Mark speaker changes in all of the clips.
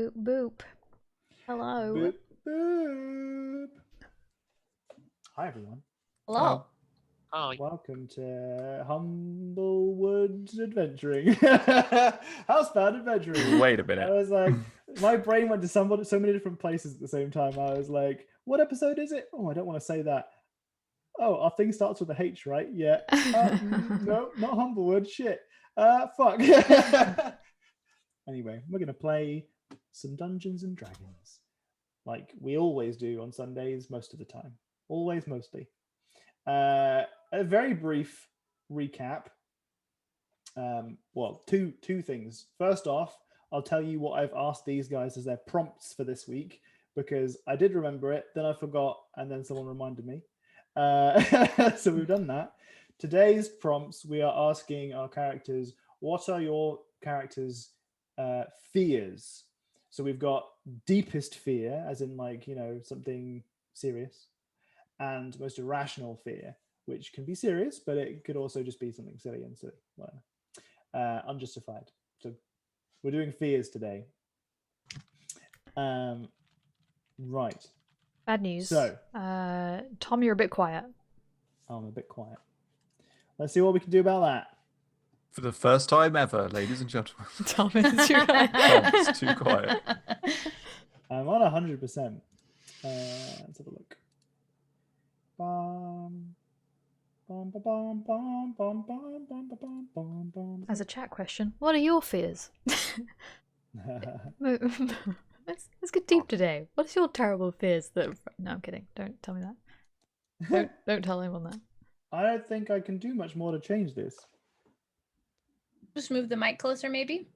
Speaker 1: Boop boop. Hello.
Speaker 2: Boop, boop. Hi everyone.
Speaker 3: Hello.
Speaker 4: Oh,
Speaker 2: Welcome to Humblewood Adventuring. Housebound Adventuring.
Speaker 3: Wait a
Speaker 2: I
Speaker 3: minute.
Speaker 2: was like, my brain went to so many different places at the same time. I was like, what episode is it? Oh, I don't want to say that. Oh, our thing starts with a H, right? Yeah. No, not Humblewood. Shit. Fuck. Anyway, we're going to play some Dungeons and Dragons. Like we always do on Sundays, most of the time. Always, mostly. A very brief recap. Well, two things. First off, I'll tell you what I've asked these guys as their prompts for this week, because I did remember it, then I forgot, and then someone reminded me. So we've done that. Today's prompts, we are asking our characters, what are your characters' fears? So we've got deepest fear, as in like, you know, something serious, and most irrational fear, which can be serious, but it could also just be something silly and silly, unjustified. So we're doing fears today. Right.
Speaker 1: Bad news.
Speaker 2: So,
Speaker 1: Tom, you're a bit quiet.
Speaker 2: I'm a bit quiet. Let's see what we can do about that.
Speaker 3: For the first time ever, ladies and gentlemen.
Speaker 1: Tom is too quiet.
Speaker 3: Tom's too quiet.
Speaker 2: I'm on 100%. Let's have a look. Bum, bum, ba, bum, bum, bum, bum, bum, ba, bum, bum, bum.
Speaker 1: As a chat question, what are your fears? Let's get deep today. What's your terrible fears that... No, I'm kidding. Don't tell me that. Don't tell anyone that.
Speaker 2: I don't think I can do much more to change this.
Speaker 4: just move the mic closer, maybe.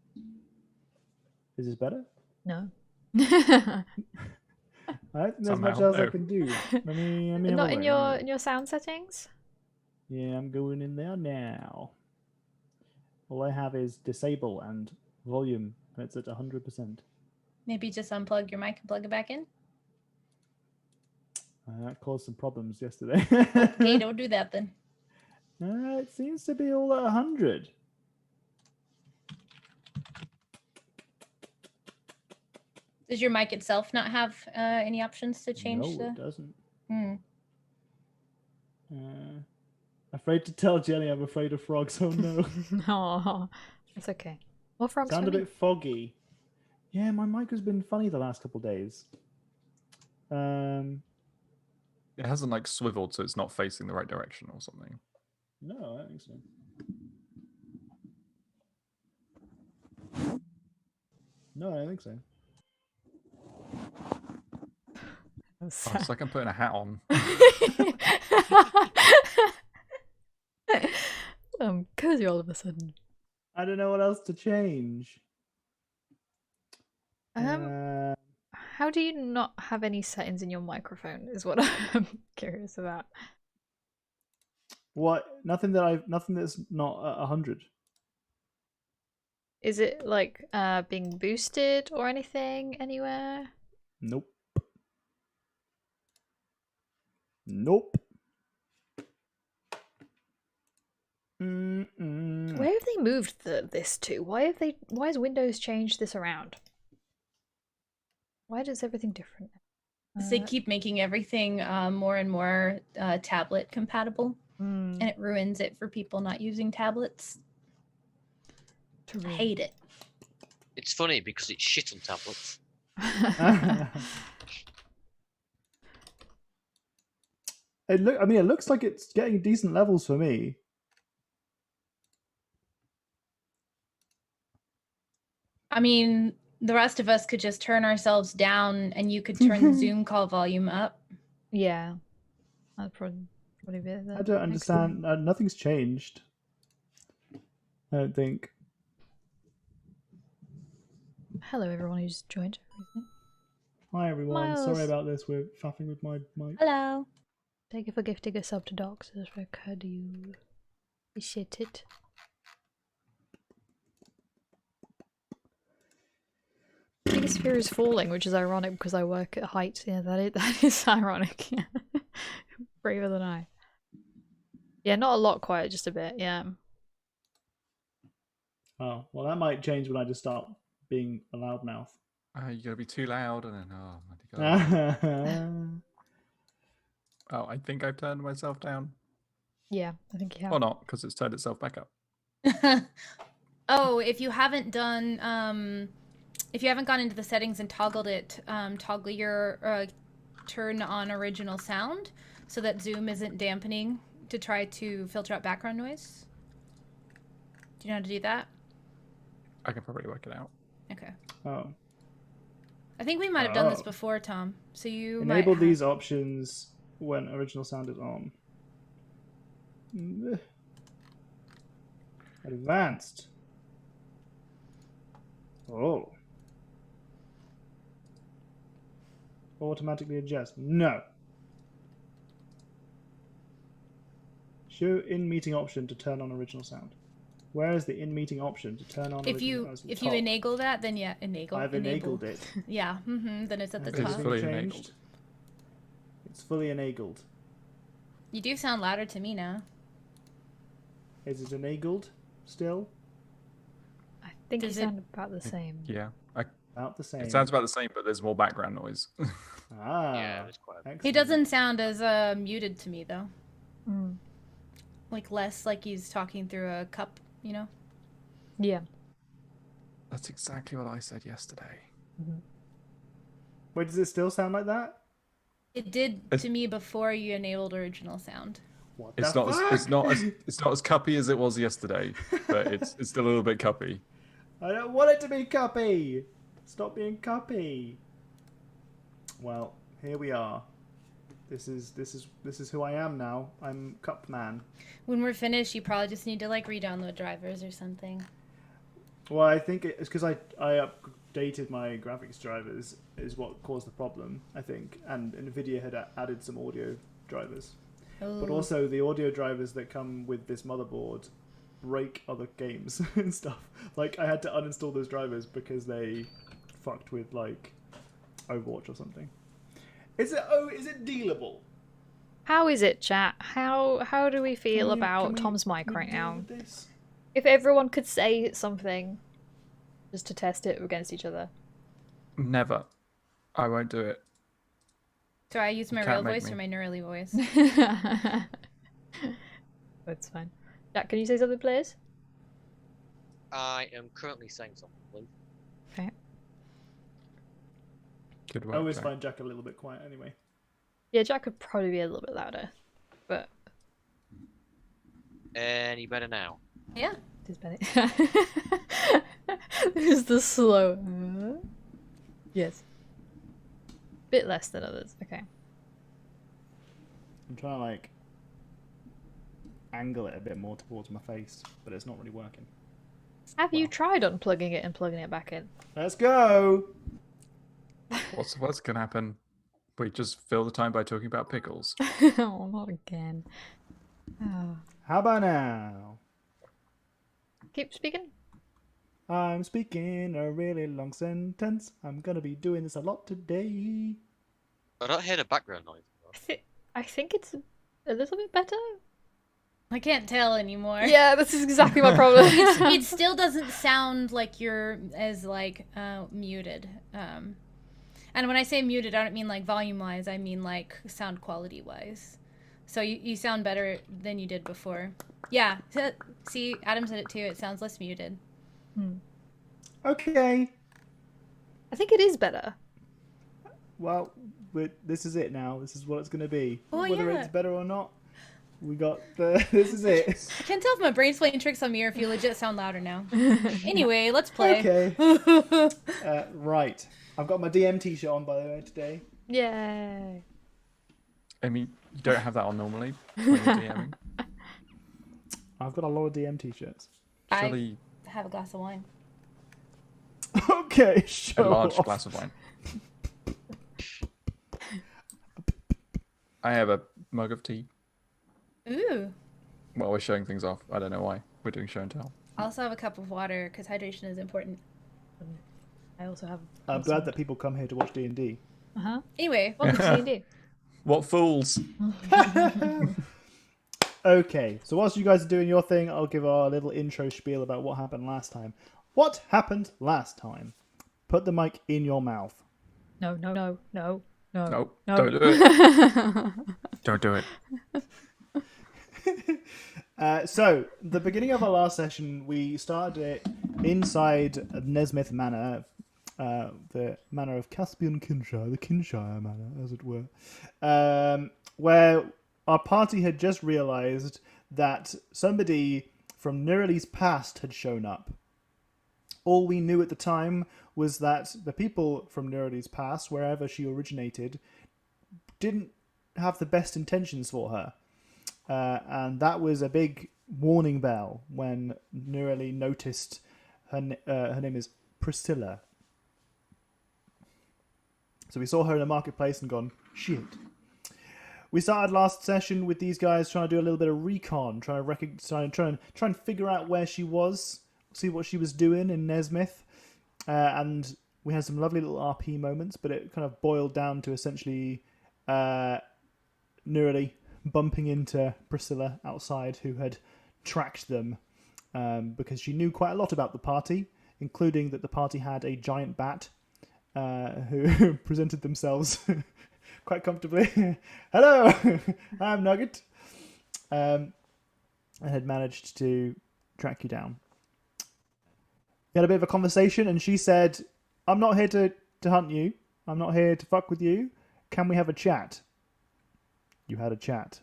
Speaker 2: Is this better?
Speaker 1: No.
Speaker 2: I don't think there's much
Speaker 3: Somehow,
Speaker 2: else I
Speaker 3: no.
Speaker 2: can do. Let me have
Speaker 1: Not
Speaker 2: a
Speaker 1: in
Speaker 2: look.
Speaker 1: your sound settings?
Speaker 2: Yeah, I'm going in there now. All I have is disable and volume, and it's at 100%.
Speaker 4: Maybe just unplug your mic and plug it back in.
Speaker 2: That caused some problems yesterday.
Speaker 4: Okay, don't do that then.
Speaker 2: It seems to be all at 100.
Speaker 4: Does your mic itself not have any options to change
Speaker 2: No,
Speaker 4: the?
Speaker 2: it doesn't.
Speaker 4: Hmm.
Speaker 2: Afraid to tell Jenny I'm afraid of frogs. Oh no.
Speaker 1: No, it's okay. What frogs
Speaker 2: Sound
Speaker 1: for
Speaker 2: a
Speaker 1: me?
Speaker 2: bit foggy. Yeah, my mic has been funny the last couple of days.
Speaker 3: It hasn't like swiveled, so it's not facing the right direction or something.
Speaker 2: No, I don't think so. No, I don't think so.
Speaker 3: Oh, it's like I'm putting a hat on.
Speaker 1: Cozy all of a sudden.
Speaker 2: I don't know what else to change.
Speaker 1: How do you not have any settings in your microphone is what I'm curious about.
Speaker 2: What? Nothing that's not at 100.
Speaker 1: Is it like being boosted or anything anywhere?
Speaker 2: Nope. Nope.
Speaker 1: Where have they moved this to? Why has Windows changed this around? Why does everything different?
Speaker 4: They keep making everything more and more tablet compatible, and it ruins it for people not using tablets. I hate it.
Speaker 5: It's funny because it's shit on tablets.
Speaker 2: It looks like it's getting decent levels for me.
Speaker 4: I mean, the rest of us could just turn ourselves down, and you could turn the Zoom call volume up.
Speaker 1: Yeah, that'd probably be the
Speaker 2: I don't understand. Nothing's changed. I don't think.
Speaker 1: Hello, everyone who's joined.
Speaker 2: Hi everyone.
Speaker 1: Miles.
Speaker 2: Sorry about this. We're faffing with my mic.
Speaker 4: Hello.
Speaker 1: Thank you for gifting a sub to Docs. It's very kind of you. Appreciate it. Biggest fear is falling, which is ironic because I work at height. Yeah, that is ironic. Yeah. Braver than I. Yeah, not a lot, quiet, just a bit. Yeah.
Speaker 2: Oh, well, that might change when I just start being a loudmouth.
Speaker 3: You gotta be too loud, and then oh my god. Oh, I think I've turned myself down.
Speaker 1: Yeah, I think you have.
Speaker 3: Or not, because it's turned itself back up.
Speaker 4: Oh, if you haven't done, if you haven't gone into the settings and toggled it, toggle your turn on original sound so that Zoom isn't dampening to try to filter out background noise. Do you know how to do that?
Speaker 3: I can probably work it out.
Speaker 4: Okay.
Speaker 2: Oh.
Speaker 4: I think we might have done this
Speaker 2: Oh.
Speaker 4: before, Tom. So you
Speaker 2: Enable
Speaker 4: might
Speaker 2: these options when original sound is on. Advanced. Oh. Automatically adjust. No. Show in-meeting option to turn on original sound. Where is the in-meeting option to turn on
Speaker 4: If
Speaker 2: original
Speaker 4: you
Speaker 2: sound?
Speaker 4: if you enable that, then yeah, enable.
Speaker 2: I've enabled it.
Speaker 4: Yeah, then it's at the
Speaker 2: Has
Speaker 3: It's
Speaker 4: top.
Speaker 2: anything
Speaker 3: fully
Speaker 2: changed?
Speaker 3: enabled.
Speaker 2: It's fully enabled.
Speaker 4: You do sound louder to me now.
Speaker 2: Is it enabled still?
Speaker 1: I think
Speaker 4: Does
Speaker 1: you
Speaker 4: it-
Speaker 1: sound about the same.
Speaker 3: Yeah.
Speaker 2: About the same.
Speaker 3: It sounds about the same, but there's more background noise.
Speaker 2: Ah.
Speaker 5: Yeah, it's quite.
Speaker 2: Excellent.
Speaker 4: He doesn't sound as muted to me though.
Speaker 1: Mm.
Speaker 4: Like less like he's talking through a cup, you know?
Speaker 1: Yeah.
Speaker 3: That's exactly what I said yesterday.
Speaker 2: Wait, does it still sound like that?
Speaker 4: It did
Speaker 3: It's-
Speaker 4: to me before you enabled original sound.
Speaker 2: What
Speaker 3: It's
Speaker 2: the
Speaker 3: not.
Speaker 2: fuck?
Speaker 3: It's not. It's not as cuppy as it was yesterday, but it's still a little bit cuppy.
Speaker 2: I don't want it to be cuppy. Stop being cuppy. Well, here we are. This is who I am now. I'm Cup Man.
Speaker 4: When we're finished, you probably just need to like re-download drivers or something.
Speaker 2: Well, I think it's because I updated my graphics drivers is what caused the problem, I think, and Nvidia had added some audio drivers. But
Speaker 4: Ooh.
Speaker 2: also the audio drivers that come with this motherboard break other games and stuff. Like I had to uninstall those drivers because they fucked with like Overwatch or something. Is it dealable?
Speaker 1: How is it, chat? How do we feel
Speaker 2: Can
Speaker 1: about
Speaker 2: we-
Speaker 1: Tom's mic
Speaker 2: can we
Speaker 1: right
Speaker 2: deal
Speaker 1: now?
Speaker 2: with this?
Speaker 1: If everyone could say something just to test it against each other.
Speaker 3: Never. I won't do it.
Speaker 4: Do I use my
Speaker 3: can't
Speaker 4: real
Speaker 3: make
Speaker 4: voice
Speaker 3: me.
Speaker 4: or my neurally voice?
Speaker 1: That's fine. Jack, can you say something, please?
Speaker 5: I am currently saying something. Please.
Speaker 1: Okay.
Speaker 3: Good
Speaker 2: I
Speaker 3: work.
Speaker 2: always
Speaker 3: Jack.
Speaker 2: find Jack a little bit quiet anyway.
Speaker 1: Yeah, Jack could probably be a little bit louder, but
Speaker 5: Any better now?
Speaker 4: Yeah.
Speaker 1: it is better. This is the slow. Yes. Bit less than others. Okay.
Speaker 2: I'm trying to like angle it a bit more towards my face, but it's not really working.
Speaker 1: Have you tried unplugging it and plugging it back in?
Speaker 2: Let's go.
Speaker 3: What's gonna happen? We just fill the time by talking about pickles.
Speaker 1: Oh, not again. Oh.
Speaker 2: How about now?
Speaker 1: Keep speaking.
Speaker 2: I'm speaking a really long sentence. I'm gonna be doing this a lot today.
Speaker 5: I don't hear the background noise.
Speaker 1: I think it's a little bit better.
Speaker 4: I can't tell anymore.
Speaker 1: Yeah, this is exactly my problem.
Speaker 4: It still doesn't sound like you're as like muted. And when I say muted, I don't mean like volume wise. I mean like sound quality wise. So you sound better than you did before. Yeah. See, Adam said it too. It sounds less muted.
Speaker 2: Okay.
Speaker 1: I think it is better.
Speaker 2: Well, this is it now. This is what it's gonna be.
Speaker 4: Oh,
Speaker 2: Whether
Speaker 4: yeah.
Speaker 2: it's better or not, we got the. This is it.
Speaker 4: I can't tell if my brain's playing tricks on me or if you legit sound louder now. Anyway, let's play.
Speaker 2: Okay. Right. I've got my DM t-shirt on by the way today.
Speaker 1: Yay.
Speaker 3: I mean, you don't have that on normally when you're DMing.
Speaker 2: I've got a lot of DM t-shirts.
Speaker 3: Surely
Speaker 4: I have a glass of wine.
Speaker 2: Okay,
Speaker 3: a
Speaker 2: show
Speaker 3: large
Speaker 2: off.
Speaker 3: glass of wine. I have a mug of tea.
Speaker 4: Ooh.
Speaker 3: Well, we're showing things off. I don't know why. We're doing show and tell.
Speaker 4: I also have a cup of water because hydration is important.
Speaker 1: I also have.
Speaker 2: I'm glad that people come here to watch D&D.
Speaker 1: Uh-huh.
Speaker 4: Anyway,
Speaker 1: Welcome to D&D.
Speaker 3: What fools!
Speaker 2: Okay, so whilst you guys are doing your thing, I'll give our little intro spiel about what happened last time. What happened last time? Put the mic in your mouth.
Speaker 1: No.
Speaker 3: Nope,
Speaker 1: No.
Speaker 3: don't do it. Don't do it.
Speaker 2: So, the beginning of our last session, we started it inside Nesmith Manor, the manor of Caspian Kinshire, the Kinshire Manor, as it were, where our party had just realised that somebody from Nirali's past had shown up. All we knew at the time was that the people from Nirali's past, wherever she originated, didn't have the best intentions for her. And that was a big warning bell when Nirali noticed her name is Priscilla. So we saw her in a marketplace and gone, shit. We started last session with these guys trying to do a little bit of recon, trying and figure out where she was, see what she was doing in Nesmith. And we had some lovely little RP moments, but it kind of boiled down to essentially Nirali bumping into Priscilla outside, who had tracked them because she knew quite a lot about the party, including that the party had a giant bat who presented themselves quite comfortably. Hello, I'm Nugget. And had managed to track you down. We had a bit of a conversation, and she said, I'm not here to hunt you. I'm not here to fuck with you. Can we have a chat? You had a chat.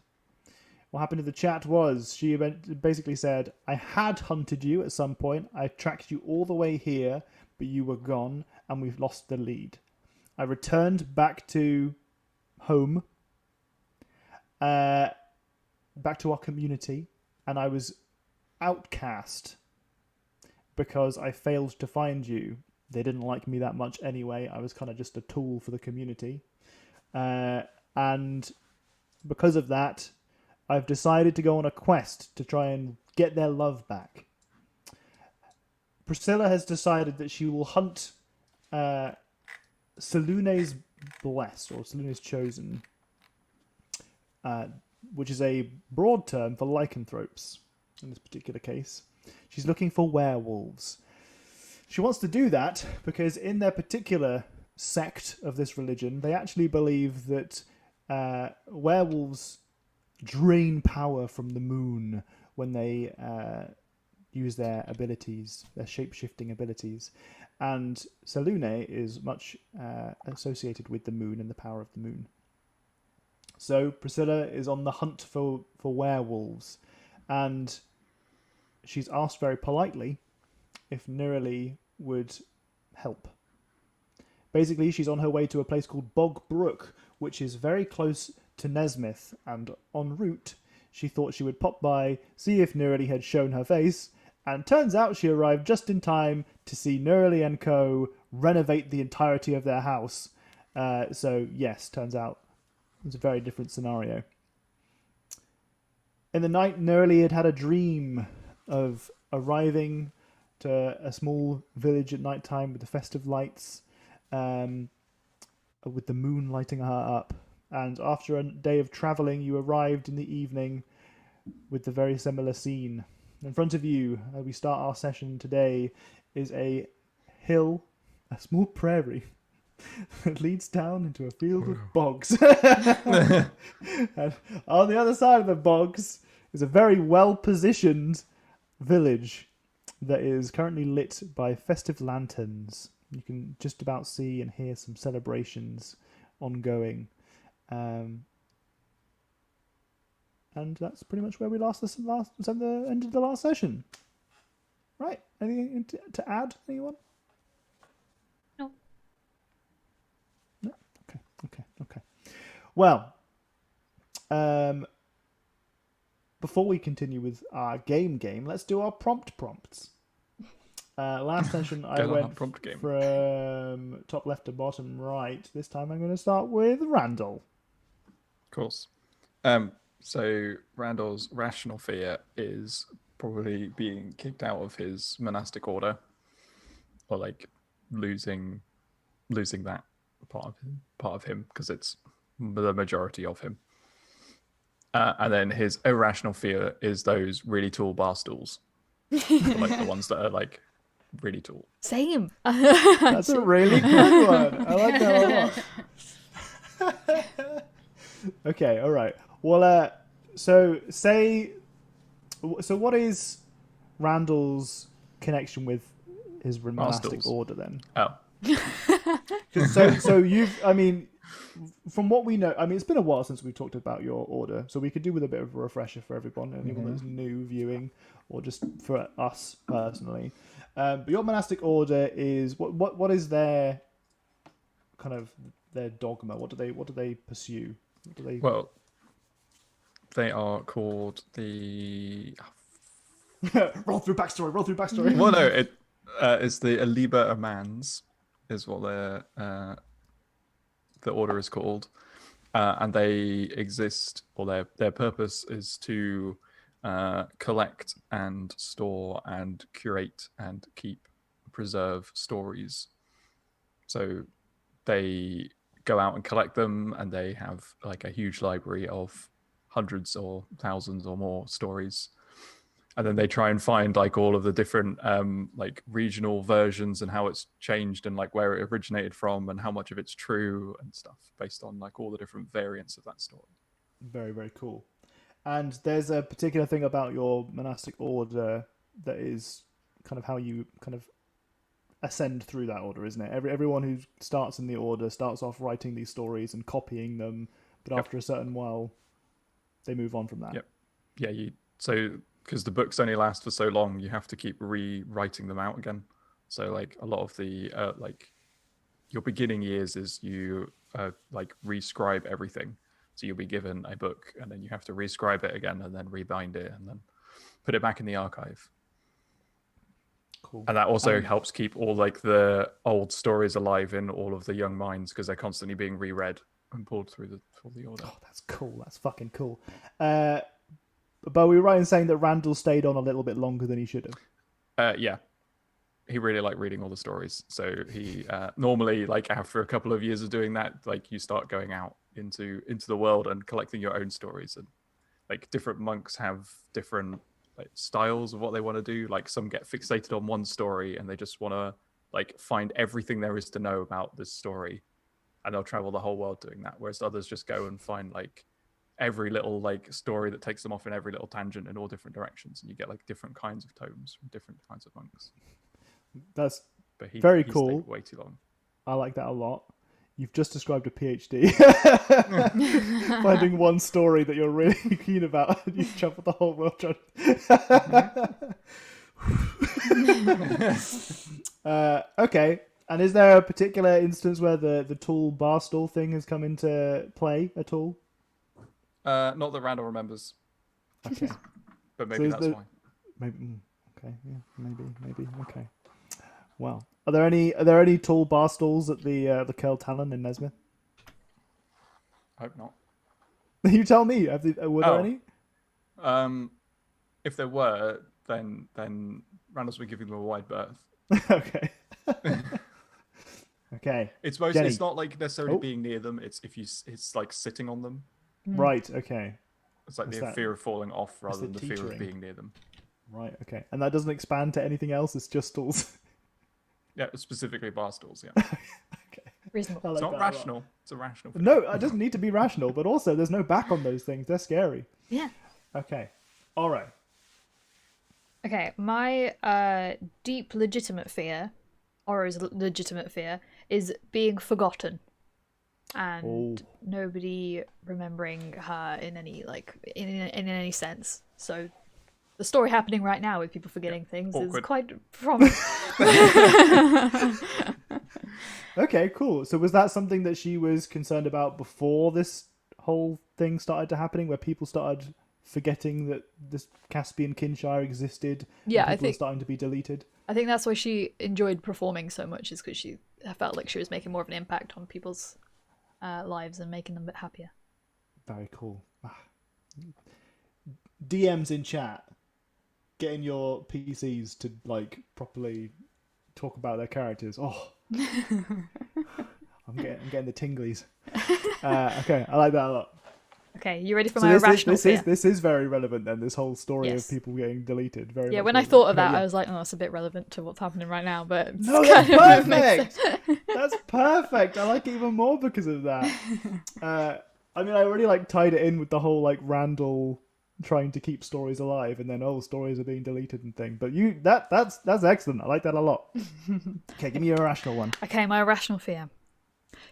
Speaker 2: What happened to the chat was she basically said, I had hunted you at some point. I tracked you all the way here, but you were gone, and we've lost the lead. I returned back to home, back to our community, and I was outcast because I failed to find you. They didn't like me that much anyway. I was kind of just a tool for the community. And because of that, I've decided to go on a quest to try and get their love back. Priscilla has decided that she will hunt Selune's Blessed, or Selune's Chosen, which is a broad term for lycanthropes in this particular case. She's looking for werewolves. She wants to do that because in their particular sect of this religion, they actually believe that werewolves drain power from the moon when they use their abilities, their shape-shifting abilities. And Selune is much associated with the moon and the power of the moon. So Priscilla is on the hunt for werewolves, and she's asked very politely if Nirali would help. Basically, she's on her way to a place called Bog Brook, which is very close to Nesmith, and en route, she thought she would pop by, see if Nirali had shown her face, and turns out she arrived just in time to see Nirali and co. renovate the entirety of their house. So, yes, turns out it was a very different scenario. In the night, Nirali had a dream of arriving to a small village at night time with the festive lights, with the moon lighting her up. And after a day of travelling, you arrived in the evening with the very similar scene. In front of you, as we start our session today, is a hill, a small prairie, that leads down into a field of bogs. And on the other side of the bogs is a very well-positioned village that is currently lit by festive lanterns. You can just about see and hear some celebrations ongoing. And that's pretty much where we ended the last session. Right. Anything to add, anyone?
Speaker 1: No.
Speaker 2: No? Okay. Well, before we continue with our game, let's do our prompts. Last session I went from top left to bottom right. This time I'm going to start with Randall.
Speaker 3: Of course. So Randall's rational fear is probably being kicked out of his monastic order, or like losing that part of him because it's the majority of him. And then his irrational fear is those really tall bar stools, like the ones that are like really tall.
Speaker 1: Same.
Speaker 2: That's a really good one. I like that a lot. Okay, all right. Well, so what is Randall's connection with his monastic
Speaker 3: Barstools.
Speaker 2: order then?
Speaker 3: Oh,
Speaker 2: So I mean, from what we know, I mean, it's been a while since we've talked about your order, so we could do with a bit of a refresher for everyone that's new viewing, or just for us personally. But your monastic order is what is their kind of their dogma? What do they pursue? What do they...
Speaker 3: well, they are called the.
Speaker 2: roll through backstory.
Speaker 3: Well, no, it's the Aliba Amans, is what the order is called, and they exist, or their purpose is to collect and store and curate and preserve stories. So they go out and collect them, and they have like a huge library of hundreds or thousands or more stories. And then they try and find like all of the different like regional versions and how it's changed and like where it originated from and how much of it's true and stuff based on like all the different variants of that story.
Speaker 2: Very, very cool. And there's a particular thing about your monastic order that is kind of how you kind of ascend through that order, isn't it? Everyone who starts in the order starts off writing these stories and copying them, but after a certain while, they move on from that.
Speaker 3: Yep. Yeah. Because the books only last for so long, you have to keep rewriting them out again. So like a lot of the like your beginning years is you like rescribe everything. So you'll be given a book and then you have to rescribe it again and then rebind it and then put it back in the archive.
Speaker 2: Cool.
Speaker 3: And that also helps keep all like the old stories alive in all of the young minds because they're constantly being reread and pulled through the order.
Speaker 2: Oh, that's cool. That's fucking cool. But we were right in saying that Randall stayed on a little bit longer than he should have.
Speaker 3: Yeah. He really liked reading all the stories. So he normally, like after a couple of years of doing that, like you start going out into the world and collecting your own stories. And like different monks have different like styles of what they want to do. Like some get fixated on one story and they just want to like find everything there is to know about this story. And they'll travel the whole world doing that. Whereas others just go and find like every little like story that takes them off in every little tangent in all different directions, and you get like different kinds of tomes from different kinds of monks.
Speaker 2: That's
Speaker 3: But
Speaker 2: very
Speaker 3: he
Speaker 2: cool.
Speaker 3: stayed way too long.
Speaker 2: I like that a lot. You've just described a PhD. Finding one story that you're really keen about, and you travel the whole world trying. Okay. And is there a particular instance where the tall barstool thing has come into play at all?
Speaker 3: Not that Randall remembers,
Speaker 2: Okay.
Speaker 3: but maybe
Speaker 2: So
Speaker 3: that's why.
Speaker 2: Maybe. Okay. Yeah. Maybe. Okay. Well, are there any tall barstools at the Curl Talon in Nesmith?
Speaker 3: I hope not.
Speaker 2: You tell me. Were there any?
Speaker 3: If there were, then Randall's been giving them a wide berth.
Speaker 2: Okay. Okay.
Speaker 3: It's
Speaker 2: Jenny.
Speaker 3: not like necessarily being near them. It's like sitting on them.
Speaker 2: Right. Okay.
Speaker 3: It's like
Speaker 2: What's
Speaker 3: the
Speaker 2: that?
Speaker 3: fear of falling off rather
Speaker 2: the
Speaker 3: than the fear
Speaker 2: teetering?
Speaker 3: of being near them.
Speaker 2: Right. Okay. And that doesn't expand to anything else. It's just stools.
Speaker 3: Yeah, specifically bar stools. Yeah,
Speaker 2: Okay.
Speaker 1: Reasonable.
Speaker 2: I like
Speaker 3: it's not
Speaker 2: that a lot.
Speaker 3: rational. It's irrational. fear.
Speaker 2: No, it doesn't need to be rational, but also there's no back on those things. They're scary.
Speaker 1: Yeah.
Speaker 2: Okay. All right.
Speaker 1: Okay, my deep legitimate fear, or is legitimate fear, is being forgotten, and nobody remembering her in any in any sense. So, the story happening right now with people forgetting things is
Speaker 3: Awkward.
Speaker 1: quite prominent.
Speaker 2: Okay, cool. So was that something that she was concerned about before this whole thing started to happening, where people started forgetting that this Caspian Kinshire existed?
Speaker 1: Yeah,
Speaker 2: and
Speaker 1: I
Speaker 2: people are
Speaker 1: think
Speaker 2: starting to be deleted.
Speaker 1: I think that's why she enjoyed performing so much, is because she felt like she was making more of an impact on people's lives and making them a bit happier.
Speaker 2: Very cool. DMs in chat, getting your PCs to properly talk about their characters. Oh, I'm getting the tinglies. Okay, I like that a lot.
Speaker 1: Okay, you ready for
Speaker 2: So
Speaker 1: my irrational fear?
Speaker 2: this is very relevant then. This whole story
Speaker 1: Yes.
Speaker 2: of people getting deleted. Very
Speaker 1: Yeah,
Speaker 2: much
Speaker 1: when I
Speaker 2: relevant.
Speaker 1: thought of
Speaker 2: Okay,
Speaker 1: that,
Speaker 2: yeah.
Speaker 1: I was like, oh, that's a bit relevant to what's happening right now. But it's
Speaker 2: No, that's
Speaker 1: kind of makes
Speaker 2: perfect.
Speaker 1: sense.
Speaker 2: That's perfect. I like it even more because of that. I mean, I already like tied it in with the whole like Randall trying to keep stories alive, and then stories are being deleted and thing. But that's excellent. I like that a lot. Okay, give me your irrational one.
Speaker 1: Okay, my irrational fear.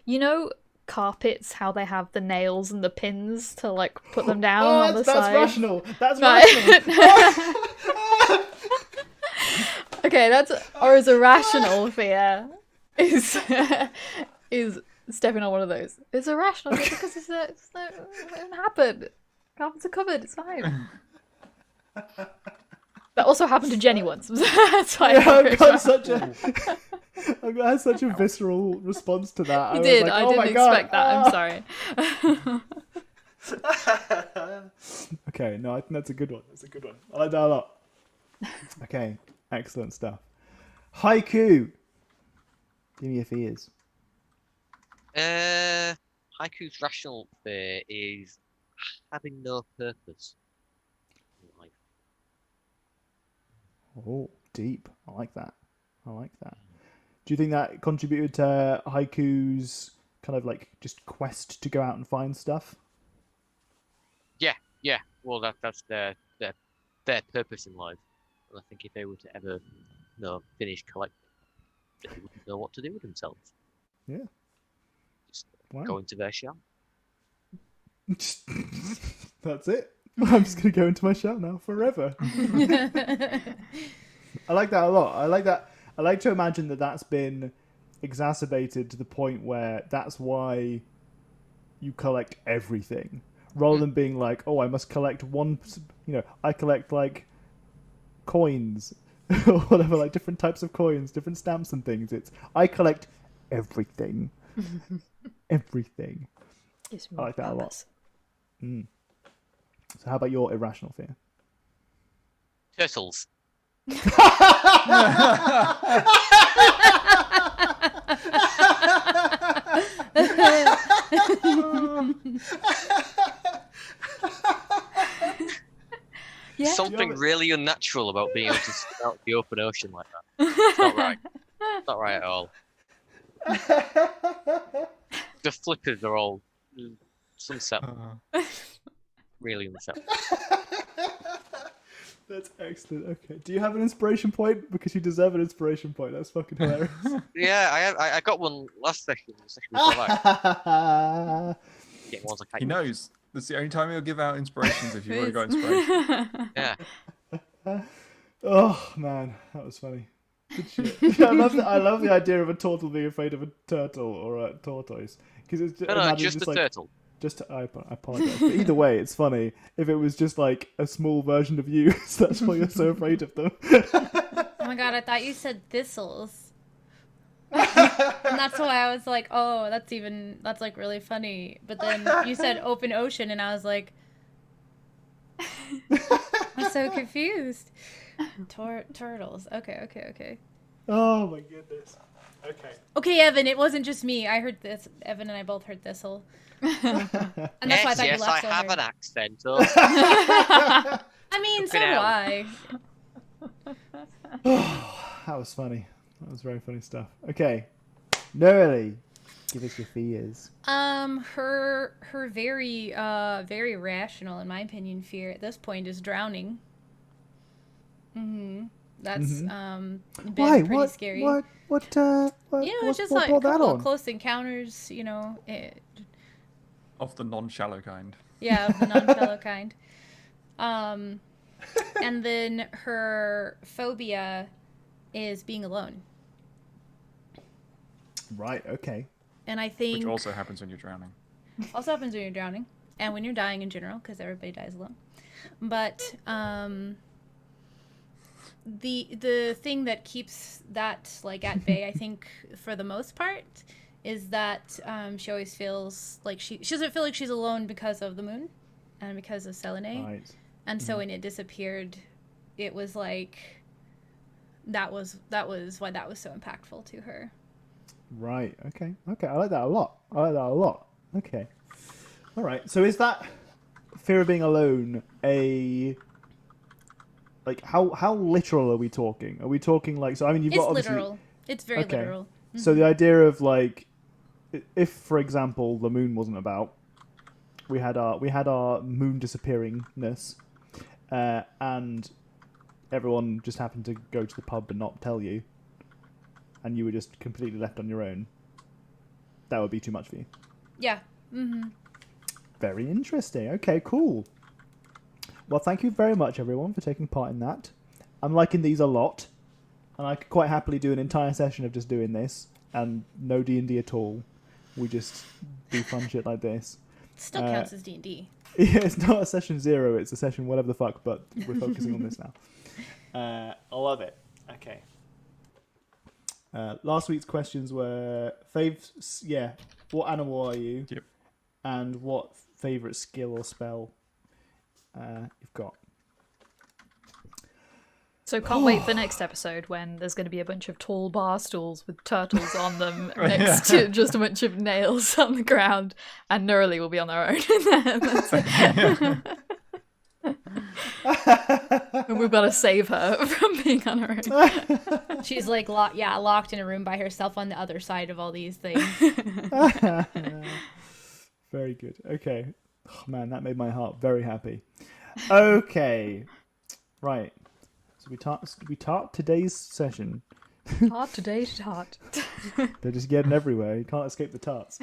Speaker 1: You know carpets, how they have the nails and the pins to like put them down on the
Speaker 2: that's
Speaker 1: side?
Speaker 2: rational. That's
Speaker 1: Right.
Speaker 2: rational.
Speaker 1: Okay, that's Aura's irrational fear is is stepping on one of those. It's irrational because it won't happen. Carpets are covered. It's fine. That also happened to Jenny once. That's why
Speaker 2: I've got such a visceral response to that.
Speaker 1: You
Speaker 2: I
Speaker 1: did.
Speaker 2: Was like,
Speaker 1: I
Speaker 2: oh
Speaker 1: didn't
Speaker 2: my God.
Speaker 1: expect that. I'm sorry.
Speaker 2: Okay, no, I think that's a good one. That's a good one. I like that a lot. Okay, excellent stuff. Haiku. Give me your fears.
Speaker 5: Haiku's rational fear is having no purpose in life.
Speaker 2: Oh, deep. I like that. I like that. Do you think that contributed to Haiku's kind of like just quest to go out and find stuff?
Speaker 5: Yeah. Well, that's their purpose in life. And I think if they were to ever, finish collecting, they wouldn't know what to do with themselves.
Speaker 2: Yeah.
Speaker 5: Just
Speaker 2: Wow.
Speaker 5: go into their shell.
Speaker 2: That's it. I'm just gonna go into my shell now forever. I like that a lot. I like that. I like to imagine that that's been exacerbated to the point where that's why you collect everything, rather than being like, oh, I must collect one. I collect like coins or whatever, like different types of coins, different stamps and things. It's I collect everything, everything. I like that a lot. Mm. So how about your irrational fear?
Speaker 5: Turtles.
Speaker 1: Yeah.
Speaker 5: Something really unnatural about being able to swim out the open ocean like that. It's not right. It's not right at all. The flippers are all sunset. Really unset.
Speaker 2: That's excellent. Okay. Do you have an inspiration point? Because you deserve an inspiration point. That's fucking hilarious.
Speaker 5: Yeah, I got one last session. The session before that. Getting ones I can't
Speaker 3: He
Speaker 5: use.
Speaker 3: knows. That's the only time he'll give out inspirations if you've already got inspiration.
Speaker 5: Yeah.
Speaker 2: Oh man, that was funny. Good shit. I love the idea of a turtle being afraid of a turtle or a tortoise because it's
Speaker 5: No, just a
Speaker 2: like,
Speaker 5: turtle.
Speaker 2: I apologize. But either way, it's funny if it was just like a small version of you. So that's why you're so afraid of them.
Speaker 4: Oh my god, I thought you said thistles. And that's why I was like, oh, that's like really funny. But then you said open ocean and I was like, I'm so confused. Turtles. Okay.
Speaker 2: Oh my goodness. Okay.
Speaker 4: Okay, Evan, it wasn't just me. I heard this. Evan and I both heard thistle. And that's why I thought you
Speaker 5: Yes,
Speaker 4: laughed
Speaker 5: I
Speaker 4: so
Speaker 5: have
Speaker 4: hard.
Speaker 5: an accent.
Speaker 4: I mean, so do
Speaker 5: out.
Speaker 4: I.
Speaker 2: That was funny. That was very funny stuff. Okay. Nerly, give us your fears.
Speaker 4: Her very very rational, in my opinion, fear at this point is drowning. That's been
Speaker 2: Why?
Speaker 4: pretty scary.
Speaker 2: What?
Speaker 4: It's just
Speaker 2: what
Speaker 4: like a
Speaker 2: brought that
Speaker 4: couple
Speaker 2: on?
Speaker 4: of close encounters,
Speaker 3: Of the non-shallow kind.
Speaker 4: yeah, of the non-fellow kind. And then her phobia is being alone.
Speaker 2: Right. Okay.
Speaker 4: And I think
Speaker 3: Which also happens when you're drowning.
Speaker 4: also happens when you're drowning and when you're dying in general, because everybody dies alone. But the thing that keeps that like at bay, I think, for the most part, is that she always feels like she doesn't feel like she's alone because of the moon and because of Selene.
Speaker 2: Right.
Speaker 4: And so when it disappeared, it was like that was why that was so impactful to her.
Speaker 2: Right. Okay. I like that a lot. Okay. All right. So is that fear of being alone a like how literal are we talking? Are we talking like so? I mean, you've
Speaker 4: It's
Speaker 2: got obviously
Speaker 4: literal. It's very
Speaker 2: Okay.
Speaker 4: literal.
Speaker 2: so the idea of like if, for example, the moon wasn't about, we had our moon disappearingness, and everyone just happened to go to the pub and not tell you, and you were just completely left on your own. That would be too much for you.
Speaker 4: Yeah. Mm-hmm.
Speaker 2: Very interesting. Okay, cool. Well, thank you very much, everyone, for taking part in that. I'm liking these a lot, and I could quite happily do an entire session of just doing this and no D&D at all. We just do fun shit like this.
Speaker 4: Still counts as D&D.
Speaker 2: Yeah, it's not a session 0, it's a session whatever the fuck, but we're focusing on this now. I love it. Okay. Last week's questions were what animal are you?
Speaker 3: Yep.
Speaker 2: And what favourite skill or spell you've got.
Speaker 1: So can't wait for next episode when there's going to be a bunch of tall bar stools with turtles on them next to just a bunch of nails on the ground, and Nerly will be on their own. And we've got to save her from being on her own.
Speaker 4: She's like locked in a room by herself on the other side of all these things.
Speaker 2: Very good. Okay. Oh, man, that made my heart very happy. Okay. Right. So we taught today's session.
Speaker 1: Tart today, tart.
Speaker 2: They're just getting everywhere. You can't escape the tarts.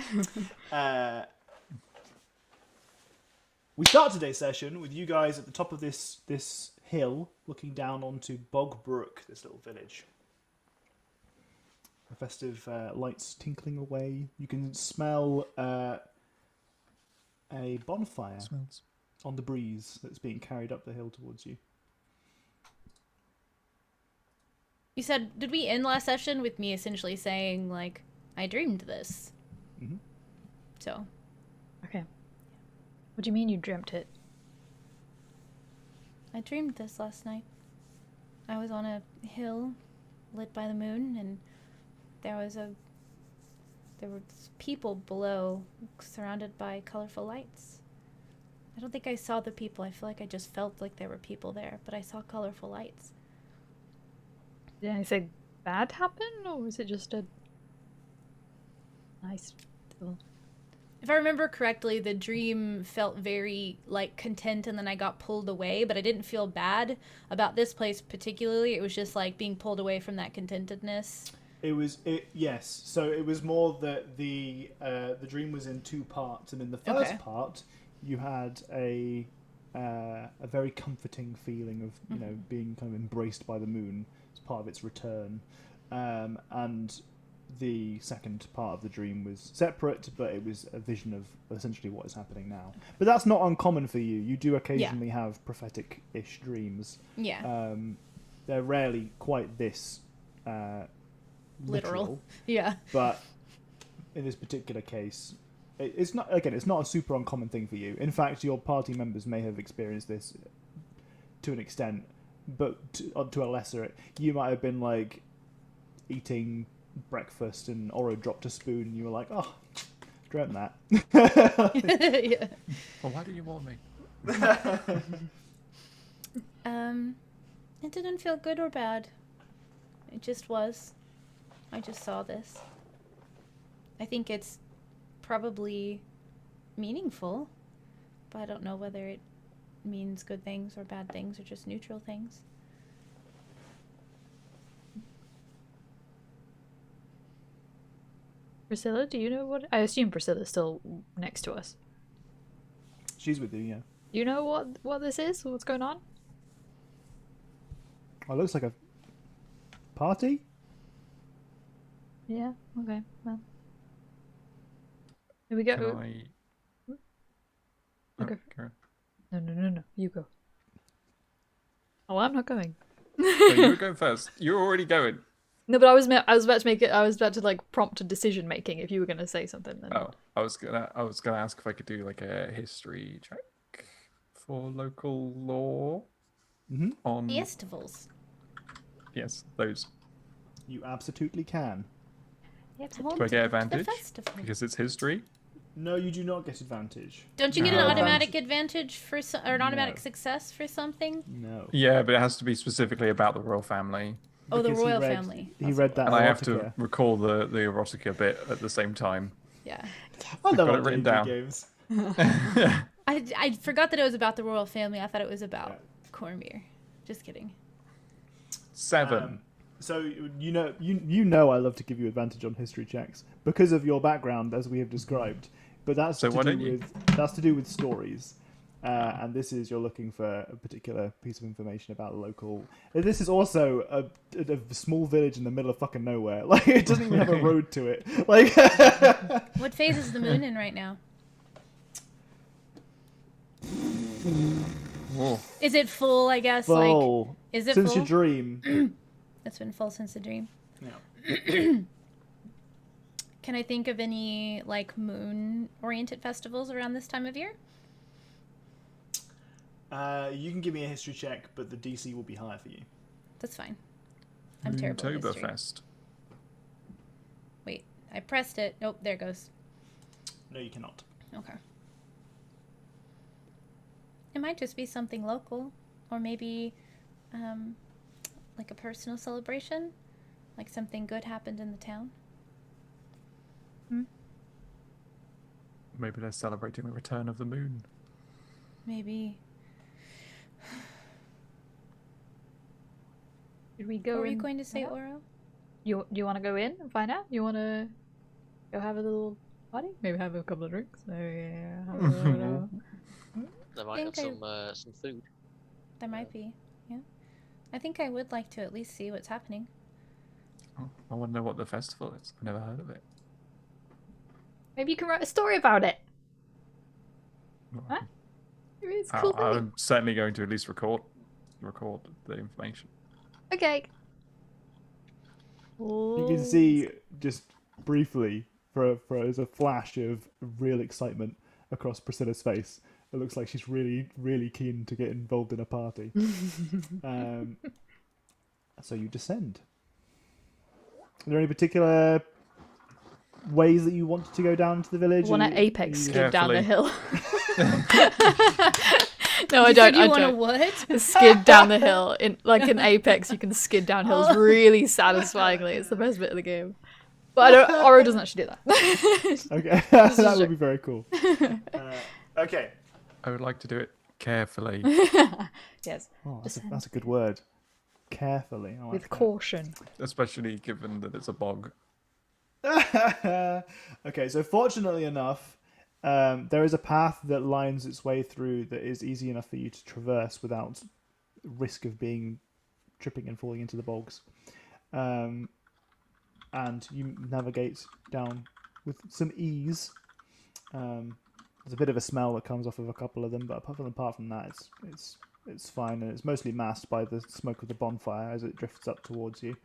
Speaker 2: We start today's session with you guys at the top of this hill, looking down onto Bog Brook, this little village. The festive lights tinkling away. You can smell a bonfire on the breeze that's being carried up the hill towards you.
Speaker 4: You said, did we end last session with me essentially saying, like, I dreamed this?
Speaker 2: Mm-hmm.
Speaker 4: So.
Speaker 1: Okay. What do you mean you dreamt it?
Speaker 4: I dreamed this last night. I was on a hill lit by the moon, and there were people below surrounded by colorful lights. I don't think I saw the people. I feel like I just felt like there were people there, but I saw colorful lights.
Speaker 1: Did anything bad happen, or was it just a nice little...
Speaker 4: If I remember correctly, the dream felt very, like, content, and then I got pulled away, but I didn't feel bad about this place particularly. It was just, like, being pulled away from that contentedness.
Speaker 2: Yes. So it was more that the dream was in two parts, and in the first part, you had a very comforting feeling of being kind of embraced by the moon as part of its return, and the second part of the dream was separate, but it was a vision of essentially what is happening now. But that's not uncommon for you. You do occasionally have prophetic-ish dreams.
Speaker 4: Yeah.
Speaker 2: They're rarely quite this literal.
Speaker 4: Yeah.
Speaker 2: But in this particular case, it's not a super uncommon thing for you. In fact, your party members may have experienced this to an extent, but to a lesser. You might have been like eating breakfast and Oro dropped a spoon and you were like, oh, dreamt that.
Speaker 4: Yeah.
Speaker 3: Well, why do you warn me?
Speaker 4: It didn't feel good or bad. It just was. I just saw this. I think it's probably meaningful, but I don't know whether it means good things or bad things or just neutral things.
Speaker 1: Priscilla, do you know what... I assume Priscilla's still next to us.
Speaker 2: She's with you, yeah.
Speaker 1: Do you know what this is? What's going on?
Speaker 2: Oh, it looks like a party.
Speaker 1: Yeah, okay, well. Here we go.
Speaker 3: Can I...
Speaker 1: Okay.
Speaker 3: Go.
Speaker 1: No. You go. Oh, I'm not going.
Speaker 3: No, you were going first. You're already going.
Speaker 1: No, but I was about to make it. I was about to like prompt a decision making. If you were going to say something, then.
Speaker 3: Oh, I was gonna ask if I could do like a history check for local law on
Speaker 4: Festivals.
Speaker 3: Yes, those.
Speaker 2: You absolutely can.
Speaker 4: Yeah,
Speaker 3: Do I get advantage
Speaker 4: festival.
Speaker 3: because it's history?
Speaker 2: No, you do not get advantage.
Speaker 4: Don't you get
Speaker 3: No.
Speaker 4: an automatic advantage for or an automatic
Speaker 2: No.
Speaker 4: success for something?
Speaker 2: No.
Speaker 3: Yeah, but it has to be specifically about the royal family.
Speaker 4: Oh, the
Speaker 2: Because he
Speaker 4: royal
Speaker 2: read-
Speaker 4: family.
Speaker 2: He
Speaker 4: That's
Speaker 2: read
Speaker 4: what
Speaker 2: that
Speaker 4: it
Speaker 3: And
Speaker 4: was.
Speaker 3: I have to
Speaker 2: erotica.
Speaker 3: recall the erotica bit at the same time.
Speaker 4: Yeah.
Speaker 2: I love
Speaker 3: got
Speaker 2: old
Speaker 3: it written
Speaker 2: D&D
Speaker 3: down.
Speaker 2: games.
Speaker 4: I forgot that it was about the royal family. I thought it was about
Speaker 2: Yeah.
Speaker 4: Cornbeer. Just kidding.
Speaker 3: 7.
Speaker 2: So you know I love to give you advantage on history checks because of your background, as we have described. But that's
Speaker 3: So why don't you?
Speaker 2: that's to do with stories, and this is you're looking for a particular piece of information about the local. This is also a small village in the middle of fucking nowhere. Like it doesn't even have a road to it. Like
Speaker 4: What phase is the moon in right now?
Speaker 3: Whoa.
Speaker 4: Is it full, I guess?
Speaker 2: full.
Speaker 4: Like, is it
Speaker 2: Since
Speaker 4: full?
Speaker 2: your dream.
Speaker 4: It's been full since the dream.
Speaker 2: Yeah.
Speaker 4: Can I think of any, like, moon-oriented festivals around this time of year?
Speaker 2: You can give me a history check, but the DC will be higher for you.
Speaker 4: That's fine. I'm terrible at history.
Speaker 3: Oktoberfest.
Speaker 4: Wait, I pressed it. Nope, there it goes.
Speaker 2: No, you cannot.
Speaker 4: Okay. It might just be something local, or maybe, like a personal celebration, like something good happened in the town.
Speaker 3: Maybe they're celebrating the return of the moon.
Speaker 4: Maybe.
Speaker 1: Did we go?
Speaker 4: What were you
Speaker 1: and
Speaker 4: going to say,
Speaker 1: find out?
Speaker 4: Oro?
Speaker 1: You want to go in and find out? You want to go have a little party? Maybe have a couple of drinks. So yeah. Have a little...
Speaker 5: They might have
Speaker 4: think
Speaker 5: some food.
Speaker 4: There might be, yeah. I think I would like to at least see what's happening.
Speaker 3: Oh, I want to know what the festival is. I've never heard of it.
Speaker 1: Maybe you can write a story about it. Huh? Maybe it's a cool thing.
Speaker 3: I'm certainly going to at least record the information.
Speaker 1: Okay.
Speaker 2: You can see just briefly for as a flash of real excitement across Priscilla's face. It looks like she's really, really keen to get involved in a party. So you descend. Are there any particular ways that you want to go down to the village?
Speaker 1: Want
Speaker 2: Or
Speaker 1: to apex
Speaker 2: you-
Speaker 1: skid down the
Speaker 3: Carefully.
Speaker 1: hill? No, I
Speaker 4: You
Speaker 1: don't.
Speaker 4: said you
Speaker 1: I
Speaker 4: want to
Speaker 1: don't.
Speaker 4: what?
Speaker 1: Skid down the hill in like in Apex. You can skid down hills really satisfyingly. It's the best bit of the game. But I don't. Oro doesn't actually do that.
Speaker 2: Okay,
Speaker 1: is
Speaker 2: that
Speaker 1: a-
Speaker 2: would be very cool. Okay.
Speaker 3: I would like to do it carefully.
Speaker 1: Yes,
Speaker 2: Oh,
Speaker 1: Descend.
Speaker 2: that's a good word. Carefully. I like
Speaker 1: with
Speaker 2: that.
Speaker 1: caution.
Speaker 3: Especially given that it's a bog.
Speaker 2: Okay, so fortunately enough, there is a path that lines its way through that is easy enough for you to traverse without risk of being tripping and falling into the bogs. And you navigate down with some ease. There's a bit of a smell that comes off of a couple of them, but apart from that, it's fine, and it's mostly masked by the smoke of the bonfire as it drifts up towards you.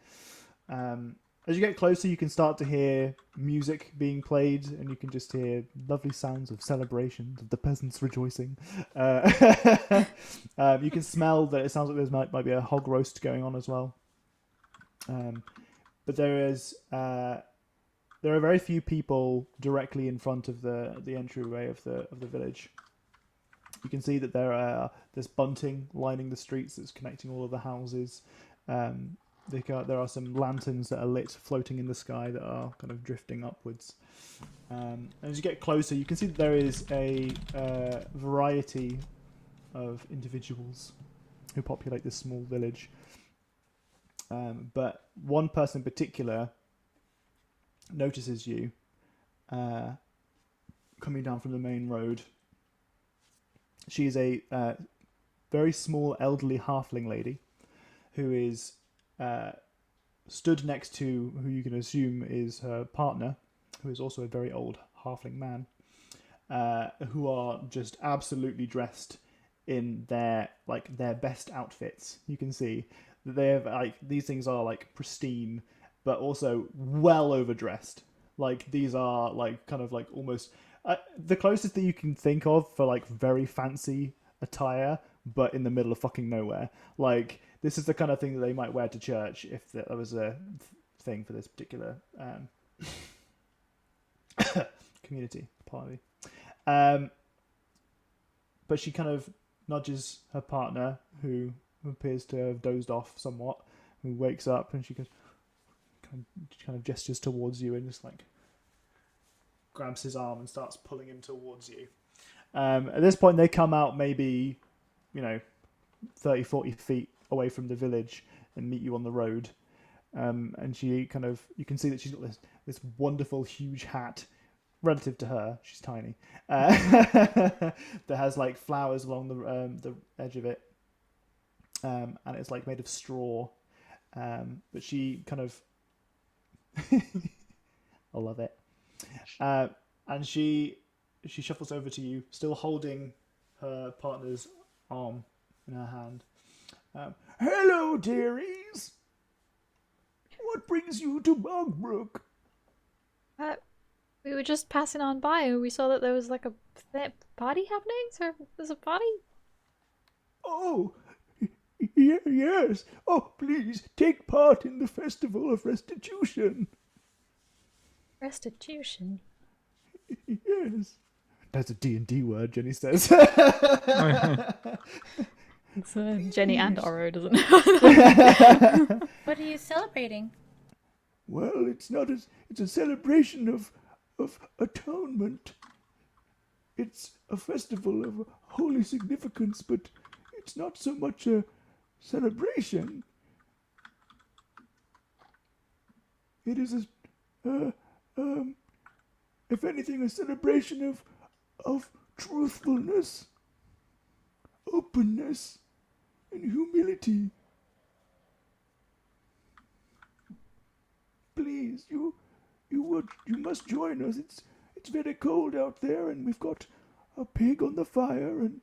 Speaker 2: As you get closer, you can start to hear music being played, and you can just hear lovely sounds of celebrations, of the peasants rejoicing. You can smell that it sounds like there might be a hog roast going on as well. But there are very few people directly in front of the entryway of the village. You can see that there's bunting lining the streets that's connecting all of the houses. There are some lanterns that are lit, floating in the sky, that are kind of drifting upwards. And as you get closer, you can see that there is a variety of individuals who populate this small village. But one person in particular notices you coming down from the main road. She is a very small, elderly halfling lady who is stood next to who you can assume is her partner, who is also a very old halfling man, who are just absolutely dressed in their best outfits. You can see that they have these things are pristine, but also well overdressed. These are almost the closest that you can think of for very fancy attire, but in the middle of fucking nowhere. This is the kind of thing that they might wear to church if there was a thing for this particular community. party. But she kind of nudges her partner, who appears to have dozed off somewhat, who wakes up, and she goes, kind of gestures towards you and just like grabs his arm and starts pulling him towards you. At this point, they come out maybe, 30, 40 feet away from the village and meet you on the road. And she kind of, you can see that she's got this wonderful huge hat. Relative to her, she's tiny. That has like flowers along the edge of it, and it's like made of straw. But she kind of, I love it. And she shuffles over to you, still holding her partner's arm in her hand. Hello, dearies. What brings you to Bogbrook?
Speaker 1: We were just passing on by and we saw that there was like a party happening. So there's a party.
Speaker 2: Oh, yes. Oh, please take part in the Festival of Restitution.
Speaker 1: Restitution.
Speaker 2: Yes. That's a D&D word, Jenny says.
Speaker 1: It's Jenny and Oro, doesn't it?
Speaker 4: What are you celebrating?
Speaker 2: Well, it's a celebration of atonement. It's a festival of holy significance, but it's not so much a celebration. It is if anything, a celebration of truthfulness, openness, and humility. Please, you must join us. It's very cold out there, and we've got a pig on the fire and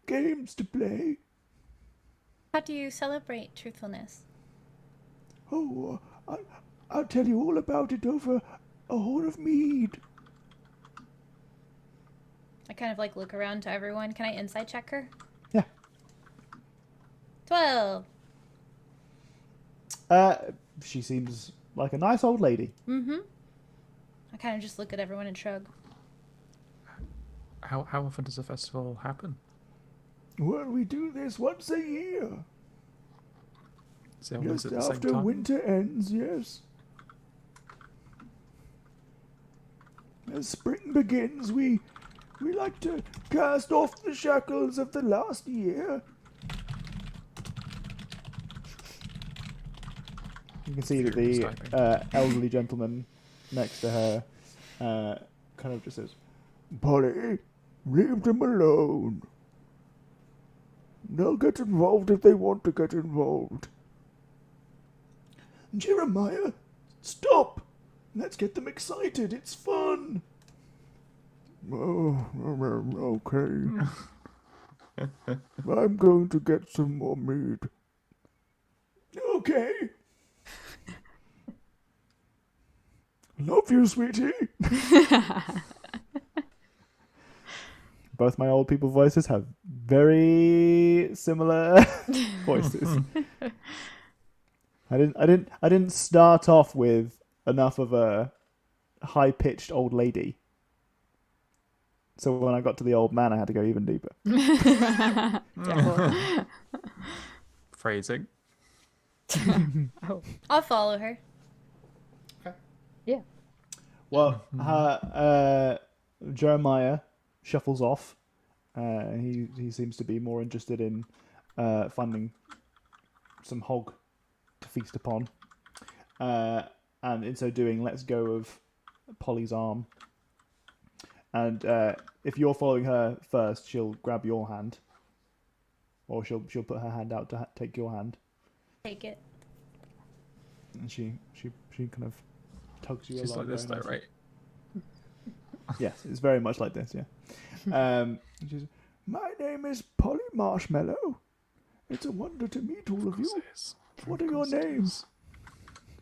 Speaker 2: games to play.
Speaker 4: How do you celebrate truthfulness?
Speaker 2: Oh, I'll tell you all about it over a horn of mead.
Speaker 4: I kind of like look around to everyone. Can I insight check her?
Speaker 2: Yeah.
Speaker 4: 12.
Speaker 2: She seems like a nice old lady.
Speaker 4: Mm-hmm. I kind of just look at everyone and shrug.
Speaker 3: How often does the festival happen?
Speaker 2: Well, we do this once a year.
Speaker 3: Is it always
Speaker 2: Just
Speaker 3: at the same
Speaker 2: after
Speaker 3: time?
Speaker 2: winter ends, yes. As spring begins, we like to cast off the shackles of the last year. You can see that the elderly gentleman next to her kind of just says, Polly, leave them alone. They'll get involved if they want to get involved. Jeremiah, stop! Let's get them excited. It's fun. Oh, okay. I'm going to get some more mead. Okay. Love you, sweetie. Both my old people voices have very similar voices. I didn't start off with enough of a high-pitched old lady. So when I got to the old man, I had to go even deeper.
Speaker 3: Phrasing.
Speaker 1: Oh,
Speaker 4: I'll follow her.
Speaker 1: yeah.
Speaker 2: Well, Jeremiah shuffles off. He seems to be more interested in finding some hog to feast upon. And in so doing, lets go of Polly's arm. And if you're following her first, she'll grab your hand, or she'll put her hand out to take your hand.
Speaker 4: Take it.
Speaker 2: And she kind of tugs you
Speaker 3: She's
Speaker 2: along.
Speaker 3: like this though,
Speaker 2: nicely.
Speaker 3: right?
Speaker 2: Yes, it's very much like this. Yeah. She's, my name is Polly Marshmallow. It's a wonder to meet all of you. What are your names?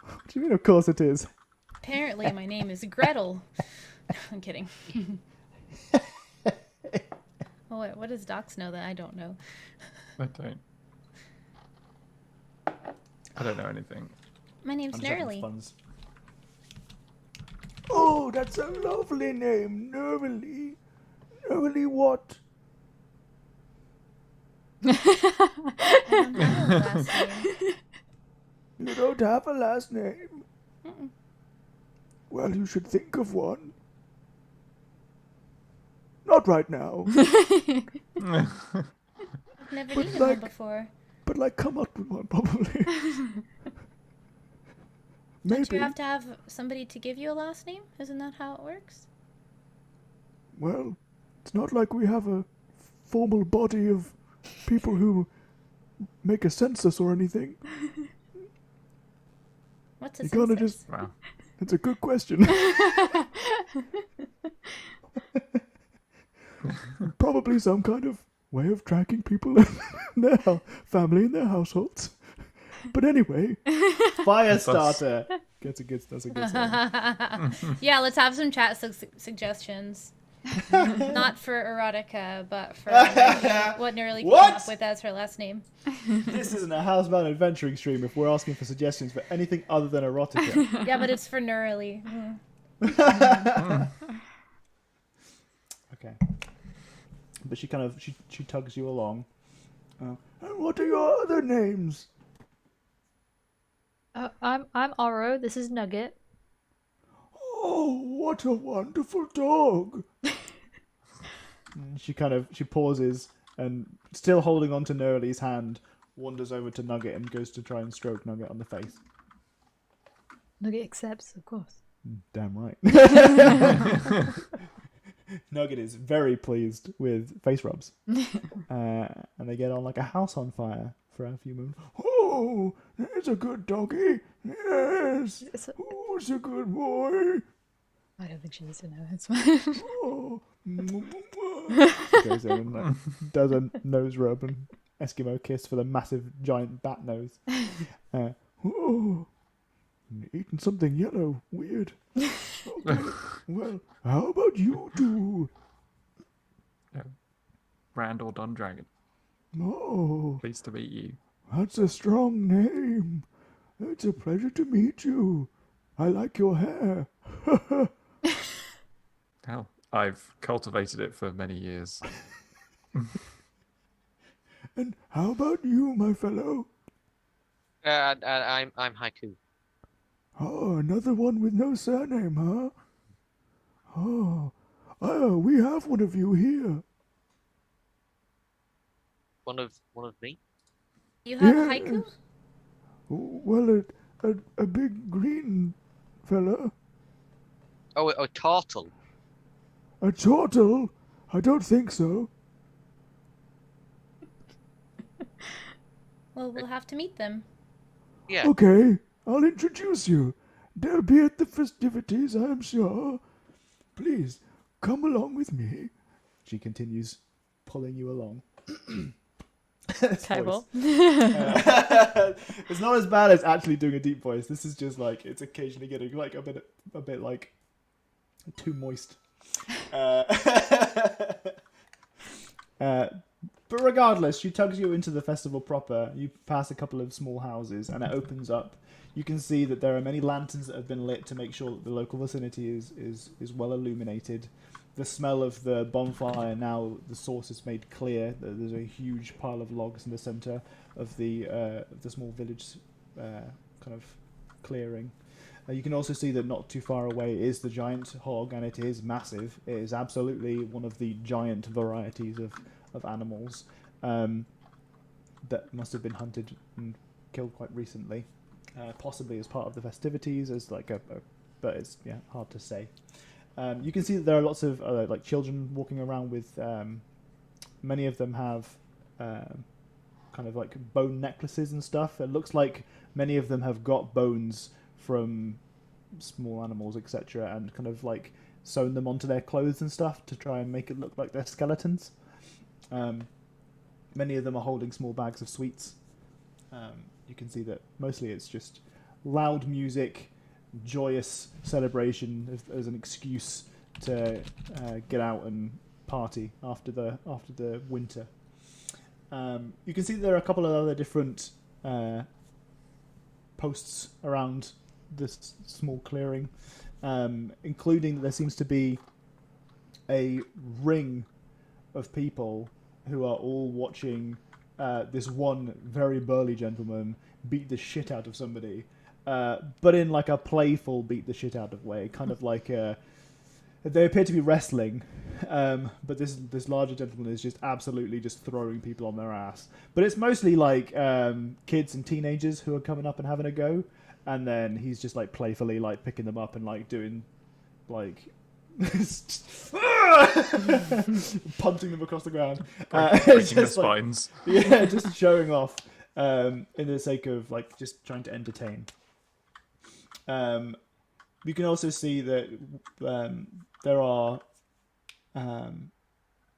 Speaker 2: What do you mean? Of course it is.
Speaker 4: Apparently, my name is Gretel. I'm kidding. Oh, wait, what does Docs know that I don't know?
Speaker 3: I don't know anything.
Speaker 4: My name's
Speaker 2: I'm just having
Speaker 4: Nerly.
Speaker 2: funs. Oh,
Speaker 6: Oh, that's a lovely name, Nervily. Nervily what?
Speaker 4: I don't have a last name.
Speaker 6: You don't have a last name? Well, you should think of one. Not right now,
Speaker 4: I've never
Speaker 6: But
Speaker 4: needed one
Speaker 6: like-
Speaker 4: before.
Speaker 6: but like come up with one probably.
Speaker 4: Don't
Speaker 6: Maybe.
Speaker 4: you have to have somebody to give you a last name? Isn't that how it works?
Speaker 6: Well, it's not like we have a formal body of people who make a census or anything.
Speaker 4: What's a
Speaker 6: You gotta
Speaker 4: census?
Speaker 6: just-
Speaker 3: Wow.
Speaker 6: It's a good question. Probably some kind of way of tracking people and their family and their households. But anyway,
Speaker 2: Firestarter. That's a good song.
Speaker 4: Yeah, let's have some chat suggestions. Not for erotica, but for what Nerly came
Speaker 2: What?
Speaker 4: up with as her last name.
Speaker 2: This isn't a Housebound adventuring stream if we're asking for suggestions for anything other than erotica.
Speaker 4: Yeah, but it's for Nerly.
Speaker 2: Okay. But she kind of she tugs you along.
Speaker 6: and what are your other names?
Speaker 1: I'm Oro. This is Nugget.
Speaker 6: Oh, what a wonderful dog.
Speaker 2: And she pauses and still holding on to Nerly's hand, wanders over to Nugget and goes to try and stroke Nugget on the face.
Speaker 1: Nugget accepts, of course.
Speaker 2: Damn right. Nugget is very pleased with face rubs. And they get on like a house on fire for a few moments.
Speaker 6: Oh, it's a good doggy. Yes.
Speaker 1: It's a-
Speaker 6: Oh, it's a good boy.
Speaker 1: I don't think she needs to know. It's fine.
Speaker 6: Oh.
Speaker 2: She goes in and like, does a nose rub and Eskimo kiss for the massive giant bat nose.
Speaker 6: Oh. Eating something yellow. Weird. Okay. Well, how about you two?
Speaker 3: Randall Don Dragon.
Speaker 6: Oh,
Speaker 3: Pleased to meet you.
Speaker 6: that's a strong name. It's a pleasure to meet you. I like your hair.
Speaker 3: Hell, I've cultivated it for many years.
Speaker 6: And how about you, my fellow?
Speaker 5: I'm Haiku.
Speaker 6: Oh, another one with no surname, huh? Oh, we have one of you here.
Speaker 5: One of me.
Speaker 4: You have
Speaker 6: Yes.
Speaker 4: haiku?
Speaker 6: Well, a big green fella.
Speaker 5: Oh, a turtle.
Speaker 6: A turtle? I don't think so.
Speaker 4: Well, we'll have to meet them.
Speaker 5: Yeah.
Speaker 6: Okay, I'll introduce you. They'll be at the festivities, I'm sure. Please, come along with me.
Speaker 2: She continues pulling you along.
Speaker 1: Okay, well.
Speaker 2: It's not as bad as actually doing a deep voice. This is just like it's occasionally getting like a bit like too moist. But regardless, she tugs you into the festival proper. You pass a couple of small houses, and it opens up. You can see that there are many lanterns that have been lit to make sure that the local vicinity is well illuminated. The smell of the bonfire, now the source is made clear. There's a huge pile of logs in the center of the small village kind of clearing. You can also see that not too far away is the giant hog, and it is massive. It is absolutely one of the giant varieties of animals that must have been hunted and killed quite recently, possibly as part of the festivities, as like but it's hard to say. You can see that there are lots of like children walking around with. Many of them have kind of like bone necklaces and stuff. It looks like many of them have got bones from small animals, etc., and kind of like sewn them onto their clothes and stuff to try and make it look like they're skeletons. Many of them are holding small bags of sweets. You can see that mostly it's just loud music, joyous celebration as an excuse to get out and party after the winter. You can see there are a couple of other different posts around this small clearing. including that there seems to be a ring of people who are all watching this one very burly gentleman beat the shit out of somebody, but in like a playful beat the shit out of way, kind of like they appear to be wrestling, but this larger gentleman is just absolutely just throwing people on their ass. But it's mostly like kids and teenagers who are coming up and having a go, and then he's just like playfully like picking them up and like doing like punting them across the ground,
Speaker 3: breaking their spines.
Speaker 2: Yeah, just showing off in the sake of like just trying to entertain. You can also see that there are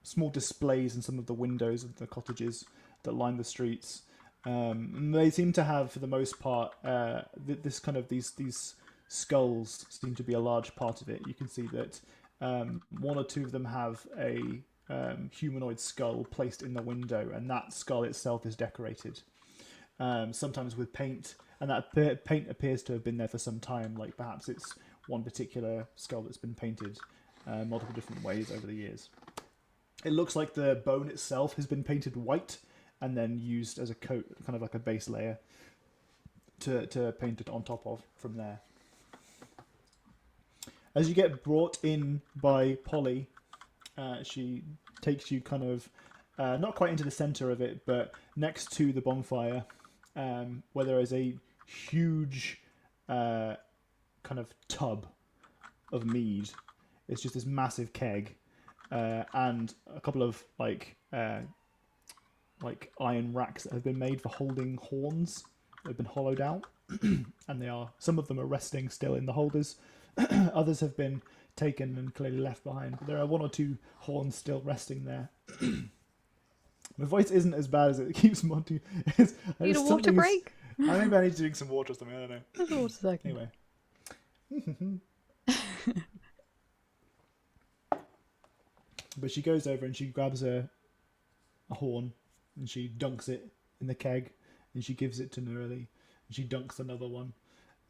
Speaker 2: small displays in some of the windows of the cottages that line the streets. They seem to have, for the most part, this kind of these skulls seem to be a large part of it. You can see that one or two of them have a humanoid skull placed in the window, and that skull itself is decorated, sometimes with paint, and that paint appears to have been there for some time. Like perhaps it's one particular skull that's been painted multiple different ways over the years. It looks like the bone itself has been painted white and then used as a coat, kind of like a base layer, to paint it on top of from there. As you get brought in by Polly, she takes you kind of, not quite into the center of it, but next to the bonfire, where there is a huge kind of tub of mead. It's just this massive keg, and a couple of like iron racks that have been made for holding horns that have been hollowed out, and some of them are resting still in the holders. Others have been taken and clearly left behind, but there are one or two horns still resting there. My voice isn't as bad as it keeps wanting.
Speaker 1: Need a water break?
Speaker 2: I think I need to drink some water or something. I don't know.
Speaker 1: Just a water second.
Speaker 2: Anyway. But she goes over and she grabs a horn and she dunks it in the keg, and she gives it to Neroli, and she dunks another one.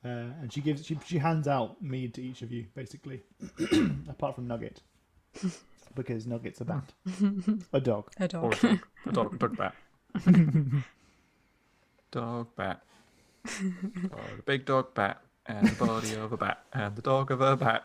Speaker 2: And she hands out mead to each of you, basically, apart from Nugget, because Nugget's a bat, a dog,
Speaker 1: A dog.
Speaker 3: Or a dog bat. Dog bat. Oh, the big dog bat, and the body of a bat, and the dog of a bat.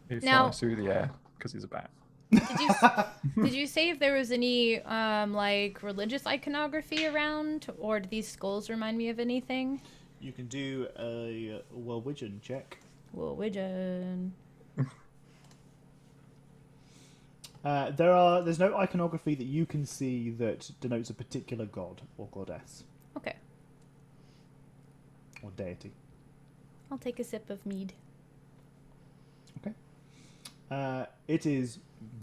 Speaker 3: He
Speaker 4: Now-
Speaker 3: flies through the air because he's a bat.
Speaker 4: Did you say if there was any like religious iconography around, or do these skulls remind me of anything?
Speaker 2: You can do a Wellwidgeon check.
Speaker 4: Whoa, Widgeon.
Speaker 2: There's no iconography that you can see that denotes a particular god or goddess
Speaker 4: Okay,
Speaker 2: or deity.
Speaker 4: I'll take a sip of mead.
Speaker 2: Okay. It is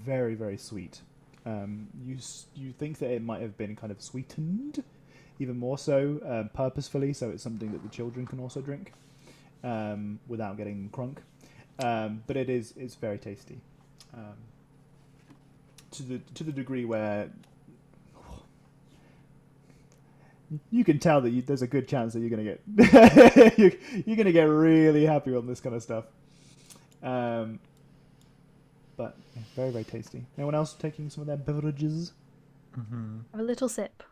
Speaker 2: very, very sweet. You think that it might have been kind of sweetened, even more so, purposefully, so it's something that the children can also drink without getting crunk. But it's very tasty. To the degree where you can tell that there's a good chance that you're gonna get you're gonna get really happy on this kind of stuff. But yeah, very, very tasty. Anyone else taking some of their beverages?
Speaker 3: Mm-hmm.
Speaker 1: Have a little sip.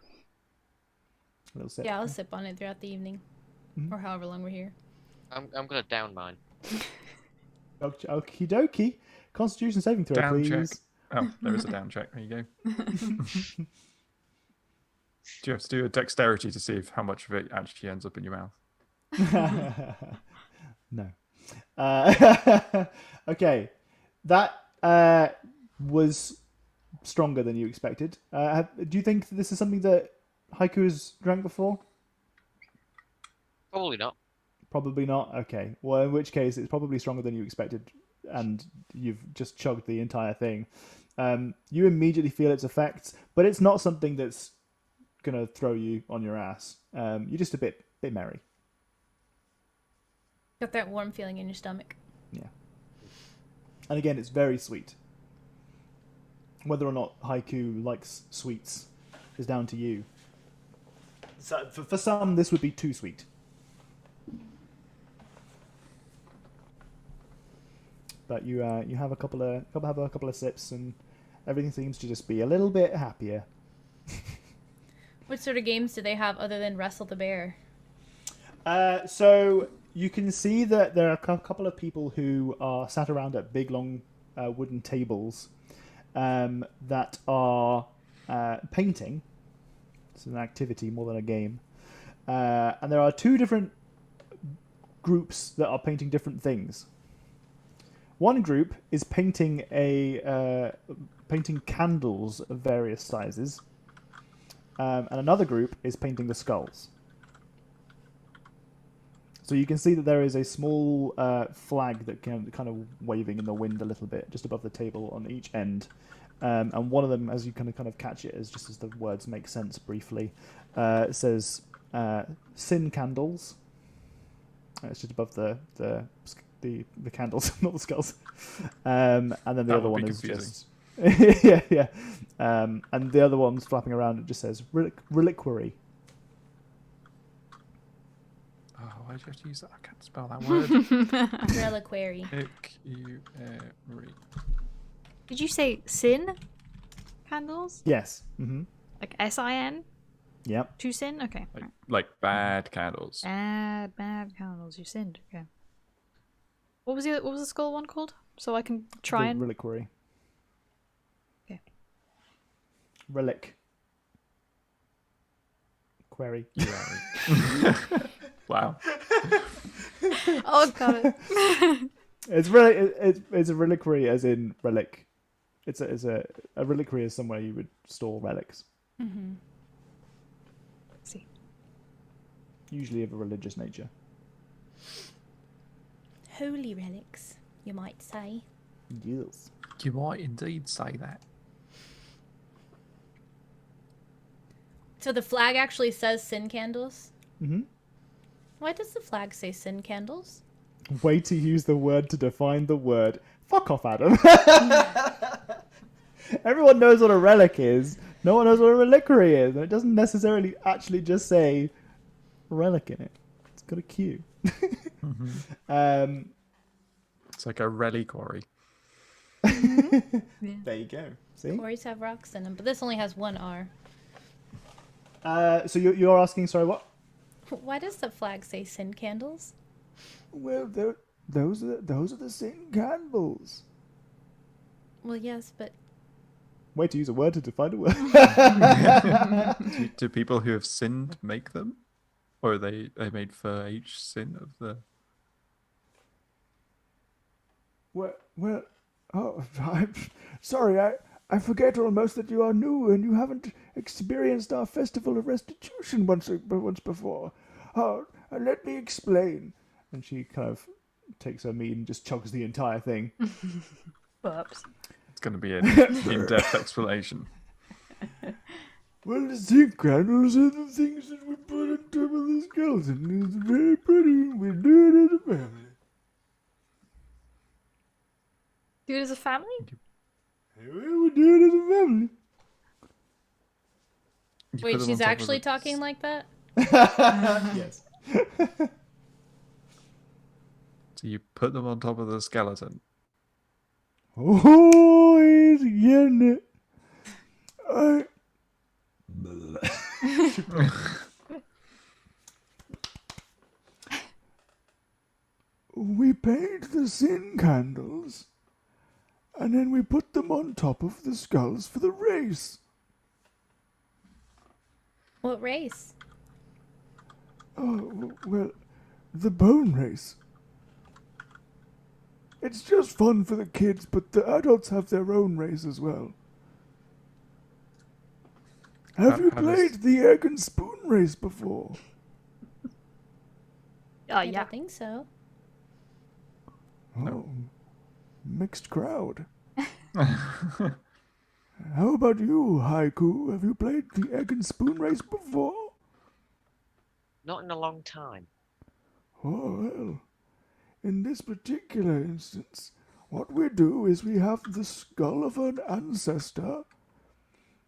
Speaker 2: A little sip.
Speaker 4: Yeah, I'll sip on it throughout the evening,
Speaker 2: Mhm.
Speaker 4: or however long we're here.
Speaker 5: I'm gonna down mine.
Speaker 2: Okie dokie. Constitution saving throw,
Speaker 3: Down
Speaker 2: please.
Speaker 3: check. Oh, there is a down check. There you go. Do you have to do a dexterity to see how much of it actually ends up in your mouth?
Speaker 2: No. Okay. That was stronger than you expected. Do you think this is something that Haiku has drank before?
Speaker 5: Probably not.
Speaker 2: Probably not. Okay. Well, in which case, it's probably stronger than you expected, and you've just chugged the entire thing. You immediately feel its effects, but it's not something that's gonna throw you on your ass. You're just a bit merry.
Speaker 4: Got that warm feeling in your stomach.
Speaker 2: Yeah. And again, it's very sweet. Whether or not Haiku likes sweets is down to you. So for some, this would be too sweet. but you have a couple of sips, and everything seems to just be a little bit happier.
Speaker 4: What sort of games do they have other than Wrestle the Bear?
Speaker 2: So you can see that there are a couple of people who are sat around at big, long wooden tables that are painting. It's an activity more than a game. And there are two different groups that are painting different things. One group is painting painting candles of various sizes, and another group is painting the skulls. So you can see that there is a small flag that kind of waving in the wind a little bit, just above the table on each end. And one of them, as you kind of catch it, as the words make sense briefly, it says "Sin Candles." It's just above the candles, not the skulls. And then the other one is just yeah. And the other one's flapping around. It just says "Reliquary."
Speaker 3: Oh, why did you have to use that? I can't spell that word.
Speaker 4: Reliquary.
Speaker 1: Did you say sin candles?
Speaker 2: Yes. Mm-hmm.
Speaker 1: Like S-I-N?
Speaker 2: Yep.
Speaker 1: To sin? Okay.
Speaker 3: Like bad candles.
Speaker 1: Bad candles. You sinned. Okay. What was the skull one called? So I can try and
Speaker 2: Reliquary.
Speaker 1: Okay.
Speaker 2: Relic. Query.
Speaker 3: Wow.
Speaker 1: Oh, got it.
Speaker 2: It's a reliquary, as in relic. It's a reliquary is somewhere you would store relics.
Speaker 4: Mm-hmm.
Speaker 1: See.
Speaker 2: Usually of a religious nature.
Speaker 4: Holy relics, you might say.
Speaker 2: Yes.
Speaker 3: You might indeed say that.
Speaker 4: So the flag actually says sin candles?
Speaker 2: Mm-hmm.
Speaker 4: Why does the flag say sin candles?
Speaker 2: Way to use the word to define the word. Fuck off, Adam. Everyone knows what a relic is. No one knows what a reliquary is. And it doesn't necessarily actually just say relic in it. It's got a Q.
Speaker 3: Mm-hmm. It's like a reliquary.
Speaker 1: Yeah.
Speaker 2: There you go. See?
Speaker 4: Quarries have rocks in them, but this only has one R.
Speaker 2: So you're asking, sorry, what?
Speaker 4: Why does the flag say sin candles?
Speaker 6: Well, those are the sin candles.
Speaker 4: Well, yes, but
Speaker 2: Way to use a word to define a word.
Speaker 3: Do people who have sinned make them? Or are they made for each sin of the...
Speaker 6: Well, oh, I'm sorry, I forget almost that you are new and you haven't experienced our Festival of Restitution once before. Oh, let me explain.
Speaker 2: And she kind of takes her meat and just chugs the entire thing.
Speaker 1: Burps.
Speaker 3: It's going to be an in-depth explanation.
Speaker 6: Well, the zinc candles are the things that we put on top of the skeleton. It's very pretty. We do it as a family.
Speaker 1: Do it as a family?
Speaker 6: Well, we do it as a family.
Speaker 3: You put
Speaker 4: wait,
Speaker 3: them on
Speaker 4: she's
Speaker 3: top of
Speaker 4: actually
Speaker 3: the-
Speaker 4: talking like that?
Speaker 2: Yes.
Speaker 3: So you put them on top of the skeleton.
Speaker 6: Oh, he's getting it. We paint the sin candles, and then we put them on top of the skulls for the race.
Speaker 4: What race?
Speaker 6: Oh, well, the bone race. It's just fun for the kids, but the adults have their own race as well. Have you
Speaker 3: how does-
Speaker 6: played the egg and spoon race before?
Speaker 4: I
Speaker 1: Yeah.
Speaker 4: don't think so.
Speaker 6: Oh, mixed crowd. How about you, Haiku? Have you played the egg and spoon race before?
Speaker 5: Not in a long time.
Speaker 6: Oh, well, in this particular instance, what we do is we have the skull of an ancestor,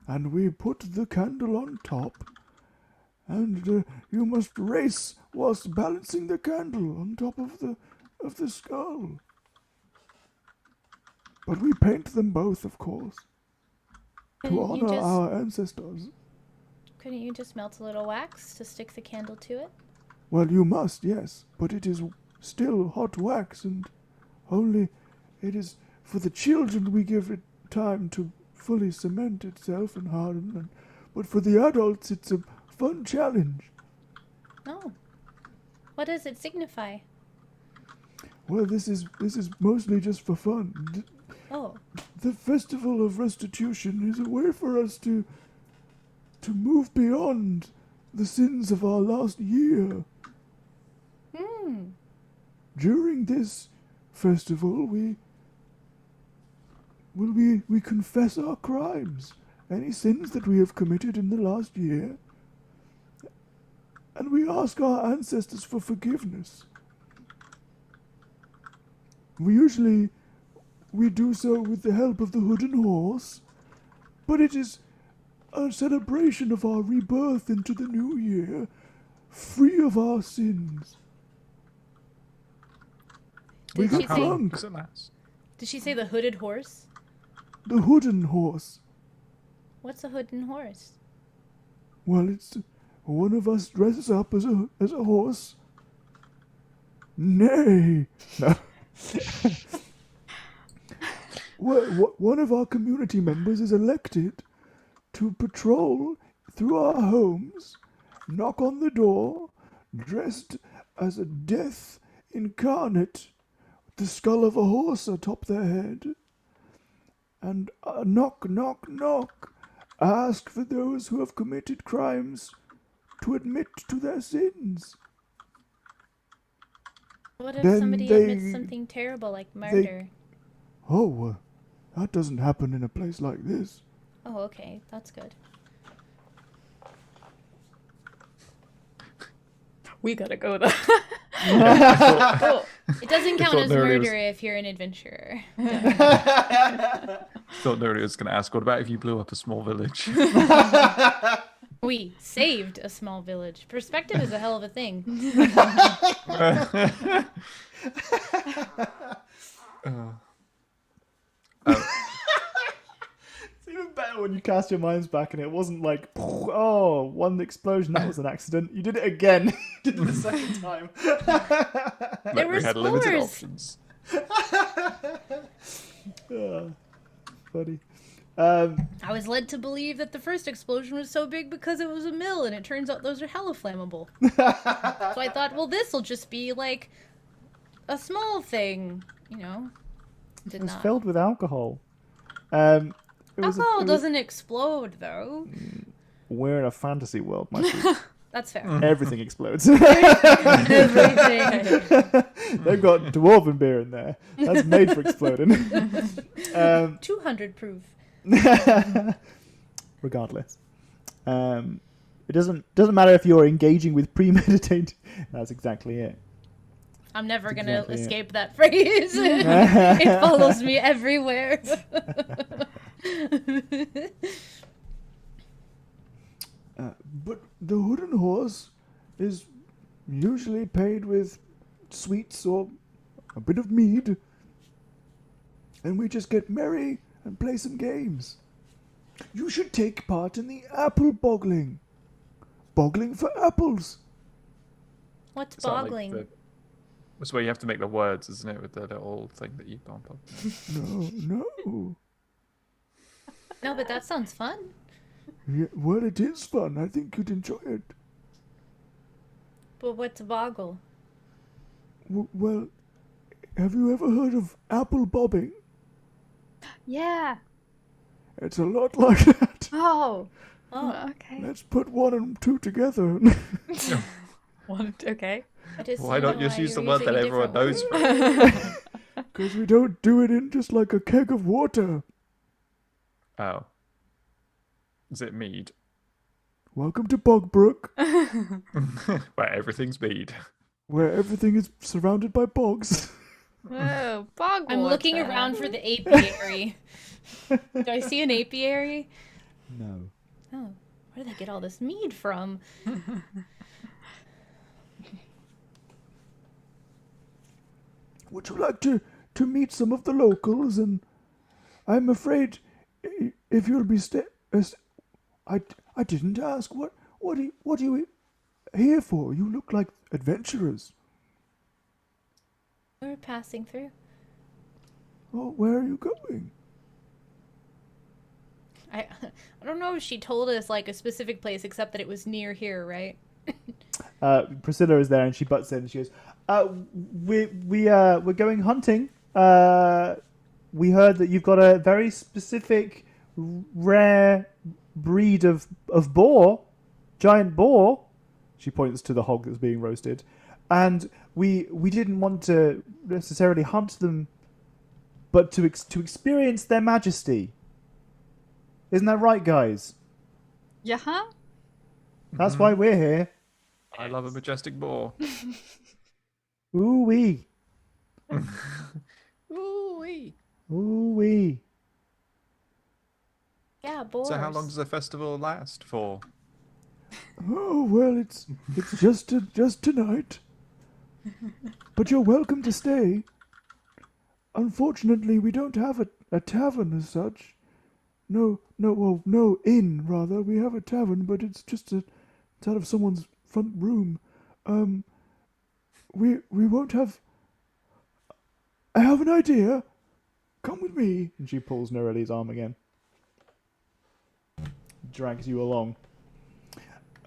Speaker 6: and we put the candle on top, and you must race whilst balancing the candle on top of the skull. But we paint them both, of course, to
Speaker 4: Couldn't you
Speaker 6: honor
Speaker 4: just-
Speaker 6: our ancestors.
Speaker 4: Couldn't you just melt a little wax to stick the candle to it?
Speaker 6: Well, you must, yes, but it is still hot wax, and only it is for the children we give it time to fully cement itself and harden, but for the adults it's a fun challenge.
Speaker 4: Oh. What does it signify?
Speaker 6: Well, this is mostly just for fun.
Speaker 4: Oh.
Speaker 6: The Festival of Restitution is a way for us to move beyond the sins of our last year. During this festival, we confess our crimes, any sins that we have committed in the last year, and we ask our ancestors for forgiveness. We do so with the help of the wooden horse, but it is a celebration of our rebirth into the new year, free of our sins. We
Speaker 4: Did
Speaker 6: got
Speaker 4: she say-
Speaker 6: drunk.
Speaker 3: Does it last?
Speaker 4: Did she say the hooded horse?
Speaker 6: The wooden horse.
Speaker 4: What's a hooded horse?
Speaker 6: Well, it's one of us dresses up as a horse. Nay. No. One of our community members is elected to patrol through our homes, knock on the door, dressed as a death incarnate, with the skull of a horse atop their head, and knock, knock, knock, ask for those who have committed crimes to admit to their sins.
Speaker 4: What if
Speaker 6: Then
Speaker 4: somebody admits something terrible like murder?
Speaker 6: Oh, that doesn't happen in a place like this.
Speaker 4: Oh, okay. That's good.
Speaker 1: We gotta go there.
Speaker 4: Oh, it doesn't count
Speaker 3: thought
Speaker 4: as
Speaker 3: there
Speaker 4: murder
Speaker 3: was-
Speaker 4: if you're an adventurer.
Speaker 3: Thought Nuri was going to ask, what about if you blew up a small village?
Speaker 4: We saved a small village. Perspective is a hell of a thing.
Speaker 2: It's even better when you cast your minds back and it wasn't like, oh, one explosion, that was an accident. You did it again. You did it the second time.
Speaker 4: There were
Speaker 3: we had limited
Speaker 4: spores.
Speaker 3: options.
Speaker 2: Funny.
Speaker 4: I was led to believe that the first explosion was so big because it was a mill, and it turns out those are hella flammable. So I thought, well, this will just be like a small thing, you know. Did
Speaker 2: It was
Speaker 4: not.
Speaker 2: filled with alcohol. It was
Speaker 4: Alcohol
Speaker 2: it was-
Speaker 4: doesn't explode, though.
Speaker 2: We're in a fantasy world, my sweet.
Speaker 4: That's fair.
Speaker 2: Everything explodes.
Speaker 4: Everything.
Speaker 2: They've got dwarven beer in there. That's made for exploding.
Speaker 4: 200 proof.
Speaker 2: Regardless, it doesn't matter if you're engaging with premeditated. That's exactly it.
Speaker 4: I'm never
Speaker 2: That's
Speaker 4: gonna
Speaker 2: exactly it.
Speaker 4: escape that phrase. It follows me everywhere.
Speaker 6: But the wooden horse is usually paid with sweets or a bit of mead, and we just get merry and play some games. You should take part in the apple boggling. Boggling for apples.
Speaker 4: What's
Speaker 3: Is that like
Speaker 4: boggling?
Speaker 3: That's where you have to make the words, isn't it? With the little thing that you bump up.
Speaker 6: No.
Speaker 4: No, but that sounds fun.
Speaker 6: Yeah, well, it is fun. I think you'd enjoy it.
Speaker 4: But what's boggle?
Speaker 6: Well, have you ever heard of apple bobbing?
Speaker 1: Yeah.
Speaker 6: It's a lot like that.
Speaker 1: Oh.
Speaker 4: Oh,
Speaker 1: Okay.
Speaker 6: Let's put 1 and 2 together.
Speaker 1: Okay.
Speaker 4: I just
Speaker 3: Why
Speaker 4: don't
Speaker 3: not
Speaker 4: know
Speaker 3: just
Speaker 4: why
Speaker 3: use the
Speaker 4: you're
Speaker 3: word
Speaker 4: using
Speaker 3: that
Speaker 4: a
Speaker 3: everyone
Speaker 4: different
Speaker 3: knows?
Speaker 4: word.
Speaker 6: Because we don't do it in just like a keg of water.
Speaker 3: Oh. Is it mead?
Speaker 6: Welcome to Bogbrook,
Speaker 3: Where everything's mead.
Speaker 6: where everything is surrounded by bogs.
Speaker 1: Whoa, bog
Speaker 4: I'm looking
Speaker 1: water.
Speaker 4: around for the apiary. Do I see an apiary?
Speaker 2: No.
Speaker 4: Oh, where did they get all this mead from?
Speaker 6: Would you like to meet some of the locals and I'm afraid if you'll be I didn't ask. What are you here for? You look like adventurers.
Speaker 4: We're passing through.
Speaker 6: Oh, where are you going?
Speaker 4: I don't know if she told us like a specific place, except that it was near here, right?
Speaker 2: Priscilla is there and she butts in and she goes, we're going hunting. We heard that you've got a very specific, rare breed of boar, giant boar. She points to the hog that's being roasted, and we didn't want to necessarily hunt them, but to experience their majesty. Isn't that right, guys?
Speaker 1: Yeah.
Speaker 2: That's why we're here.
Speaker 3: I love a majestic boar.
Speaker 2: Ooh wee,
Speaker 3: Ooh wee.
Speaker 2: ooh wee.
Speaker 4: Yeah, boars.
Speaker 3: So how long does the festival last for?
Speaker 6: Oh well, it's just tonight. But you're welcome to stay. Unfortunately, we don't have a tavern as such. No inn rather. We have a tavern, but it's out of someone's front room. We won't have. I have an idea. Come with me.
Speaker 2: And she pulls Norelli's arm again, drags you along.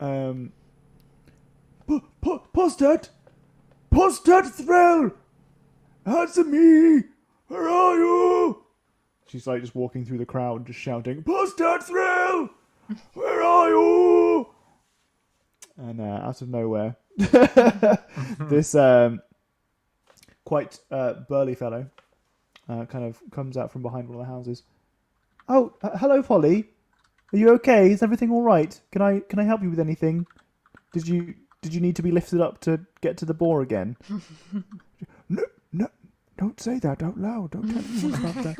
Speaker 6: Postat Thrill. Answer me. Where are you?
Speaker 2: She's like just walking through the crowd, just shouting, "Postat Thrill, where are you?" And out of nowhere, this quite burly fellow kind of comes out from behind one of the houses. Oh, hello, Polly. Are you okay? Is everything all right? Can I help you with anything? Did you need to be lifted up to get to the boar again?
Speaker 6: No, don't say that out loud. Don't tell anyone about that.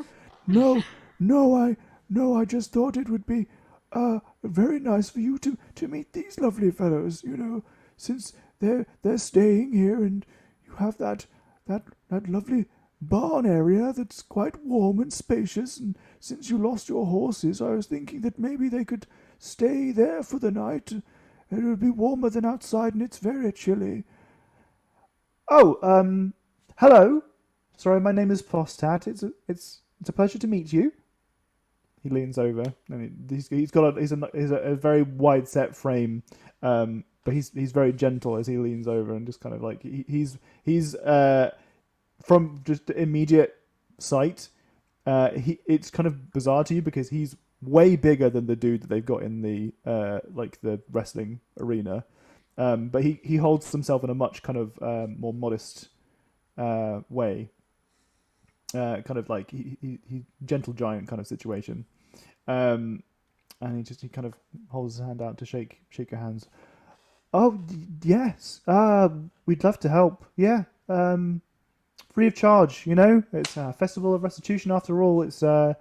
Speaker 6: No, I just thought it would be very nice for you to meet these lovely fellows, since they're staying here and you have that lovely barn area that's quite warm and spacious, and since you lost your horses, I was thinking that maybe they could stay there for the night. It would be warmer than outside and it's very chilly.
Speaker 2: Oh, hello. Sorry, my name is Postat. It's a pleasure to meet you. He leans over and he's got a very wide set frame, but he's very gentle as he leans over and just kind of like he's from just immediate sight. It's kind of bizarre to you because he's way bigger than the dude that they've got in the the wrestling arena, but he holds himself in a much kind of more modest way. Kind of like he gentle giant kind of situation, and he kind of holds his hand out to shake your hands. Oh yes, we'd love to help. Yeah, free of charge. It's a Festival of Restitution after all. It's all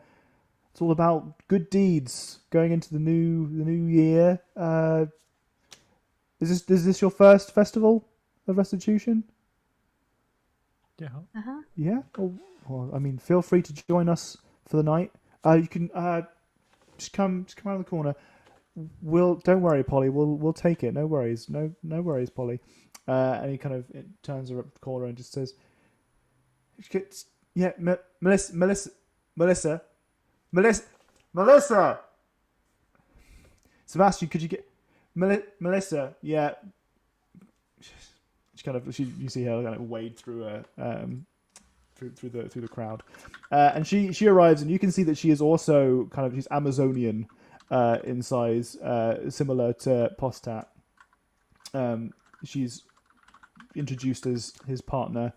Speaker 2: about good deeds going into the new year. Is this your first Festival of Restitution?
Speaker 3: Yeah.
Speaker 2: Yeah. Well, I mean, feel free to join us for the night. You can just come around the corner. Don't worry, Polly. We'll take it. No worries. No worries, Polly. And he kind of turns her up the corner and just says, "Yeah, Melissa. Sebastian, could you get Melissa? Yeah." You see her kind of wade through through the crowd, and she arrives, and you can see that she is also she's Amazonian in size, similar to Postat. She's introduced as his partner,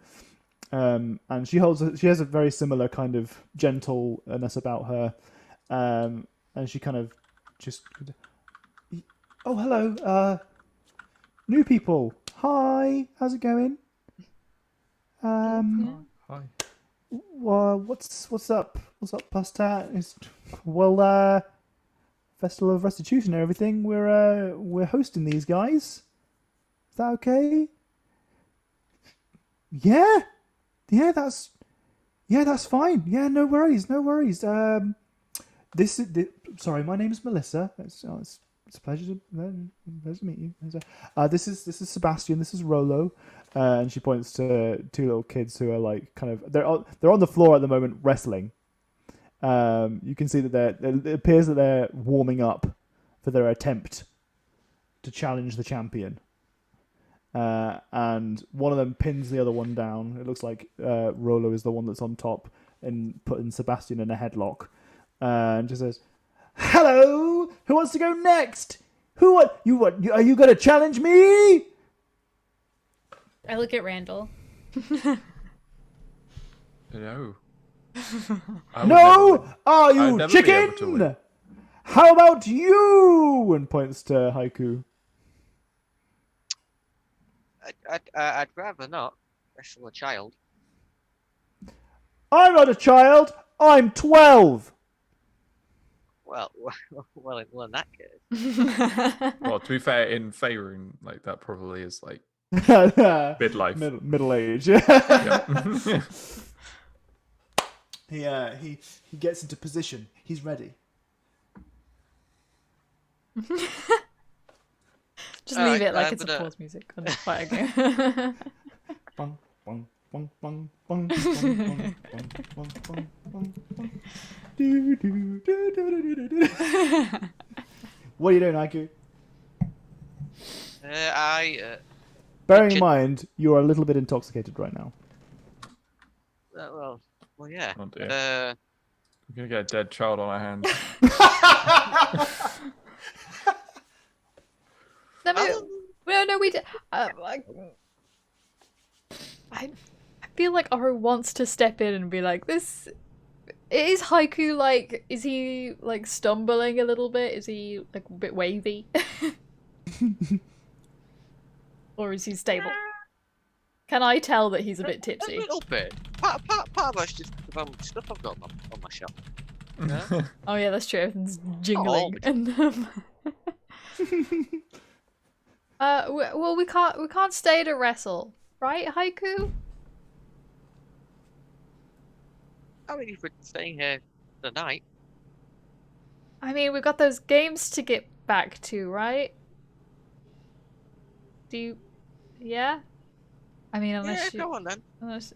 Speaker 2: and she has a very similar kind of gentleness about her, and she kind of just, oh hello, new people. Hi, how's it going?
Speaker 3: Hi.
Speaker 2: Well, what's up? What's up, Postat? Festival of Restitution and everything. We're hosting these guys. Is that okay? Yeah, Yeah, that's fine. Yeah, no worries, no worries. Sorry, my name is Melissa. It's a pleasure to meet you. This is Sebastian. This is Rolo, and she points to two little kids who are like kind of they're on the floor at the moment wrestling. You can see that it appears that they're warming up for their attempt to challenge the champion. And one of them pins the other one down. It looks like Rolo is the one that's on top and putting Sebastian in a headlock. And just says, "Hello, who wants to go next? What? Are you going to challenge me?"
Speaker 4: I look at Randall.
Speaker 3: No.
Speaker 2: No, are
Speaker 3: I'd
Speaker 2: you
Speaker 3: never be able to
Speaker 2: chicken?
Speaker 3: win.
Speaker 2: How about you? And points to Haiku.
Speaker 5: I'd rather not wrestle a child.
Speaker 2: I'm not a child. I'm 12.
Speaker 5: Well, in that case.
Speaker 3: Well, to be fair, in Faerun, like that probably is like midlife.
Speaker 2: Middle age.
Speaker 3: Yep.
Speaker 2: He gets into position. He's ready.
Speaker 1: Just leave it like it's
Speaker 5: gonna-
Speaker 1: a pause music on the fight again.
Speaker 2: Bung, bung, bung, bung, bung, bung, bung, bung, bung, bung, bung. Do, do, do, do, do, do, do. What are you doing, Haiku? Bearing in mind, you are a little bit intoxicated right now.
Speaker 5: Well, yeah.
Speaker 3: Oh dear. We're gonna get a dead child on our hands.
Speaker 1: No, we did. I feel like Oro wants to step in and be like, "This is Haiku. Like, is he like stumbling a little bit? Is he like a bit wavy, or is he stable? Can I tell that he's a bit
Speaker 5: A
Speaker 1: tipsy?
Speaker 5: little bit. Part of that's just the stuff I've got on my shelf. Yeah.
Speaker 1: Oh yeah, that's true. Everything's jingling.
Speaker 5: but-
Speaker 1: And well, we can't stay to wrestle, right, Haiku?
Speaker 5: I mean, if we're staying here tonight.
Speaker 1: I mean, we've got those games to get back to, right? Do you? Yeah. I mean, unless
Speaker 5: Yeah, go on then.
Speaker 1: unless.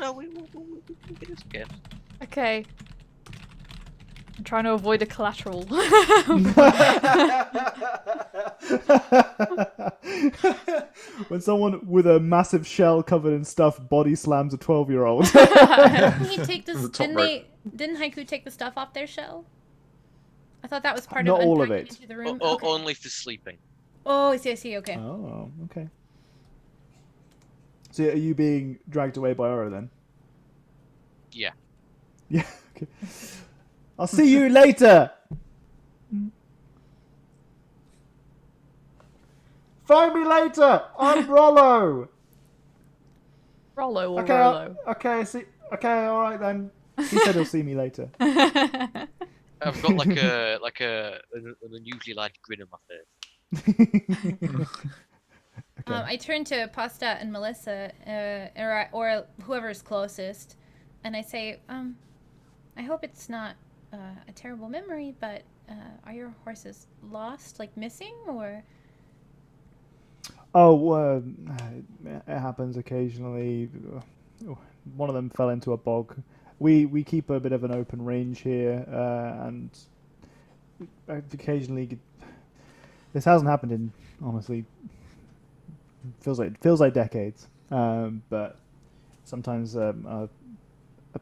Speaker 5: No, we can do some games.
Speaker 1: Okay. I'm trying to avoid a collateral.
Speaker 2: When someone with a massive shell covered in stuff body slams a 12-year-old.
Speaker 4: Didn't he take this?
Speaker 3: The top
Speaker 4: Didn't Haiku take the stuff off their shell? I thought that was part
Speaker 2: Not
Speaker 4: of
Speaker 2: all of
Speaker 4: unpacking
Speaker 2: it.
Speaker 4: into the room.
Speaker 5: O-
Speaker 4: Okay.
Speaker 5: Only for sleeping.
Speaker 4: Oh, I see. Okay.
Speaker 2: Oh, okay. So are you being dragged away by Oro then?
Speaker 5: Yeah.
Speaker 2: Yeah. Okay. I'll see you later. Find me later. I'm Rollo.
Speaker 1: Rollo or
Speaker 2: Okay.
Speaker 1: Rolo?
Speaker 2: Okay. Okay. All right then. He said he'll see me later.
Speaker 5: I've got like an unusually large grin on my face.
Speaker 2: Okay.
Speaker 4: I turn to Pasta and Melissa, or whoever's closest, and I say, I hope it's not a terrible memory, but are your horses lost, like missing, or?
Speaker 2: Oh, it happens occasionally. One of them fell into a bog. We keep a bit of an open range here, and occasionally this hasn't happened in honestly feels like decades. But sometimes a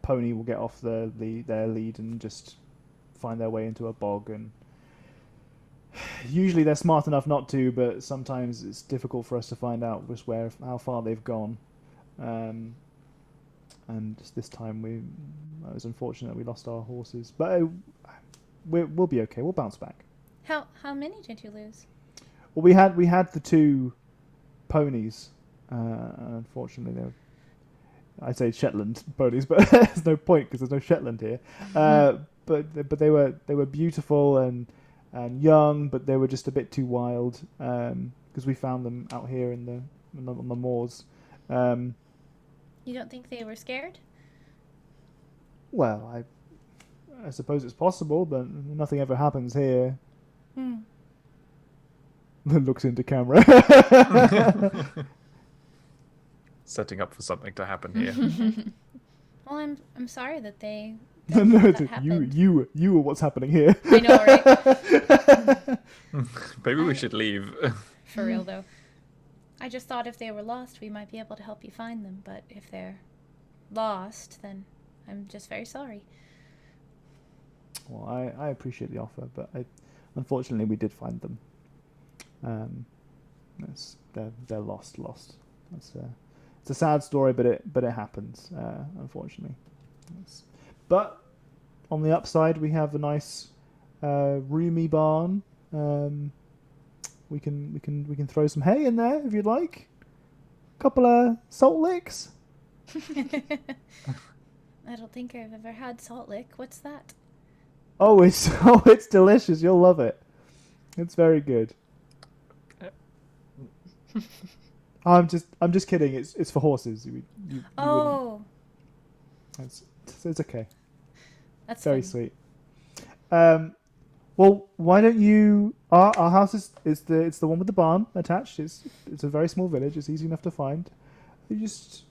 Speaker 2: pony will get off their lead and just find their way into a bog, and usually they're smart enough not to, but sometimes it's difficult for us to find out just how far they've gone. And just this time it was unfortunate we lost our horses, but we'll be okay. We'll bounce back.
Speaker 4: How many did you lose?
Speaker 2: Well, we had the two ponies. And unfortunately, I'd say Shetland ponies, but there's no point because there's no Shetland here. But they were beautiful and young, but they were just a bit too wild because we found them out here on the moors.
Speaker 4: You don't think they were scared?
Speaker 2: Well, I suppose it's possible, but nothing ever happens here. Looks into camera.
Speaker 3: Setting up for something to happen here.
Speaker 4: Well, I'm sorry that they.
Speaker 2: No,
Speaker 4: that happened.
Speaker 2: you are what's happening here.
Speaker 4: I know, right?
Speaker 3: Maybe we should leave.
Speaker 4: For real though. I just thought if they were lost, we might be able to help you find them. But if they're lost, then I'm just very sorry.
Speaker 2: Well, I appreciate the offer, but unfortunately we did find them. They're lost. It's a sad story, but it happens, unfortunately. But on the upside, we have a nice roomy barn. We can throw some hay in there if you'd like. A couple of salt licks.
Speaker 4: I don't think I've ever had salt lick. What's that?
Speaker 2: Oh, it's delicious. You'll love it. It's very good. I'm just kidding. It's for horses. You
Speaker 4: Oh,
Speaker 2: it's okay.
Speaker 4: that's
Speaker 2: Very
Speaker 4: fun.
Speaker 2: sweet. Well, why don't you? Our house is the one with the barn attached. It's a very small village. It's easy enough to find. You just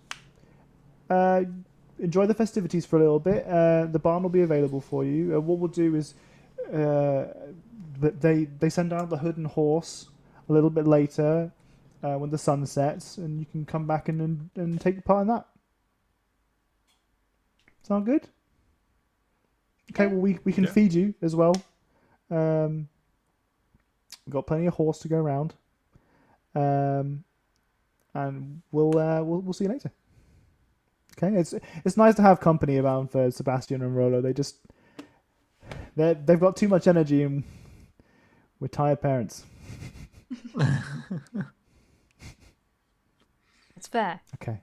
Speaker 2: enjoy the festivities for a little bit. The barn will be available for you. What we'll do is they send out the hood and horse a little bit later when the sun sets, and you can come back and take part in that. Sound good? Okay, well we can feed you as well. We've got plenty of horse to go around, and we'll see you later. Okay, it's nice to have company around for Sebastian and Rolo. They've got too much energy, and we're tired parents.
Speaker 1: It's fair.
Speaker 2: Okay.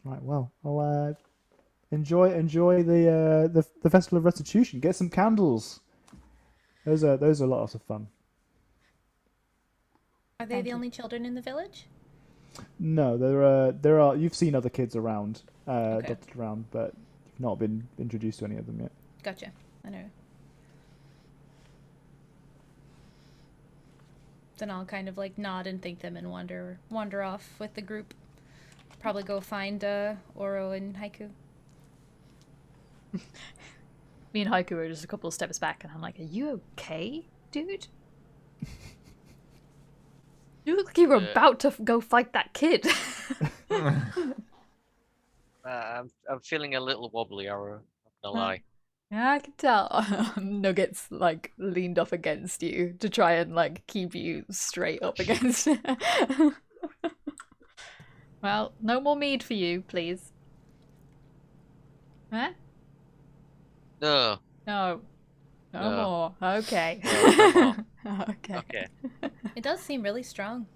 Speaker 2: Right. Well, I'll enjoy the Festival of Restitution. Get some candles. Those are lots of fun.
Speaker 4: Are they the only children in the village?
Speaker 2: No, there are. You've seen other kids around, dotted around, but you've not been introduced to any of them yet.
Speaker 4: Gotcha. I know. Then I'll kind of like nod and thank them and wander off with the group. Probably go find Oro and Haiku.
Speaker 1: Me and Haiku are just a couple of steps back, and I'm like, "Are you okay, dude? You look like you were about to go fight that kid."
Speaker 5: I'm feeling a little wobbly, Aro. Not gonna lie.
Speaker 1: Yeah, I can tell. Nugget's like leaned up against you to try and like keep you straight up against it. Well, no more mead for you, please. Huh?
Speaker 5: No.
Speaker 1: No. No
Speaker 5: No.
Speaker 1: more. Okay.
Speaker 5: No more.
Speaker 1: Okay.
Speaker 5: Okay.
Speaker 4: It does seem really strong.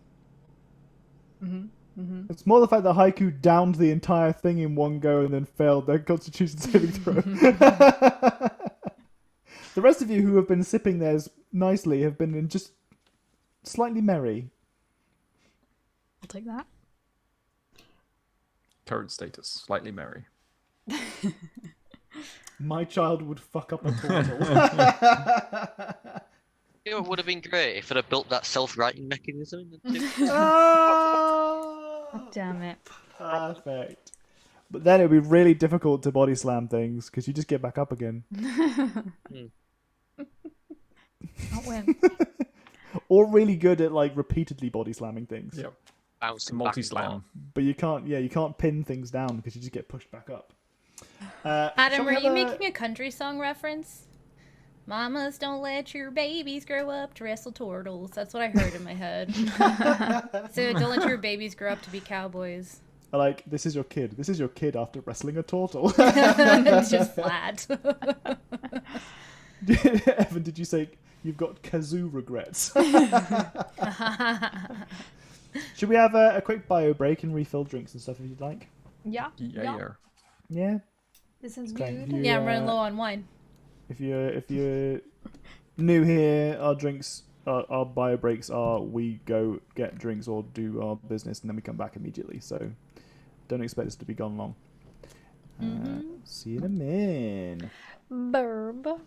Speaker 2: It's more the fact that Haiku downed the entire thing in one go and then failed their Constitution saving throw. The rest of you who have been sipping theirs nicely have been just slightly merry.
Speaker 1: I'll take that.
Speaker 3: Current status, slightly merry.
Speaker 2: My child would fuck up a turtle.
Speaker 5: You know, it would have been great if it had built that self-writing mechanism.
Speaker 1: God damn it.
Speaker 2: Perfect. But then it would be really difficult to body slam things because you just get back up again.
Speaker 1: Can't win.
Speaker 2: Or really good at like repeatedly body slamming things.
Speaker 3: Yep.
Speaker 5: Bouncing
Speaker 3: Multi-slam.
Speaker 2: But you can't pin things down because you just get pushed back up. Shall
Speaker 4: Adam,
Speaker 2: we
Speaker 4: are
Speaker 2: have
Speaker 4: you
Speaker 2: a-
Speaker 4: making a country song reference? Mamas, don't let your babies grow up to wrestle turtles. That's what I heard in my head. So don't let your babies grow up to be cowboys.
Speaker 2: Like, this is your kid. This is your kid after wrestling a turtle.
Speaker 4: It's just flat.
Speaker 2: Evan, did you say you've got kazoo regrets? Should we have a quick bio break and refill drinks and stuff if you'd like?
Speaker 1: Yeah.
Speaker 3: Yeah.
Speaker 2: Yeah.
Speaker 1: This is
Speaker 2: Okay.
Speaker 1: good.
Speaker 2: You,
Speaker 4: Yeah, I'm running low on wine.
Speaker 2: If you're new here, our drinks, our bio breaks are we go get drinks or do our business and then we come back immediately. So don't expect us to be gone long. See you in a min.
Speaker 1: Burb.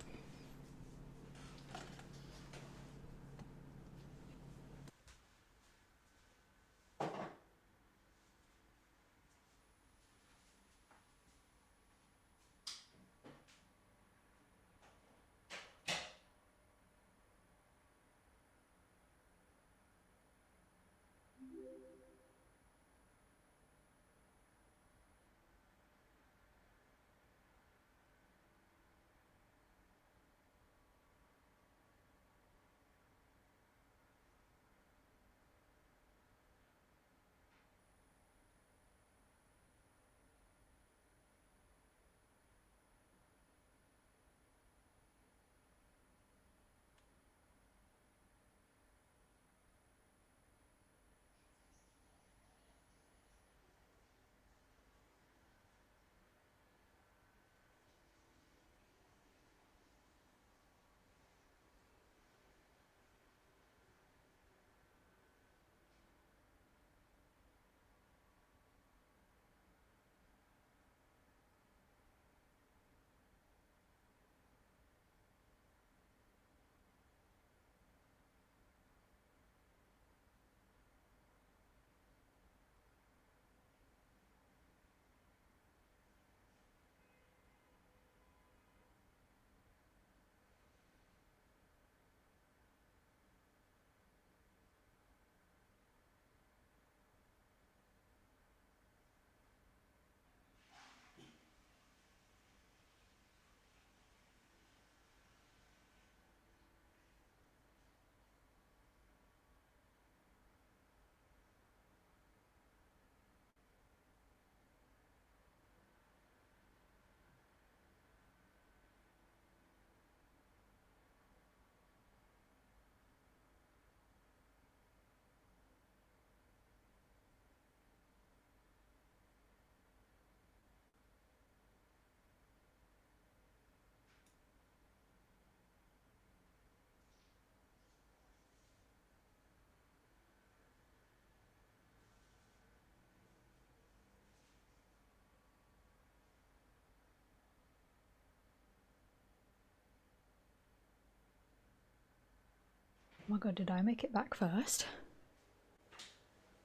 Speaker 1: Oh my god, did I make it back first?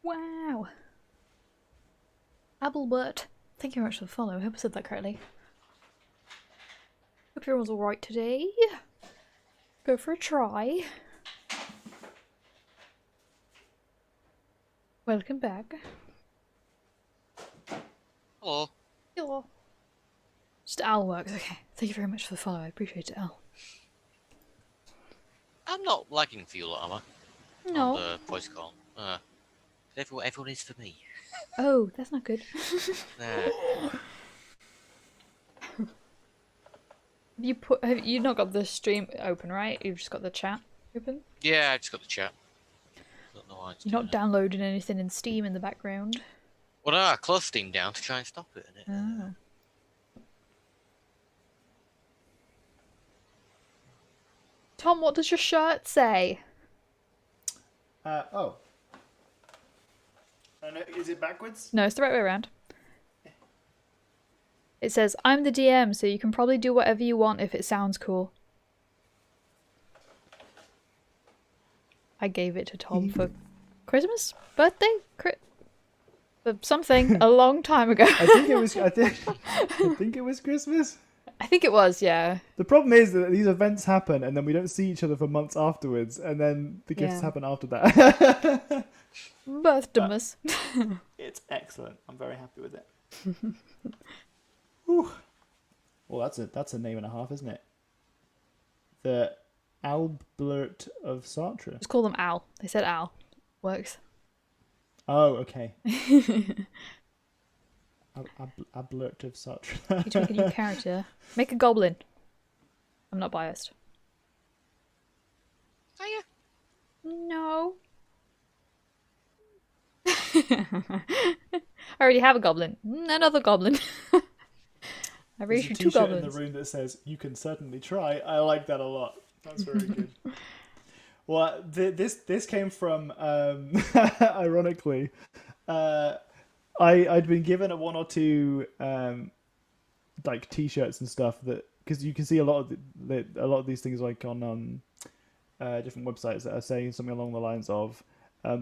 Speaker 1: Wow. Abelbert, thank you very much for the follow. I hope I said that correctly. Hope everyone's alright today. Go for a try. Welcome back.
Speaker 5: Hello.
Speaker 1: Hello. Just Al works. Okay. Thank you very much for the follow. I appreciate it, Al.
Speaker 5: I'm not lagging for you lot, am I?
Speaker 1: No.
Speaker 5: On the voice call. Everyone is for me.
Speaker 1: Oh, that's not good. Have you not got the stream open, right? You've just got the chat open?
Speaker 5: Yeah, I just got the chat. Don't know why it's
Speaker 1: You're
Speaker 5: doing
Speaker 1: not
Speaker 5: that.
Speaker 1: downloading anything in Steam in the background?
Speaker 5: Well, no, I closed Steam down to try and stop it. And
Speaker 1: Oh. Tom, what does your shirt say?
Speaker 2: Oh. No, is it backwards?
Speaker 1: No, it's the right way around. It says, I'm the DM, so you can probably do whatever you want if it sounds cool. I gave it to Tom for Christmas? Birthday? For something a long time ago.
Speaker 2: I think it was Christmas.
Speaker 1: I think it was, yeah.
Speaker 2: The problem is that these events happen and then we don't see each other for months afterwards, and then the gifts
Speaker 1: Yeah.
Speaker 2: happen after that.
Speaker 1: Birthdamus.
Speaker 2: It's excellent. I'm very happy with it. Whew. Well, that's a name and a half, isn't it? The Alblert of Sartre.
Speaker 1: Just call them Al. They said Al. Works.
Speaker 2: Oh, okay. Ablert of Sartre.
Speaker 1: You need to make a new character. Make a goblin. I'm not biased.
Speaker 5: Are you?
Speaker 1: No. I already have a goblin. Another goblin. I
Speaker 2: There's
Speaker 1: raised
Speaker 2: a
Speaker 1: you two
Speaker 2: t-shirt in
Speaker 1: goblins.
Speaker 2: the room that says, "You can certainly try." I like that a lot. That's very good. Well, this came from, ironically, I'd been given a one or two like t-shirts and stuff that, because you can see a lot of these things like on different websites that are saying something along the lines of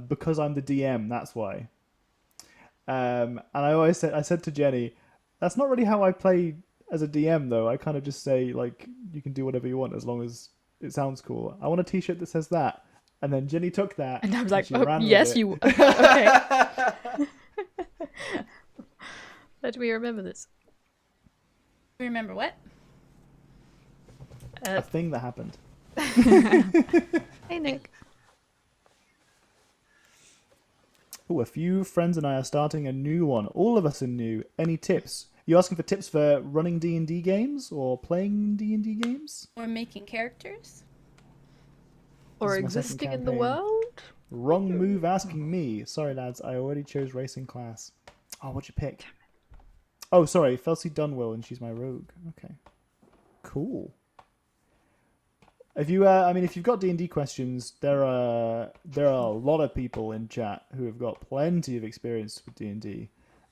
Speaker 2: because I'm the DM, that's why. And I said to Jenny, that's not really how I play as a DM though. I kind of just say like you can do whatever you want as long as it sounds cool. I want a t-shirt that says that. And then Jenny took that
Speaker 1: And I was like,
Speaker 2: she ran with
Speaker 1: yes,
Speaker 2: it.
Speaker 1: you. Okay. Let me remember this.
Speaker 4: Remember what?
Speaker 2: A thing that happened.
Speaker 1: Hey, Nick.
Speaker 2: Oh, a few friends and I are starting a new one. All of us are new. Any tips? You asking for tips for running D&D games or playing D&D games?
Speaker 4: Or making characters?
Speaker 1: Or
Speaker 2: This is my second
Speaker 1: existing in the
Speaker 2: campaign.
Speaker 1: world?
Speaker 2: Wrong move asking me. Sorry, lads. I already chose racing class. Oh, what'd you pick? Oh, sorry. Felsie Dunwell, and she's my rogue. Okay. Cool. If you, if you've got D&D questions, there are a lot of people in chat who have got plenty of experience with D&D.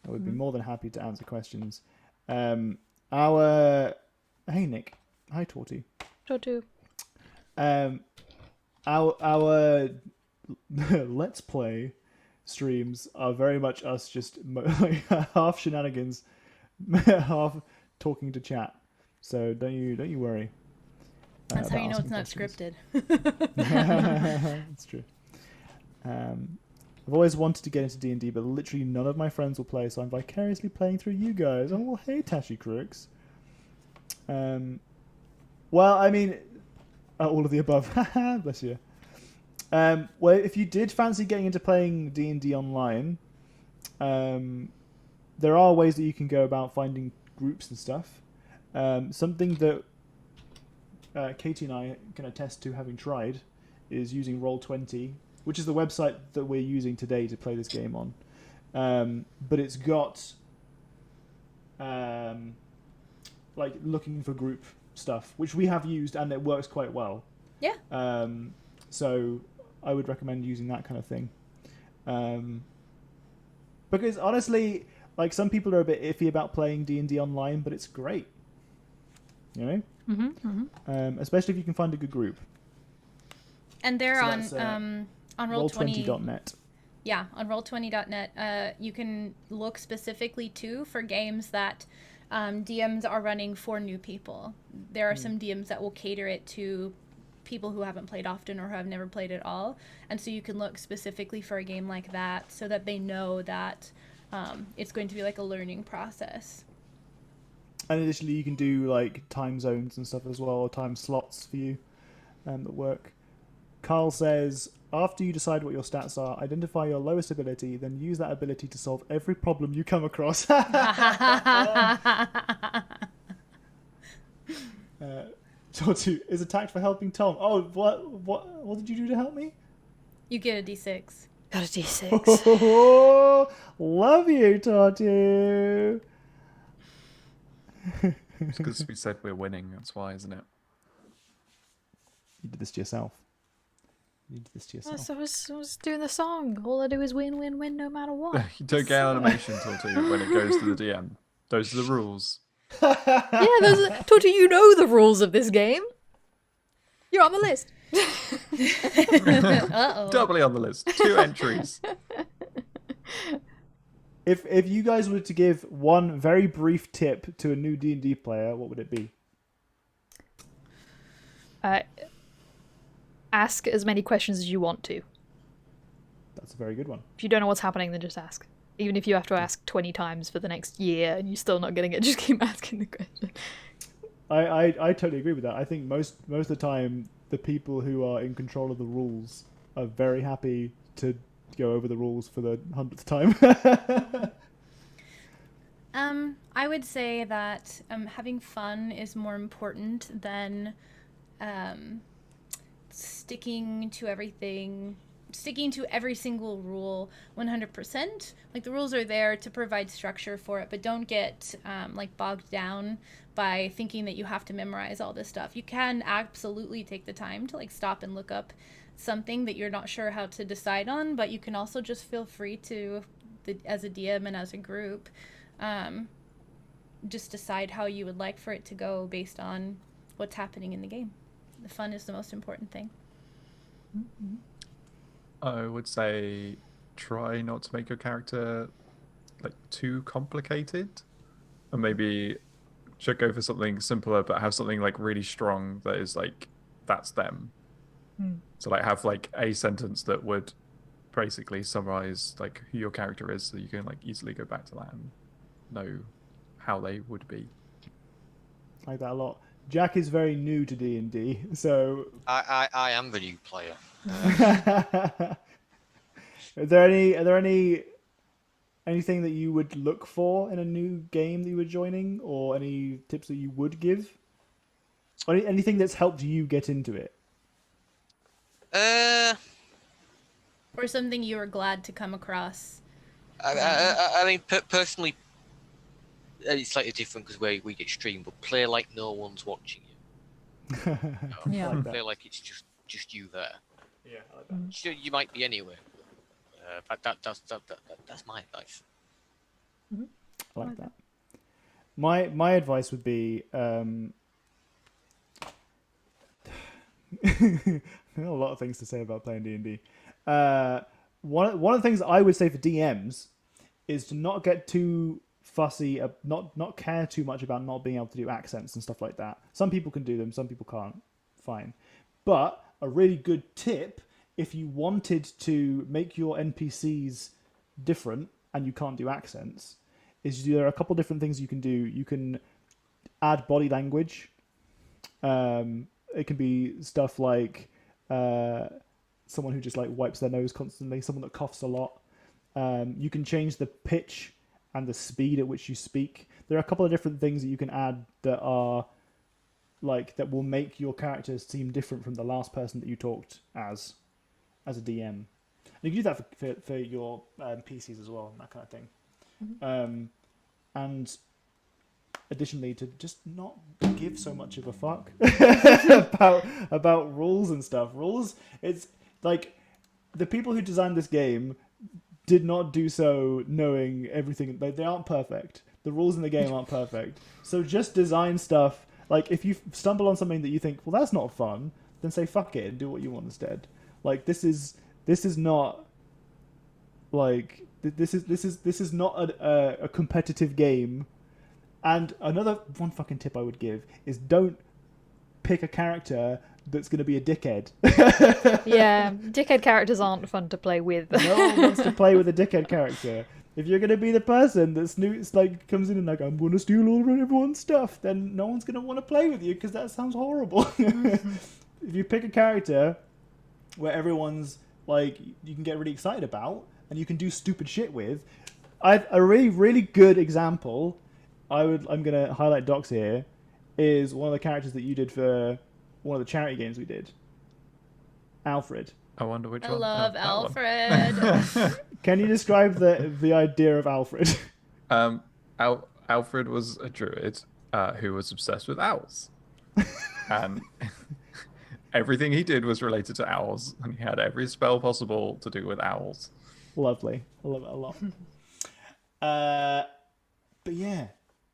Speaker 2: I would be more than happy to answer questions. Hey Nick, hi Torty.
Speaker 1: Tortu.
Speaker 2: Our Let's Play streams are very much us just like half shenanigans, half talking to chat. So don't you worry.
Speaker 4: That's how you know
Speaker 2: about
Speaker 4: it's not
Speaker 2: asking
Speaker 4: scripted.
Speaker 2: It's true. I've always wanted to get into D&D, but literally none of my friends will play, so I'm vicariously playing through you guys. Oh, well, hey, Tashi Crooks. Well, I mean, all of the above. Bless you. Well, if you did fancy getting into playing D&D online, there are ways that you can go about finding groups and stuff. Something that Katie and I can attest to having tried is using Roll20, which is the website that we're using today to play this game on. But it's got like looking for group stuff, which we have used, and it works quite well.
Speaker 4: Yeah.
Speaker 2: So I would recommend using that kind of thing. Because honestly, like some people are a bit iffy about playing D&D online, but it's great. You know? Especially if you can find a good group.
Speaker 4: And they're
Speaker 2: So
Speaker 4: on
Speaker 2: that's,
Speaker 4: Roll20.
Speaker 2: Roll20.net.
Speaker 4: Yeah, on Roll20.net, you can look specifically too for games that DMs are running for new people. There are some DMs that will cater it to people who haven't played often or who have never played at all, and so you can look specifically for a game like that so that they know that it's going to be like a learning process.
Speaker 2: And additionally, you can do like time zones and stuff as well, or time slots for you that work. Carl says, after you decide what your stats are, identify your lowest ability, then use that ability to solve every problem you come across. Tortu is attacked for helping Tom. Oh, what did you do to help me?
Speaker 4: You get a d6.
Speaker 1: Got a d6.
Speaker 2: Love you, Tortu.
Speaker 3: It's because we said we're winning. That's why, isn't it?
Speaker 2: You did this to yourself. You did this to yourself.
Speaker 1: So I was doing the song. All I do is win, win, win, no matter what.
Speaker 3: You don't get animation Tortu when it goes to the DM. Those are the rules.
Speaker 1: Yeah, Tortu, you know the rules of this game. You're on the list.
Speaker 4: Uh-oh.
Speaker 3: Doubly on the list. 2 entries.
Speaker 2: If you guys were to give one very brief tip to a new D&D player, what would it be?
Speaker 1: Ask as many questions as you want to.
Speaker 2: That's a very good one.
Speaker 1: If you don't know what's happening, then just ask. Even if you have to ask 20 times for the next year and you're still not getting it, just keep asking the question.
Speaker 2: I totally agree with that. I think most of the time, the people who are in control of the rules are very happy to go over the rules for the 100th time.
Speaker 4: I would say that having fun is more important than sticking to every single rule 100%. Like, the rules are there to provide structure for it, but don't get like bogged down by thinking that you have to memorize all this stuff. You can absolutely take the time to like stop and look up something that you're not sure how to decide on, but you can also just feel free to, as a DM and as a group, just decide how you would like for it to go based on what's happening in the game. The fun is the most important thing.
Speaker 3: I would say try not to make your character like too complicated, and maybe should go for something simpler, but have something like really strong that is like that's them. So like have like a sentence that would basically summarize like who your character is, so you can like easily go back to that and know how they would be.
Speaker 2: I like that a lot. Jack is very new to D&D, so
Speaker 7: I am the new player.
Speaker 2: are there anything that you would look for in a new game that you were joining, or any tips that you would give, or anything that's helped you get into it?
Speaker 4: Or something you were glad to come across.
Speaker 7: I mean, personally, it's slightly different because we get streamed, but play like no one's watching you.
Speaker 1: Yeah.
Speaker 2: Like that.
Speaker 7: Play like it's just you there.
Speaker 2: Yeah, I like that.
Speaker 7: Sure, you might be anywhere, but that's my advice.
Speaker 2: I like that. My advice would be a lot of things to say about playing D&D. One of the things I would say for DMs is to not get too fussy, not care too much about not being able to do accents and stuff like that. Some people can do them, some people can't. Fine. But a really good tip, if you wanted to make your NPCs different and you can't do accents, is there are a couple different things you can do. You can add body language. It can be stuff like someone who just like wipes their nose constantly, someone that coughs a lot. You can change the pitch and the speed at which you speak. There are a couple of different things that you can add that are like that will make your characters seem different from the last person that you talked as a DM. And you can do that for your PCs as well, and that kind of thing. And additionally, to just not give so much of a fuck about rules and stuff. Rules, it's like the people who designed this game did not do so knowing everything. They aren't perfect. The rules in the game aren't perfect. So just design stuff. Like if you stumble on something that you think, well, that's not fun, then say fuck it and do what you want instead. Like this is not like this is not a competitive game. And another one fucking tip I would give is don't pick a character that's going to be a dickhead.
Speaker 1: Yeah, dickhead characters aren't fun to play with.
Speaker 2: No one wants to play with a dickhead character. If you're going to be the person that snoots, like comes in and like, I'm going to steal all of everyone's stuff, then no one's going to want to play with you because that sounds horrible. If you pick a character where everyone's like, you can get really excited about and you can do stupid shit with, a really, really good example, I'm going to highlight Docs here, is one of the characters that you did for one of the charity games we did. Alfred.
Speaker 3: I wonder which
Speaker 4: I
Speaker 3: one.
Speaker 4: love
Speaker 3: that one.
Speaker 4: Alfred.
Speaker 2: Can you describe the idea of Alfred?
Speaker 3: Alfred was a druid who was obsessed with owls, and everything he did was related to owls, and he had every spell possible to do with owls.
Speaker 2: Lovely. I love it a lot. But yeah,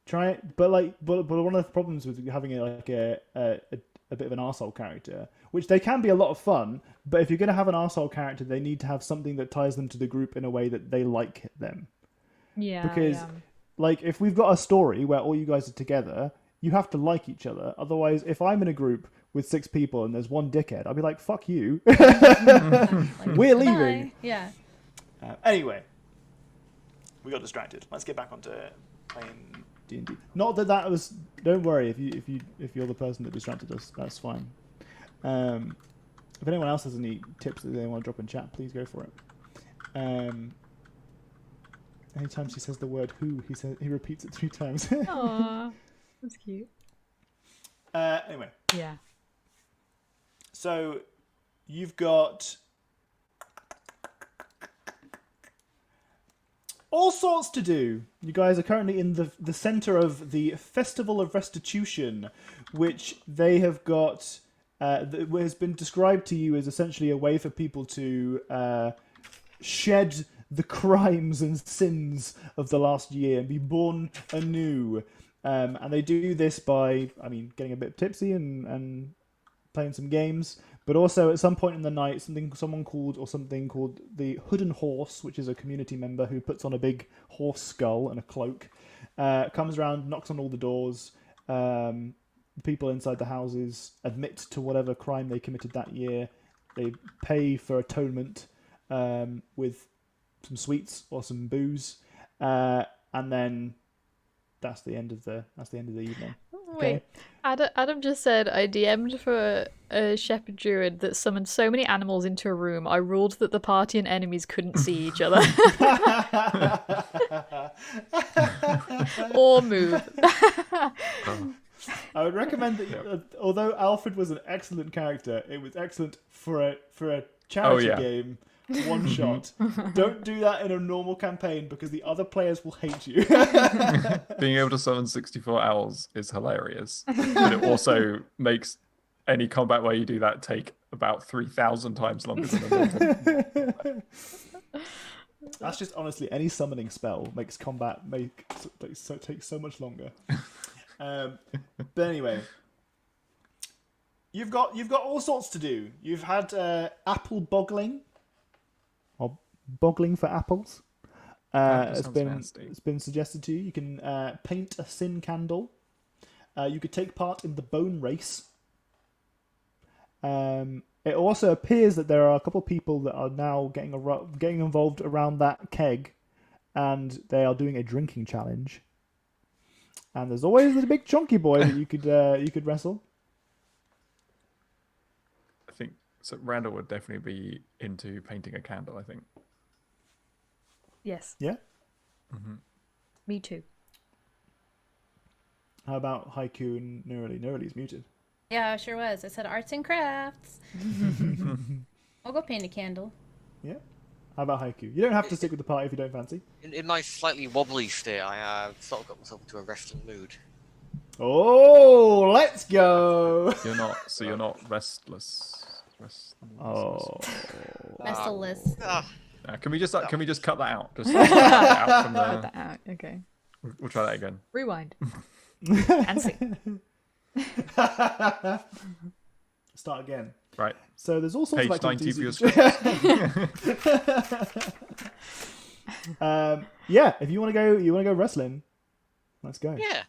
Speaker 2: try it. But one of the problems with having a bit of an arsehole character, which they can be a lot of fun, but if you're going to have an arsehole character, they need to have something that ties them to the group in a way that they like them.
Speaker 1: Yeah.
Speaker 2: Because like if we've got a story where all you guys are together, you have to like each other. Otherwise, if I'm in a group with 6 people and there's one dickhead, I'll be like, fuck you. We're leaving.
Speaker 4: Bye. Yeah.
Speaker 2: Anyway, we got distracted. Let's get back onto playing D&D. Not that was. Don't worry if you're the person that distracted us. That's fine. If anyone else has any tips that they want to drop in chat, please go for it. Anytime she says the word "who," he repeats it 3 times.
Speaker 1: Aww, that's cute.
Speaker 2: Anyway,
Speaker 1: Yeah.
Speaker 2: so you've got all sorts to do. You guys are currently in the center of the Festival of Restitution, which they have got. Has been described to you as essentially a way for people to shed the crimes and sins of the last year and be born anew. And they do this by, getting a bit tipsy and playing some games. But also at some point in the night, something called the Hood and Horse, which is a community member who puts on a big horse skull and a cloak, comes around, knocks on all the doors. The people inside the houses admit to whatever crime they committed that year. They pay for atonement with some sweets or some booze, and then that's the end of the evening. Okay.
Speaker 1: Wait, Adam just said I DM'd for a shepherd druid that summoned so many animals into a room. I ruled that the party and enemies couldn't see each other or move.
Speaker 2: I would recommend that, although Alfred was an excellent character, it was excellent for a charity game. One shot. Don't do that in a normal campaign because the other players will hate you.
Speaker 3: Being able to summon 64 owls is hilarious, but it also makes any combat where you do that take about 3,000 times longer than a normal.
Speaker 2: That's just honestly any summoning spell makes combat take so much longer. But anyway, you've got all sorts to do. You've had apple boggling. Or boggling for apples. It's been suggested to you. You can paint a sin candle. You could take part in the bone race. It also appears that there are a couple of people that are now getting involved around that keg, and they are doing a drinking challenge. And there's always the big chunky boy that you could wrestle.
Speaker 3: I think so. Randall would definitely be into painting a candle, I think.
Speaker 1: Yes.
Speaker 2: Yeah?
Speaker 3: Mm-hmm.
Speaker 1: Me too.
Speaker 2: How about Haiku and Nurali? Nurali's muted.
Speaker 4: Yeah, I sure was. I said arts and crafts. I'll go paint a candle.
Speaker 2: Yeah? How about Haiku? You don't have to stick with the party if you don't fancy.
Speaker 7: In my slightly wobbly state, I sort of got myself into a wrestling mood.
Speaker 2: Oh, let's go!
Speaker 3: You're not restless.
Speaker 2: Oh.
Speaker 4: Restless.
Speaker 3: Can we just cut that out? Just cut that out from
Speaker 1: Cut that out. Okay.
Speaker 3: We'll try that again.
Speaker 1: Rewind. And sing.
Speaker 2: Start again.
Speaker 3: Right.
Speaker 2: So there's all sorts
Speaker 3: Page
Speaker 2: of
Speaker 3: 90
Speaker 2: activities.
Speaker 3: of your script.
Speaker 2: Yeah, if you want to go wrestling, let's go.
Speaker 7: Yeah.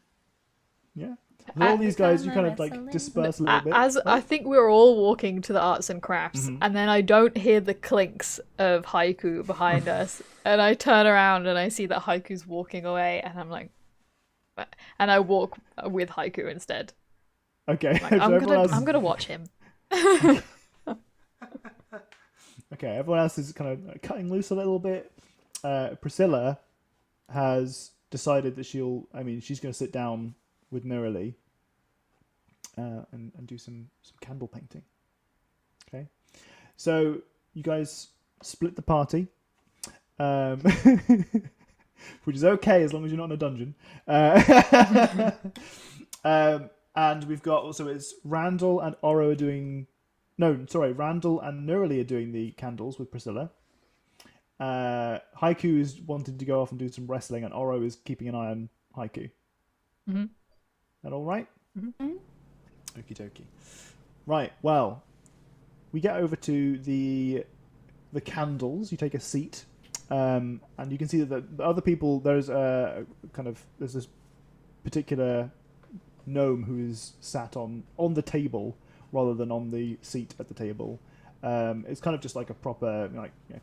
Speaker 2: Yeah. With all these guys, you kind of like disperse a little bit.
Speaker 1: As I think we're all walking to the arts and crafts, and then I don't hear the clinks of Haiku behind us, and I turn around and I see that Haiku's walking away, and I'm like, and I walk with Haiku instead.
Speaker 2: Okay.
Speaker 1: Like,
Speaker 2: so
Speaker 1: I'm gonna watch him.
Speaker 2: Okay, everyone else is kind of cutting loose a little bit. Priscilla has decided that she's going to sit down with Nurali and do some candle painting. Okay, so you guys split the party, which is okay as long as you're not in a dungeon. And we've got also it's Randall and Oro are doing. No, sorry, Randall and Nurali are doing the candles with Priscilla. Haiku is wanting to go off and do some wrestling, and Oro is keeping an eye on Haiku.
Speaker 1: Mm-hmm.
Speaker 2: That all right?
Speaker 1: Mm-hmm.
Speaker 2: Okie dokie. Right, well, we get over to the candles. You take a seat, and you can see that the other people, there's this particular gnome who is sat on the table rather than on the seat at the table. It's kind of just like a proper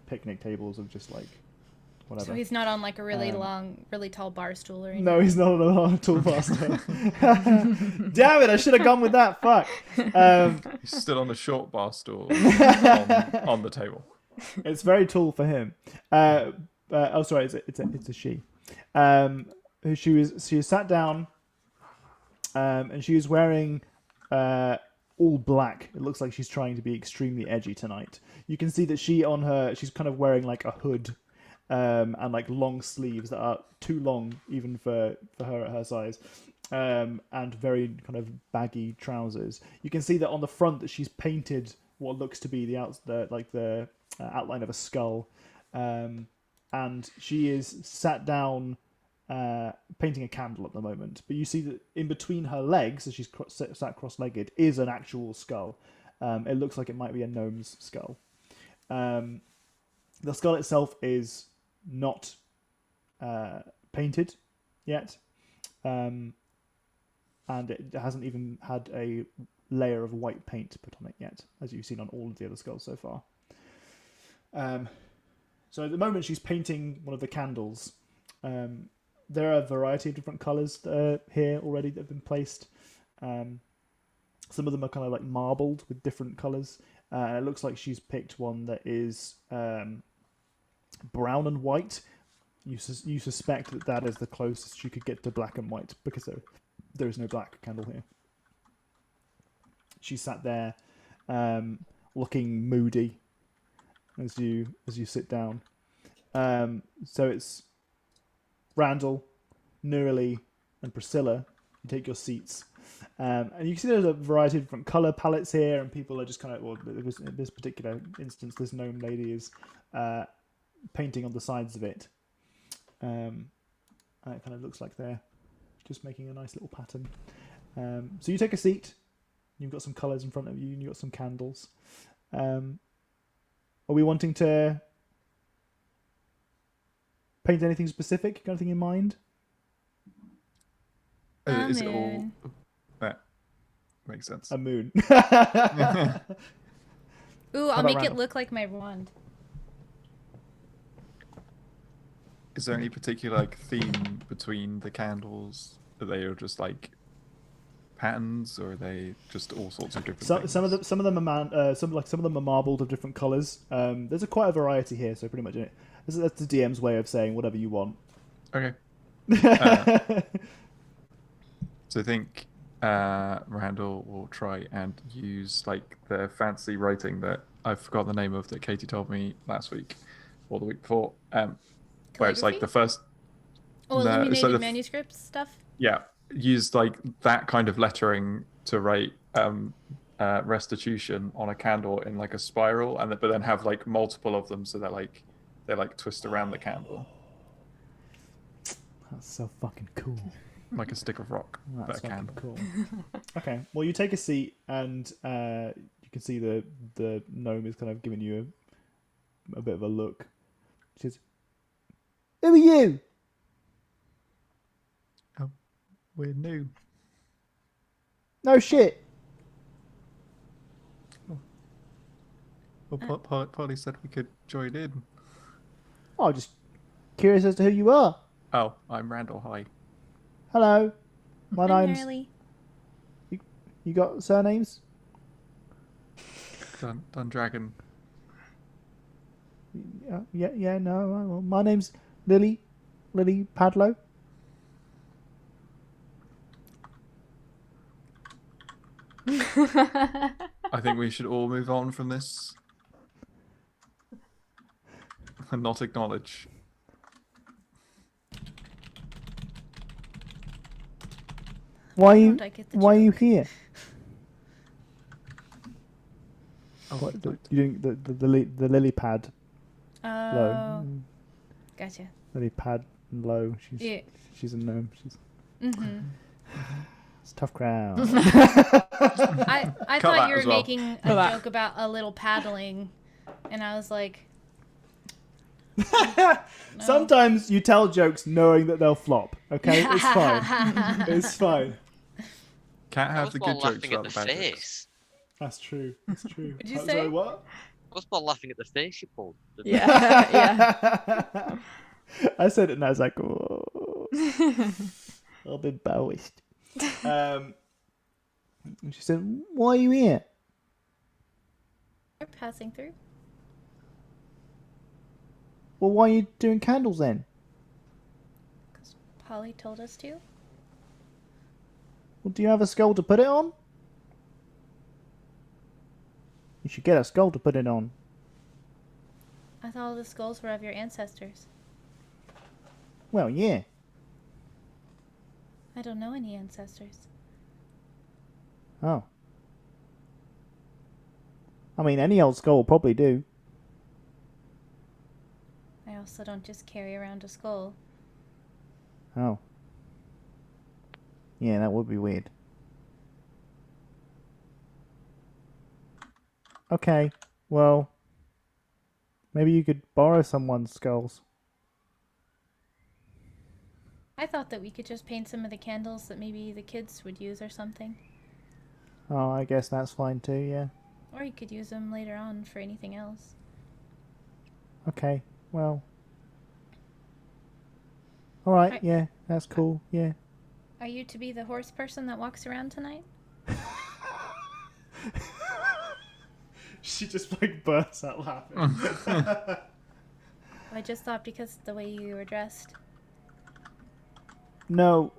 Speaker 2: picnic tables of just like whatever.
Speaker 4: So he's not on like a really long, really tall bar stool or anything?
Speaker 2: No, he's not on a tall bar stool. Damn it, I should have gone with that. Fuck.
Speaker 3: He's stood on a short bar stool on the table.
Speaker 2: It's very tall for him. Sorry, it's a she. She was sat down, and she is wearing all black. It looks like she's trying to be extremely edgy tonight. You can see that she's kind of wearing like a hood, and like long sleeves that are too long even for her at her size, and very kind of baggy trousers. You can see that on the front that she's painted what looks to be the outline of a skull, and she is sat down painting a candle at the moment, but you see that in between her legs, as she's sat cross-legged, is an actual skull. It looks like it might be a gnome's skull. The skull itself is not painted yet, and it hasn't even had a layer of white paint put on it yet, as you've seen on all of the other skulls so far. So at the moment she's painting one of the candles. There are a variety of different colours here already that have been placed. Some of them are kind of like marbled with different colours. It looks like she's picked one that is brown and white. You suspect that is the closest you could get to black and white, because there is no black candle here. She sat there looking moody as you sit down. So it's Randall, Nurali, and Priscilla. You take your seats. And you can see there's a variety of different colour palettes here, and people are just kind of, well, in this particular instance, this gnome lady is painting on the sides of it. And it kind of looks like they're just making a nice little pattern. So you take a seat. You've got some colours in front of you, and you've got some candles. Are we wanting to paint anything specific? Got anything in mind?
Speaker 3: Is it all... That makes sense.
Speaker 2: A moon.
Speaker 4: Ooh, I'll
Speaker 2: about
Speaker 4: make it
Speaker 2: Randall?
Speaker 4: look like my wand.
Speaker 3: Is there any particular like theme between the candles? Are they just like patterns, or are they just all sorts of different things?
Speaker 2: Some of them are some of them are marbled of different colours. There's quite a variety here, so pretty much that's the DM's way of saying whatever you want.
Speaker 3: Okay. So I think Randall will try and use like the fancy writing that I forgot the name of that Katie told me last week or the week before. Where it's like the first...
Speaker 4: Oh,
Speaker 3: No,
Speaker 4: illuminated
Speaker 3: so
Speaker 4: manuscript stuff?
Speaker 3: Yeah. Use like that kind of lettering to write restitution on a candle in like a spiral, but then have like multiple of them so that they twist around the candle.
Speaker 2: That's so fucking cool.
Speaker 3: Like a stick of rock, but
Speaker 2: That's
Speaker 3: a candle.
Speaker 2: cool. Okay, well, you take a seat, and you can see the gnome is kind of giving you a bit of a look. She says, "Who are you?"
Speaker 3: Oh, we're new.
Speaker 2: No shit.
Speaker 3: Well, Polly said we could join in.
Speaker 2: Oh, I'm just curious as to who you are.
Speaker 3: Oh, I'm Randall. Hi.
Speaker 2: Hello, my
Speaker 4: I'm
Speaker 2: name's.
Speaker 4: Nurali.
Speaker 2: You got surnames?
Speaker 3: Dun Dragon.
Speaker 2: Yeah. No, well, my name's Lily Padlow.
Speaker 3: I think we should all move on from this and not acknowledge.
Speaker 2: Why
Speaker 4: Don't I get the
Speaker 2: are you
Speaker 4: joke?
Speaker 2: here?
Speaker 3: Oh,
Speaker 2: What, you doing the lily pad
Speaker 4: Oh,
Speaker 2: low?
Speaker 4: gotcha.
Speaker 2: Lily pad low.
Speaker 4: Yeah.
Speaker 2: She's a gnome. She's
Speaker 4: Mm-hmm.
Speaker 2: it's a tough crowd.
Speaker 4: I
Speaker 3: Cut
Speaker 4: thought
Speaker 3: that
Speaker 4: you were
Speaker 3: as well.
Speaker 4: making a
Speaker 1: Cut that.
Speaker 4: joke about a little paddling, and I was like,
Speaker 2: Sometimes you tell jokes knowing that they'll flop. Okay, it's fine. It's fine.
Speaker 3: Can't
Speaker 7: I
Speaker 3: have
Speaker 7: was
Speaker 3: the
Speaker 7: more
Speaker 3: good
Speaker 7: laughing
Speaker 3: jokes
Speaker 7: at
Speaker 3: without
Speaker 7: the
Speaker 3: the bad jokes.
Speaker 7: face.
Speaker 2: That's true. That's true.
Speaker 4: What'd you
Speaker 2: Sorry,
Speaker 4: say?
Speaker 2: what?
Speaker 7: I was more laughing at the face you pulled.
Speaker 1: Yeah.
Speaker 2: I said it and I was like, oh, a bit embarrassed. And she said, "Why are you here?"
Speaker 4: we're passing through.
Speaker 2: Well, why are you doing candles then?
Speaker 4: Because Polly told us to.
Speaker 2: Well, do you have a skull to put it on? You should get a skull to put it on.
Speaker 4: I thought all the skulls were of your ancestors.
Speaker 2: Well, yeah.
Speaker 4: I don't know any ancestors.
Speaker 2: Oh. I mean, any old skull will probably do.
Speaker 4: I also don't just carry around a skull.
Speaker 2: Oh. Yeah, that would be weird. Okay, well, maybe you could borrow someone's skulls.
Speaker 4: I thought that we could just paint some of the candles that maybe the kids would use or something.
Speaker 2: Oh, I guess that's fine too, yeah.
Speaker 4: Or you could use them later on for anything else.
Speaker 2: Okay, well. Alright,
Speaker 4: Right.
Speaker 2: yeah, that's cool, yeah.
Speaker 4: Are you to be the horse person that walks around tonight?
Speaker 2: She just like bursts out laughing.
Speaker 4: I just thought because the way you were dressed.
Speaker 2: No,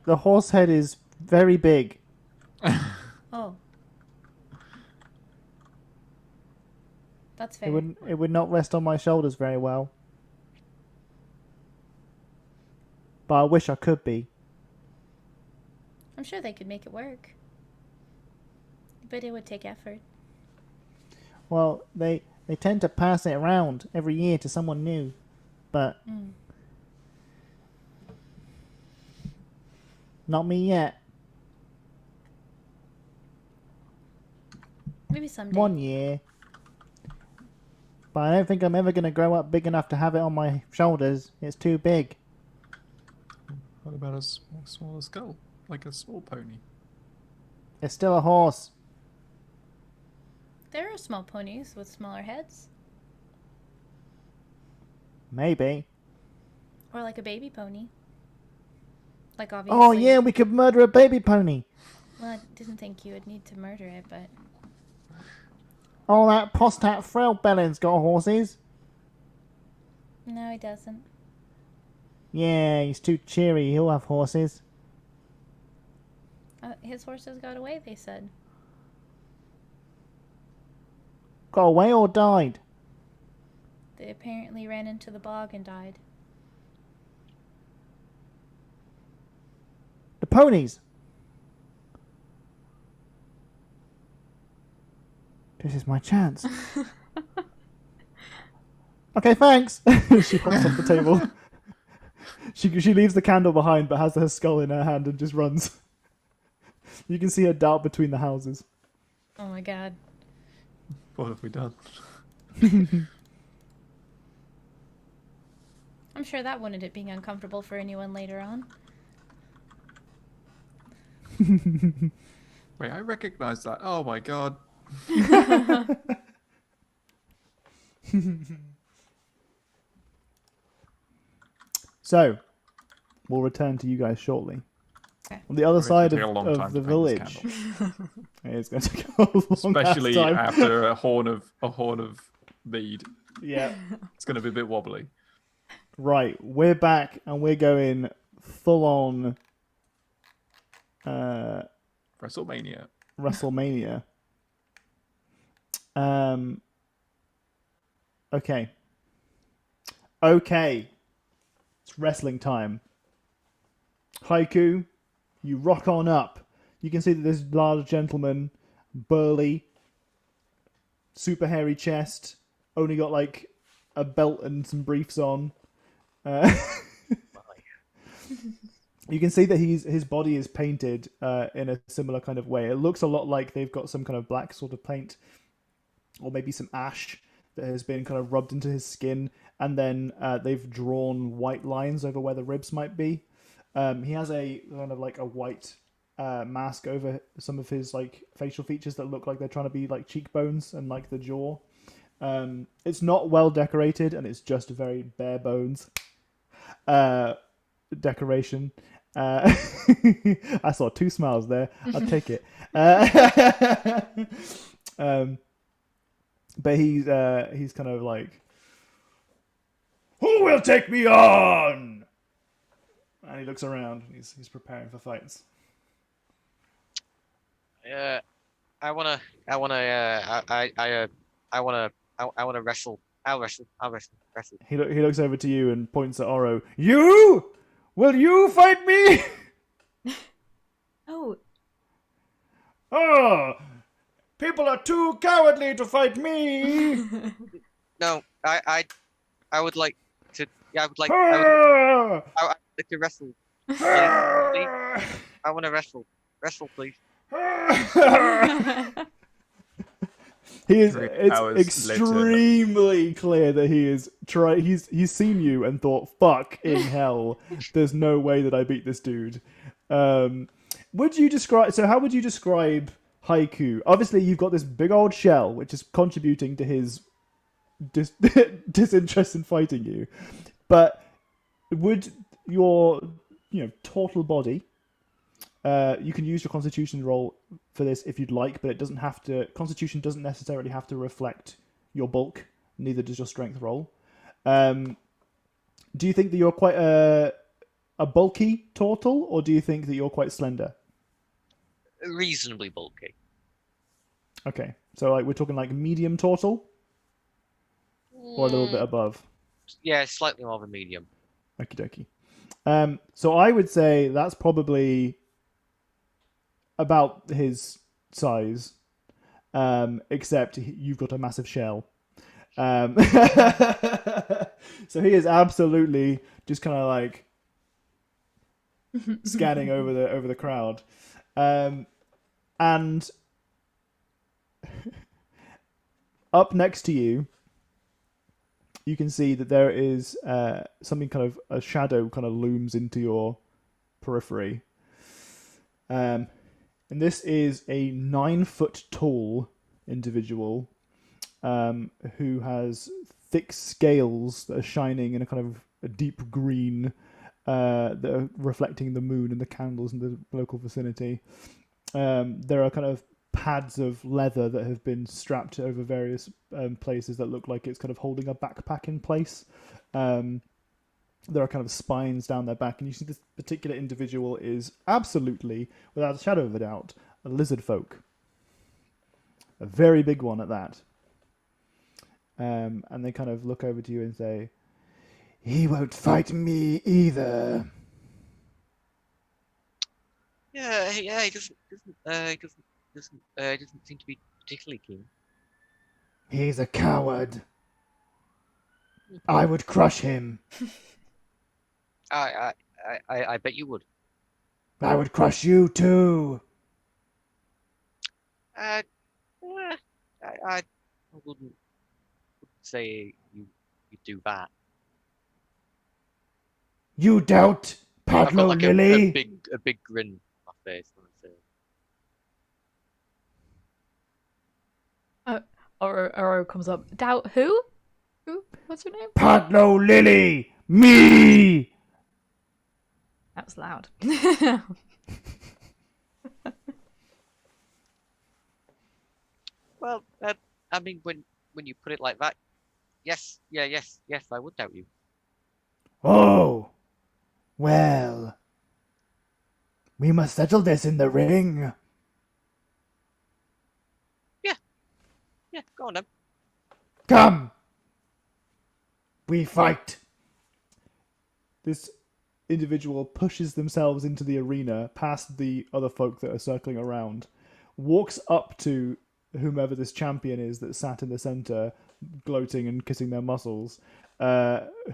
Speaker 2: the horse head is very big.
Speaker 4: Oh. That's
Speaker 2: It
Speaker 4: fair.
Speaker 2: would not rest on my shoulders very well. But I wish I could be.
Speaker 4: I'm sure they could make it work. But it would take effort.
Speaker 2: Well, they tend to pass it around every year to someone new. But not me yet.
Speaker 4: Maybe someday.
Speaker 2: 1 year. But I don't think I'm ever going to grow up big enough to have it on my shoulders. It's too big.
Speaker 3: What about a smaller skull? Like a small pony?
Speaker 2: It's still a horse.
Speaker 4: There are small ponies with smaller heads.
Speaker 2: Maybe.
Speaker 4: Or like a baby pony. Like obviously.
Speaker 2: Oh yeah, we could murder a baby pony.
Speaker 4: Well, I didn't think you would need to murder it, but...
Speaker 2: Oh, that postat frail Bellin's got horses.
Speaker 4: No, he doesn't.
Speaker 2: Yeah, he's too cheery. He'll have horses.
Speaker 4: His horses got away, they said.
Speaker 2: Got away or died?
Speaker 4: They apparently ran into the bog and died.
Speaker 2: The ponies. This is my chance. Okay, thanks. She hops off the table. She leaves the candle behind, but has her skull in her hand and just runs. You can see her dart between the houses.
Speaker 4: Oh my god.
Speaker 3: What have we done?
Speaker 4: I'm sure that wouldn't it being uncomfortable for anyone later on.
Speaker 3: Wait, I recognize that. Oh my god.
Speaker 2: So, we'll return to you guys shortly.
Speaker 4: Okay.
Speaker 2: On the other
Speaker 3: It's
Speaker 2: side
Speaker 3: gonna take a long
Speaker 2: of
Speaker 3: time
Speaker 2: the
Speaker 3: to paint this
Speaker 2: village, it's going to take a long
Speaker 3: Especially
Speaker 2: time.
Speaker 3: after a horn of mead.
Speaker 2: Yeah.
Speaker 3: It's going to be a bit wobbly.
Speaker 2: Right, we're back and we're going full on
Speaker 3: WrestleMania.
Speaker 2: WrestleMania. Okay. It's wrestling time. Haiku, you rock on up. You can see that this large gentleman, burly, super hairy chest, only got like a belt and some briefs on. You can see that his body is painted in a similar kind of way. It looks a lot like they've got some kind of black sort of paint, or maybe some ash that has been kind of rubbed into his skin, and then they've drawn white lines over where the ribs might be. He has a kind of like a white mask over some of his like facial features that look like they're trying to be like cheekbones and like the jaw. It's not well decorated, and it's just very bare bones decoration. I saw 2 smiles there. I'll take it. But he's kind of like, who will take me on? And he looks around. And he's preparing for fights.
Speaker 5: I wanna wrestle. I'll wrestle.
Speaker 2: He looks over to you and points at Oro. You? Will you fight me?
Speaker 1: Oh,
Speaker 2: Oh, people are too cowardly to fight me.
Speaker 5: No, I would like to
Speaker 7: I would like to wrestle. Please. I want to wrestle. Wrestle, please.
Speaker 2: He is.
Speaker 3: 3
Speaker 2: It's
Speaker 3: hours
Speaker 2: extremely clear that he is He's seen you and thought, "Fuck in hell." There's no way that I beat this dude. Would you describe? So, how would you describe Haiku? Obviously, you've got this big old shell, which is contributing to his disinterest in fighting you. But would your, total body? You can use your Constitution roll for this if you'd like, but it doesn't have to. Constitution doesn't necessarily have to reflect your bulk. Neither does your Strength roll. Do you think that you're quite a bulky turtle, or do you think that you're quite slender?
Speaker 7: Reasonably bulky.
Speaker 2: Okay, so we're talking like medium turtle, or a little bit above.
Speaker 7: Yeah, slightly more of a medium.
Speaker 2: Okie dokie. So I would say that's probably about his size, except you've got a massive shell. So he is absolutely just kind of like scanning over the crowd, and up next to you, you can see that there is something kind of a shadow kind of looms into your periphery. And this is a 9-foot tall individual who has thick scales that are shining in a kind of a deep green that are reflecting the moon and the candles in the local vicinity. There are kind of pads of leather that have been strapped over various places that look like it's kind of holding a backpack in place. There are kind of spines down their back, and you see this particular individual is absolutely, without a shadow of a doubt, a lizard folk. A very big one at that. And they kind of look over to you and say, "He won't fight me either."
Speaker 7: Yeah, he doesn't seem to be particularly keen.
Speaker 6: He's a coward. I would crush him.
Speaker 7: I bet you would.
Speaker 6: I would crush you too.
Speaker 7: I wouldn't say you do that.
Speaker 6: You doubt
Speaker 7: I've got
Speaker 6: Padlo
Speaker 7: like
Speaker 6: Lily?
Speaker 7: a big grin on my face when I say it.
Speaker 1: Oro comes up. Doubt who? Who? What's your name?
Speaker 6: Padlo Lily! Me!
Speaker 1: That was loud.
Speaker 7: Well, I mean, when you put it like that, yes, I would doubt you.
Speaker 6: Oh! Well, we must settle this in the ring.
Speaker 7: Yeah, go on then.
Speaker 6: Come! We fight!
Speaker 2: This individual pushes themselves into the arena past the other folk that are circling around, walks up to whomever this champion is that sat in the center, gloating and kissing their muscles,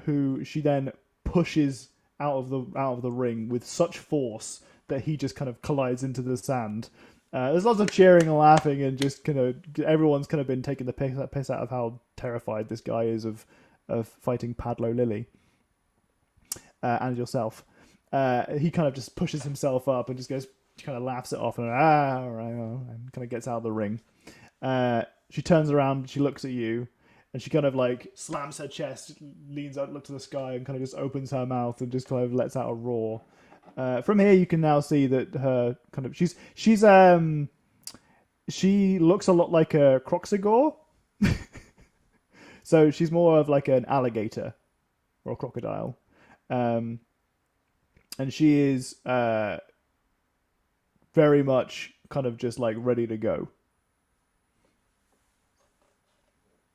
Speaker 2: who she then pushes out of the ring with such force that he just kind of collides into the sand. There's lots of cheering and laughing, and just kind of everyone's kind of been taking the piss out of how terrified this guy is of fighting Padlo Lily and yourself. He kind of just pushes himself up and just kind of laughs it off and all right, and kind of gets out of the ring. She turns around, she looks at you, and she kind of like slams her chest, leans out, looks to the sky, and kind of just opens her mouth and just kind of lets out a roar. From here, you can now see that her kind of she looks a lot like a croxigore. So she's more of like an alligator or a crocodile, and she is very much kind of just like ready to go.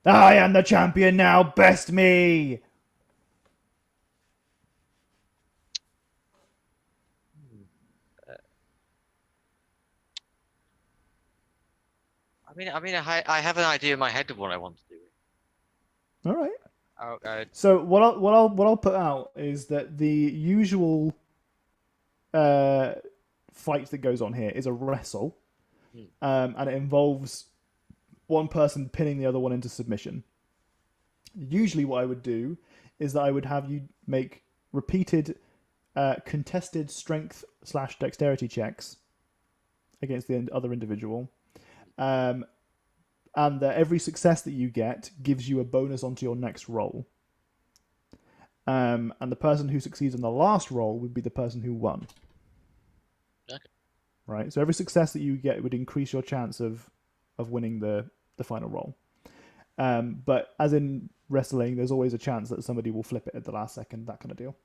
Speaker 2: I am the champion now. Best me.
Speaker 7: I mean, I have an idea in my head of what I want to do.
Speaker 2: All right. So what I'll put out is that the usual fight that goes on here is a wrestle, and it involves one person pinning the other one into submission. Usually, what I would do is that I would have you make repeated contested strength/dexterity checks against the other individual, and that every success that you get gives you a bonus onto your next roll. And the person who succeeds on the last roll would be the person who won.
Speaker 5: Okay.
Speaker 2: Right. So every success that you get would increase your chance of winning the final roll. But as in wrestling, there's always a chance that somebody will flip it at the last second, that kind of deal.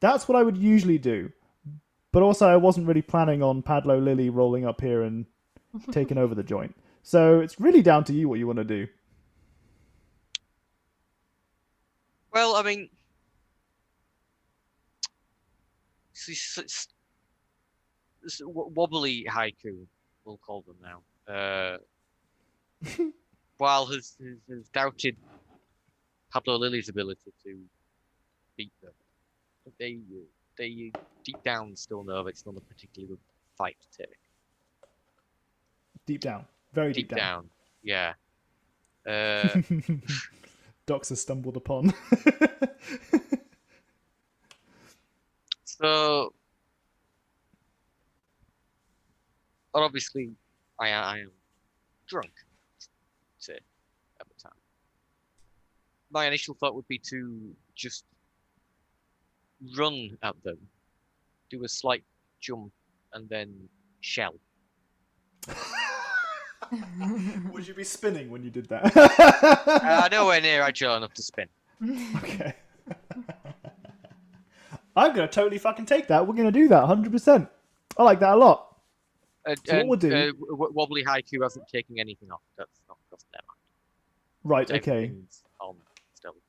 Speaker 2: That's what I would usually do. But also, I wasn't really planning on Padlo Lily rolling up here and taking over the joint. So it's really down to you what you want to do.
Speaker 7: Well, I mean, it's wobbly haiku, we'll call them now. While has doubted Pablo Lily's ability to beat them, they deep down still know that it's not a particularly good fight to take.
Speaker 2: Deep down. Very deep
Speaker 7: down. Yeah.
Speaker 2: Docs has stumbled upon.
Speaker 7: So, but obviously, I am drunk, say, at the time. My initial thought would be to just run at them, do a slight jump, and then shell.
Speaker 2: Would you be spinning when you did that?
Speaker 7: Nowhere near agile enough to spin.
Speaker 2: Okay. I'm going to totally fucking take that. We're going to do that 100%. I like that a lot. So what we'll do...
Speaker 7: Wobbly Haiku hasn't taken anything off. That's not crossed their mind.
Speaker 2: Right, okay.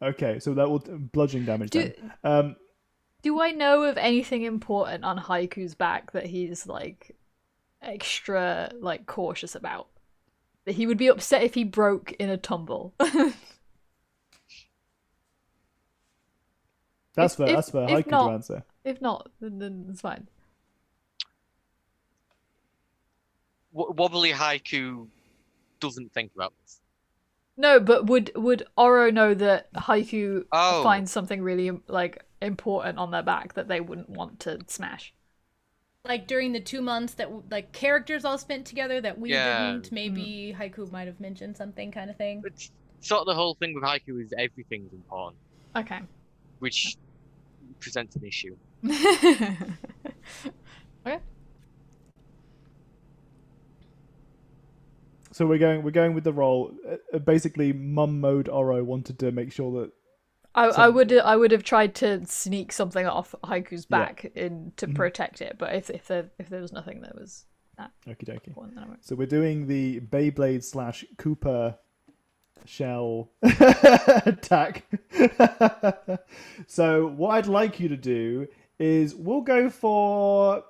Speaker 2: Okay, so that will bludgeoning damage then.
Speaker 1: Do I know of anything important on Haiku's back that he's, like, extra, like, cautious about? That he would be upset if he broke in a tumble?
Speaker 2: That's for Haiku to answer.
Speaker 1: If not, then it's fine.
Speaker 7: Wobbly Haiku doesn't think about this.
Speaker 1: No, but would Oro know that Haiku finds something really, like, important on their back that they wouldn't want to smash?
Speaker 4: Like during the 2 months that like characters all spent together that we didn't, maybe Haiku might have mentioned something kind of thing.
Speaker 7: It's sort of the whole thing with Haiku is everything's important.
Speaker 1: Okay.
Speaker 7: Which presents an issue.
Speaker 1: Okay.
Speaker 2: So we're going with the roll. Basically, Mum Mode Oro wanted to make sure that
Speaker 1: I would have tried to sneak something off Haiku's back to protect it, but if there was nothing that was that
Speaker 2: okie
Speaker 1: important, then I won't.
Speaker 2: So we're doing the Beyblade / Cooper shell attack. So what I'd like you to do is we'll go for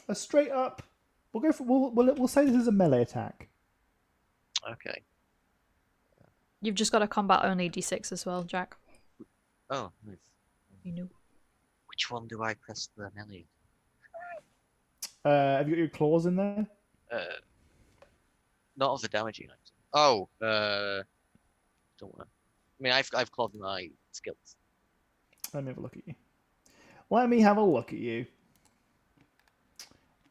Speaker 2: a straight up. We'll say this is a melee attack.
Speaker 7: Okay.
Speaker 1: You've just got a combat only D6 as well, Jack.
Speaker 7: Oh, nice.
Speaker 1: You know.
Speaker 7: Which one do I press for melee?
Speaker 2: Have you got your claws in there?
Speaker 7: Not of the damaging item. Oh, don't want to. I mean, I've clawed my skills.
Speaker 2: Let me have a look at you. Let me have a look at you.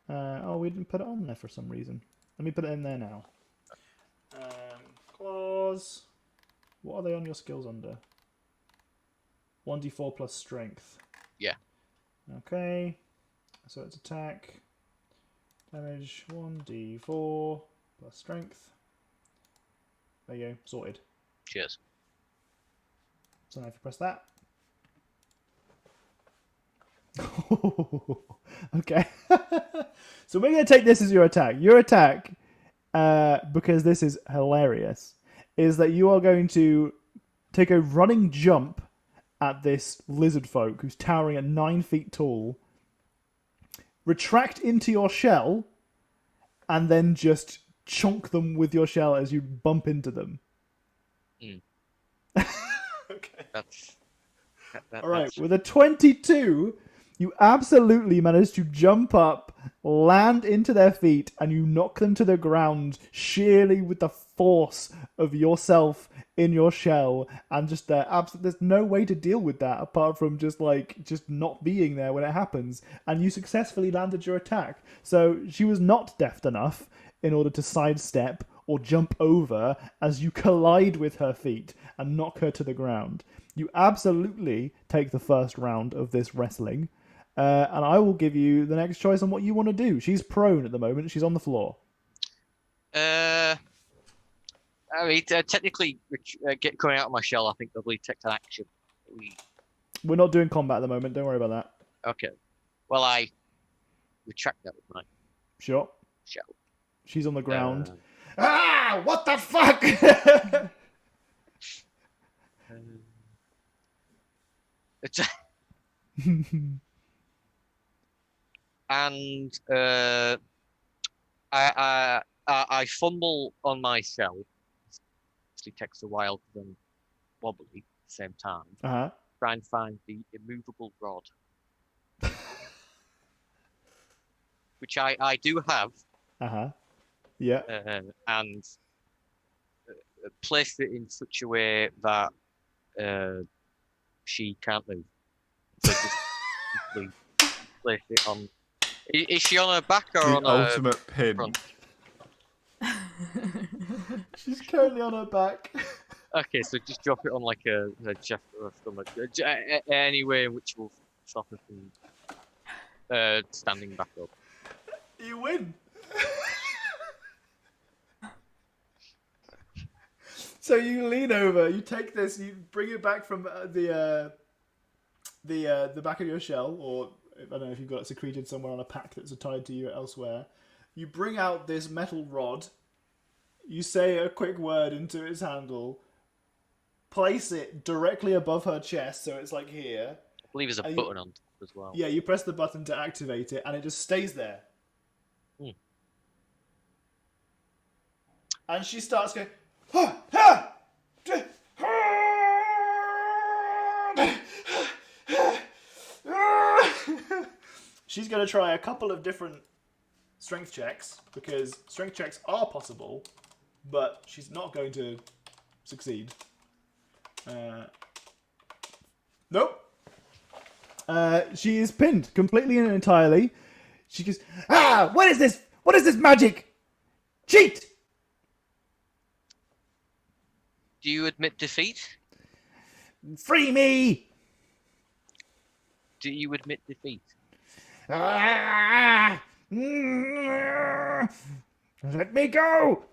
Speaker 2: We didn't put it on there for some reason. Let me put it in there now. Claws. What are they on your skills under? 1d4 plus strength.
Speaker 7: Yeah.
Speaker 2: Okay. So it's attack. Damage 1d4 plus strength. There you go. Sorted.
Speaker 7: Cheers.
Speaker 2: So now if you press that. Okay. So we're going to take this as your attack. Your attack, because this is hilarious, is that you are going to take a running jump at this lizard folk who's towering at 9 feet tall, retract into your shell, and then just chunk them with your shell as you bump into them. All right, with a 22, you absolutely manage to jump up, land into their feet, and you knock them to the ground sheerly with the force of yourself in your shell. And just there's no way to deal with that apart from just not being there when it happens. And you successfully landed your attack. So she was not deft enough in order to sidestep or jump over as you collide with her feet and knock her to the ground. You absolutely take the first round of this wrestling, and I will give you the next choice on what you want to do. She's prone at the moment. She's on the floor.
Speaker 5: Technically, coming out of my shell, I think probably takes an action.
Speaker 2: We're not doing combat at the moment. Don't worry about that.
Speaker 5: Okay. Well, I retract that with my
Speaker 2: Sure.
Speaker 5: shell.
Speaker 2: She's on the ground. What the fuck?
Speaker 5: And I fumble on my shell. It takes a while to then wobbly at the same time.
Speaker 2: Uh-huh.
Speaker 5: Try and find the immovable rod, which I do have.
Speaker 2: Uh-huh. Yeah.
Speaker 5: And place it in such a way that she can't move. So just place it on. Is she on her back or
Speaker 3: The
Speaker 5: on
Speaker 3: ultimate
Speaker 5: her
Speaker 3: pin.
Speaker 5: front?
Speaker 2: She's currently on her back.
Speaker 5: Okay, so just drop it on like a chest or a stomach. Any way in which will stop her from standing back up.
Speaker 2: You win. So you lean over, you take this, you bring it back from the back of your shell, or I don't know if you've got it secreted somewhere on a pack that's tied to you elsewhere. You bring out this metal rod, you say a quick word into its handle, place it directly above her chest, so it's like here.
Speaker 5: I believe there's a button on top as well.
Speaker 2: Yeah, you press the button to activate it, and it just stays there. And she starts going, she's going to try a couple of different strength checks, because strength checks are possible, but she's not going to succeed. Nope. She is pinned completely and entirely. She goes, what is this? What is this magic? Cheat!
Speaker 5: Do you admit defeat?
Speaker 2: Free me!
Speaker 5: Do you admit defeat?
Speaker 2: Let me go!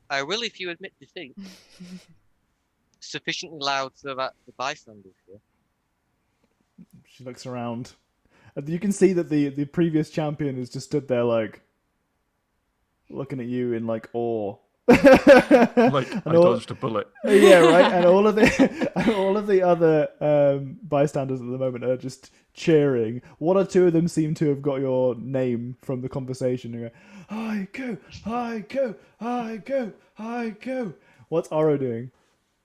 Speaker 5: I will if you admit defeat. Sufficiently loud so that the bystanders hear.
Speaker 2: She looks around. You can see that the previous champion has just stood there like looking at you in like awe.
Speaker 3: Like I dodged a bullet.
Speaker 2: Yeah, right. And all of the other bystanders at the moment are just cheering. One or two of them seem to have got your name from the conversation. And go, I go, I go, I go, I go. What's Aro doing?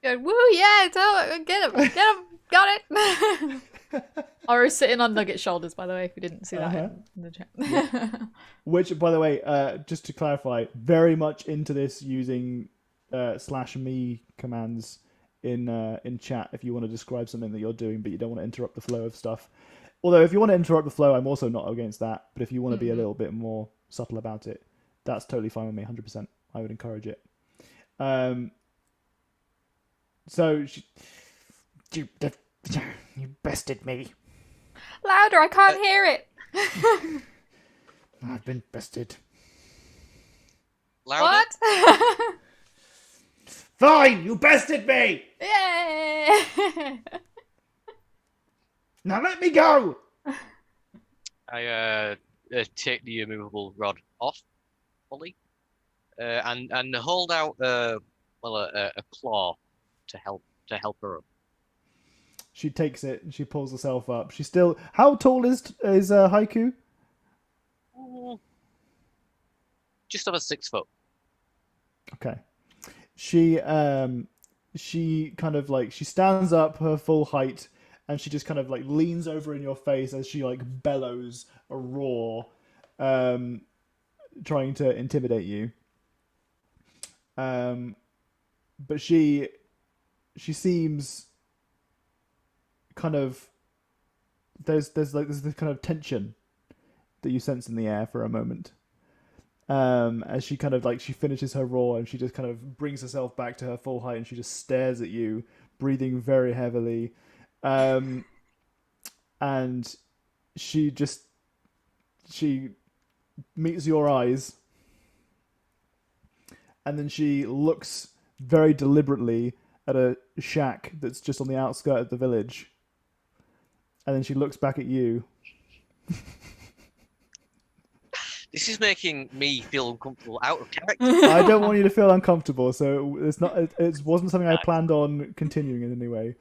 Speaker 1: Going, woo, yeah, get him, got it. Oro's sitting on Nugget's shoulders, by the way, if you didn't see that in the chat.
Speaker 2: Which, by the way, just to clarify, very much into this using /me commands in chat if you want to describe something that you're doing, but you don't want to interrupt the flow of stuff. Although, if you want to interrupt the flow, I'm also not against that. But if you want to be a little bit more subtle about it, that's totally fine with me, 100%. I would encourage it. So, you bested me.
Speaker 1: Louder, I can't hear it.
Speaker 2: I've been bested.
Speaker 5: Louder?
Speaker 1: What?
Speaker 2: Fine, you bested me!
Speaker 1: Yay!
Speaker 2: Now let me go!
Speaker 5: I take the immovable rod off, fully, and hold out a claw to help her up.
Speaker 2: She takes it and she pulls herself up. She's still. How tall is Haiku?
Speaker 5: Just over 6 foot.
Speaker 2: Okay. She she kind of like she stands up her full height and she just kind of like leans over in your face as she like bellows a roar, trying to intimidate you. But she seems kind of there's this kind of tension that you sense in the air for a moment. As she kind of like she finishes her roar and she just kind of brings herself back to her full height and she just stares at you, breathing very heavily. And she meets your eyes, and then she looks very deliberately at a shack that's just on the outskirts of the village, and then she looks back at you.
Speaker 5: This is making me feel uncomfortable, out of character.
Speaker 2: I don't want you to feel uncomfortable, so it's not. It wasn't something I planned on continuing in any way.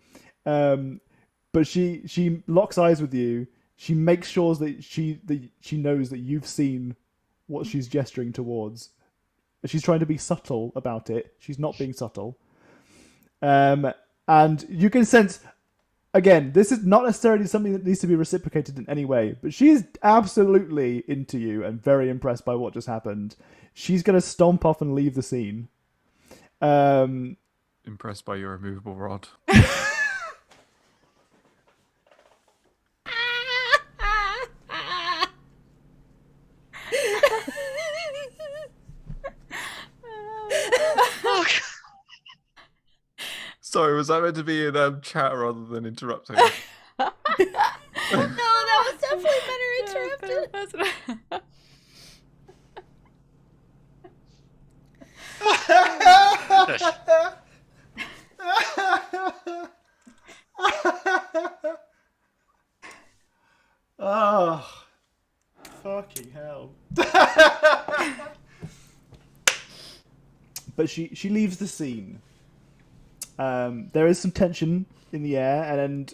Speaker 2: But she locks eyes with you. She makes sure that she knows that you've seen what she's gesturing towards. She's trying to be subtle about it. She's not being subtle. And you can sense. Again, this is not necessarily something that needs to be reciprocated in any way, but she is absolutely into you and very impressed by what just happened. She's going to stomp off and leave the scene.
Speaker 3: Impressed by your immovable rod. Sorry, was that meant to be in chat rather than interrupting?
Speaker 4: No, that was definitely better interrupted.
Speaker 2: Oh, fucking hell. But she leaves the scene. There is some tension in the air, and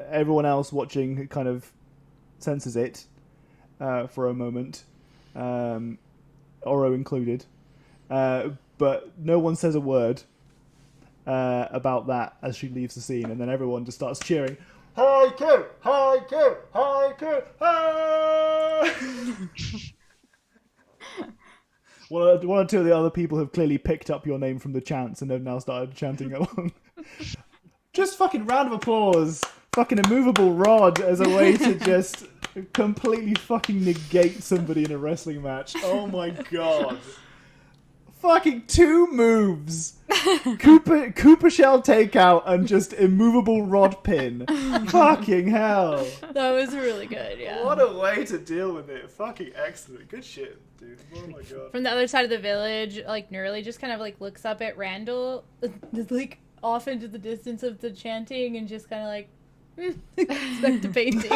Speaker 2: everyone else watching kind of senses it for a moment, Oro included. But no one says a word about that as she leaves the scene, and then everyone just starts cheering, "Haiku! Haiku! Haiku! Hi!" One or two of the other people have clearly picked up your name from the chants and have now started chanting along. Just fucking round of applause. Fucking immovable rod as a way to just completely fucking negate somebody in a wrestling match. Oh my god. Fucking 2 moves. Cooper shell takeout and just immovable rod pin. Fucking hell.
Speaker 4: That was really good, yeah.
Speaker 2: What a way to deal with it. Fucking excellent. Good shit, dude. Oh my god.
Speaker 4: From the other side of the village, like Nerly just kind of like looks up at Randall, like off into the distance of the chanting, and just kind of like expect a painting.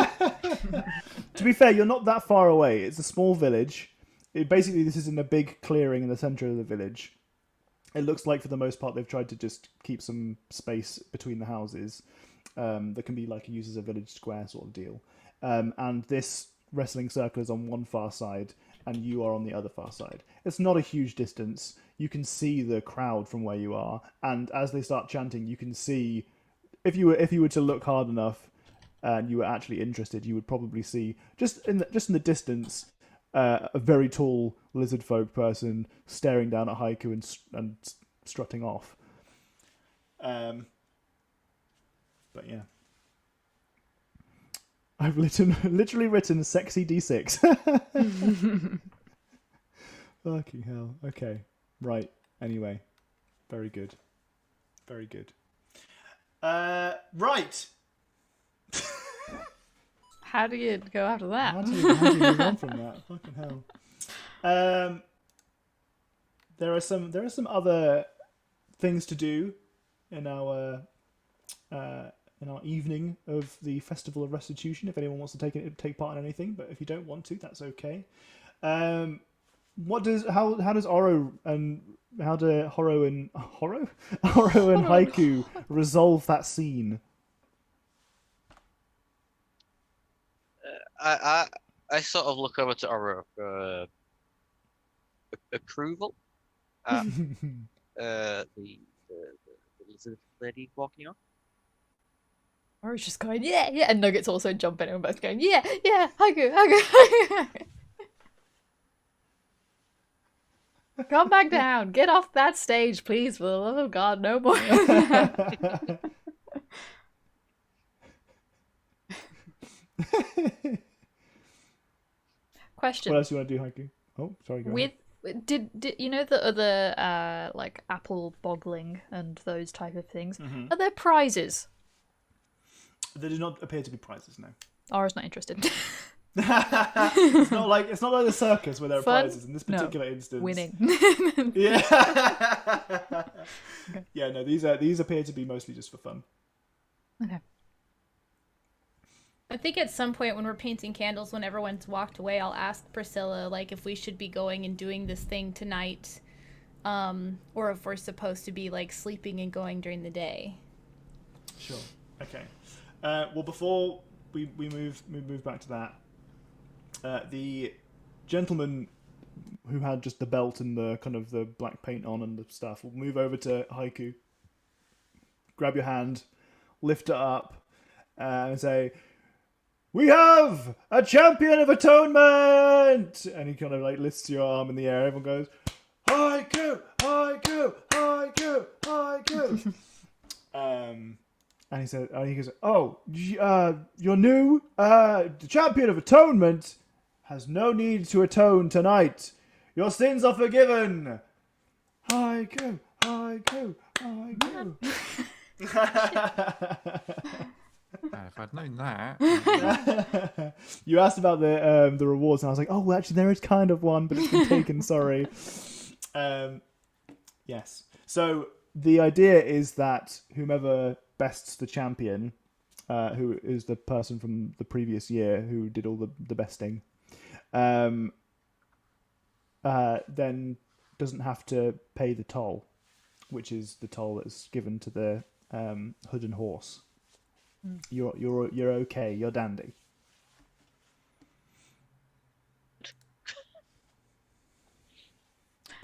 Speaker 2: To be fair, you're not that far away. It's a small village. Basically, this is in a big clearing in the center of the village. It looks like, for the most part, they've tried to just keep some space between the houses that can be like used as a village square sort of deal. And this wrestling circle is on one far side, and you are on the other far side. It's not a huge distance. You can see the crowd from where you are, and as they start chanting, you can see, if you were to look hard enough and you were actually interested, you would probably see just in the distance a very tall lizard folk person staring down at Haiku and strutting off. But yeah, I've literally written sexy D6. Fucking hell. Okay, right. Anyway, very good. Very good. Right.
Speaker 1: How do you go after that?
Speaker 2: How do you move on from that? Fucking hell. There are some other things to do in our evening of the Festival of Restitution. If anyone wants to take part in anything, but if you don't want to, that's okay. How does Oro and Horo and Haiku resolve that scene?
Speaker 5: I sort of look over to Oro for approval at the lizard lizard lady walking on.
Speaker 1: Or it's just going, yeah, yeah, and Nugget's also jumping and we're both going, yeah, yeah, Haiku. Come back down. Get off that stage, please, for the love of God, no more. Question.
Speaker 2: What else do you want to do, Haiku? Oh, sorry, go ahead.
Speaker 1: Did you know the other like apple boggling and those type of things? Are there prizes?
Speaker 2: There do not appear to be prizes, no.
Speaker 1: Ora's not interested.
Speaker 2: It's not like the circus where there are
Speaker 1: Fun?
Speaker 2: prizes in this particular instance.
Speaker 1: Winning.
Speaker 2: Yeah. Okay. Yeah, no, these appear to be mostly just for fun.
Speaker 1: Okay.
Speaker 4: I think at some point when we're painting candles, when everyone's walked away, I'll ask Priscilla, like, if we should be going and doing this thing tonight, or if we're supposed to be, like, sleeping and going during the day.
Speaker 2: Sure. Okay. Well, before we move back to that, the gentleman who had just the belt and the kind of the black paint on and the stuff will move over to Haiku, grab your hand, lift it up, and say, "We have a champion of atonement!" And he kind of like lifts your arm in the air. Everyone goes, "Haiku, Haiku, Haiku, Haiku." And he goes, "Oh, you're new. The champion of atonement has no need to atone tonight. Your sins are forgiven. Haiku, Haiku, Haiku."
Speaker 3: If I'd known that.
Speaker 2: You asked about the rewards, and I was like, "Oh, well, actually, there is kind of one, but it's been taken. Sorry." Yes. So the idea is that whomever bests the champion, who is the person from the previous year who did all the besting, then doesn't have to pay the toll, which is the toll that's given to the hood and horse. You're okay. You're dandy.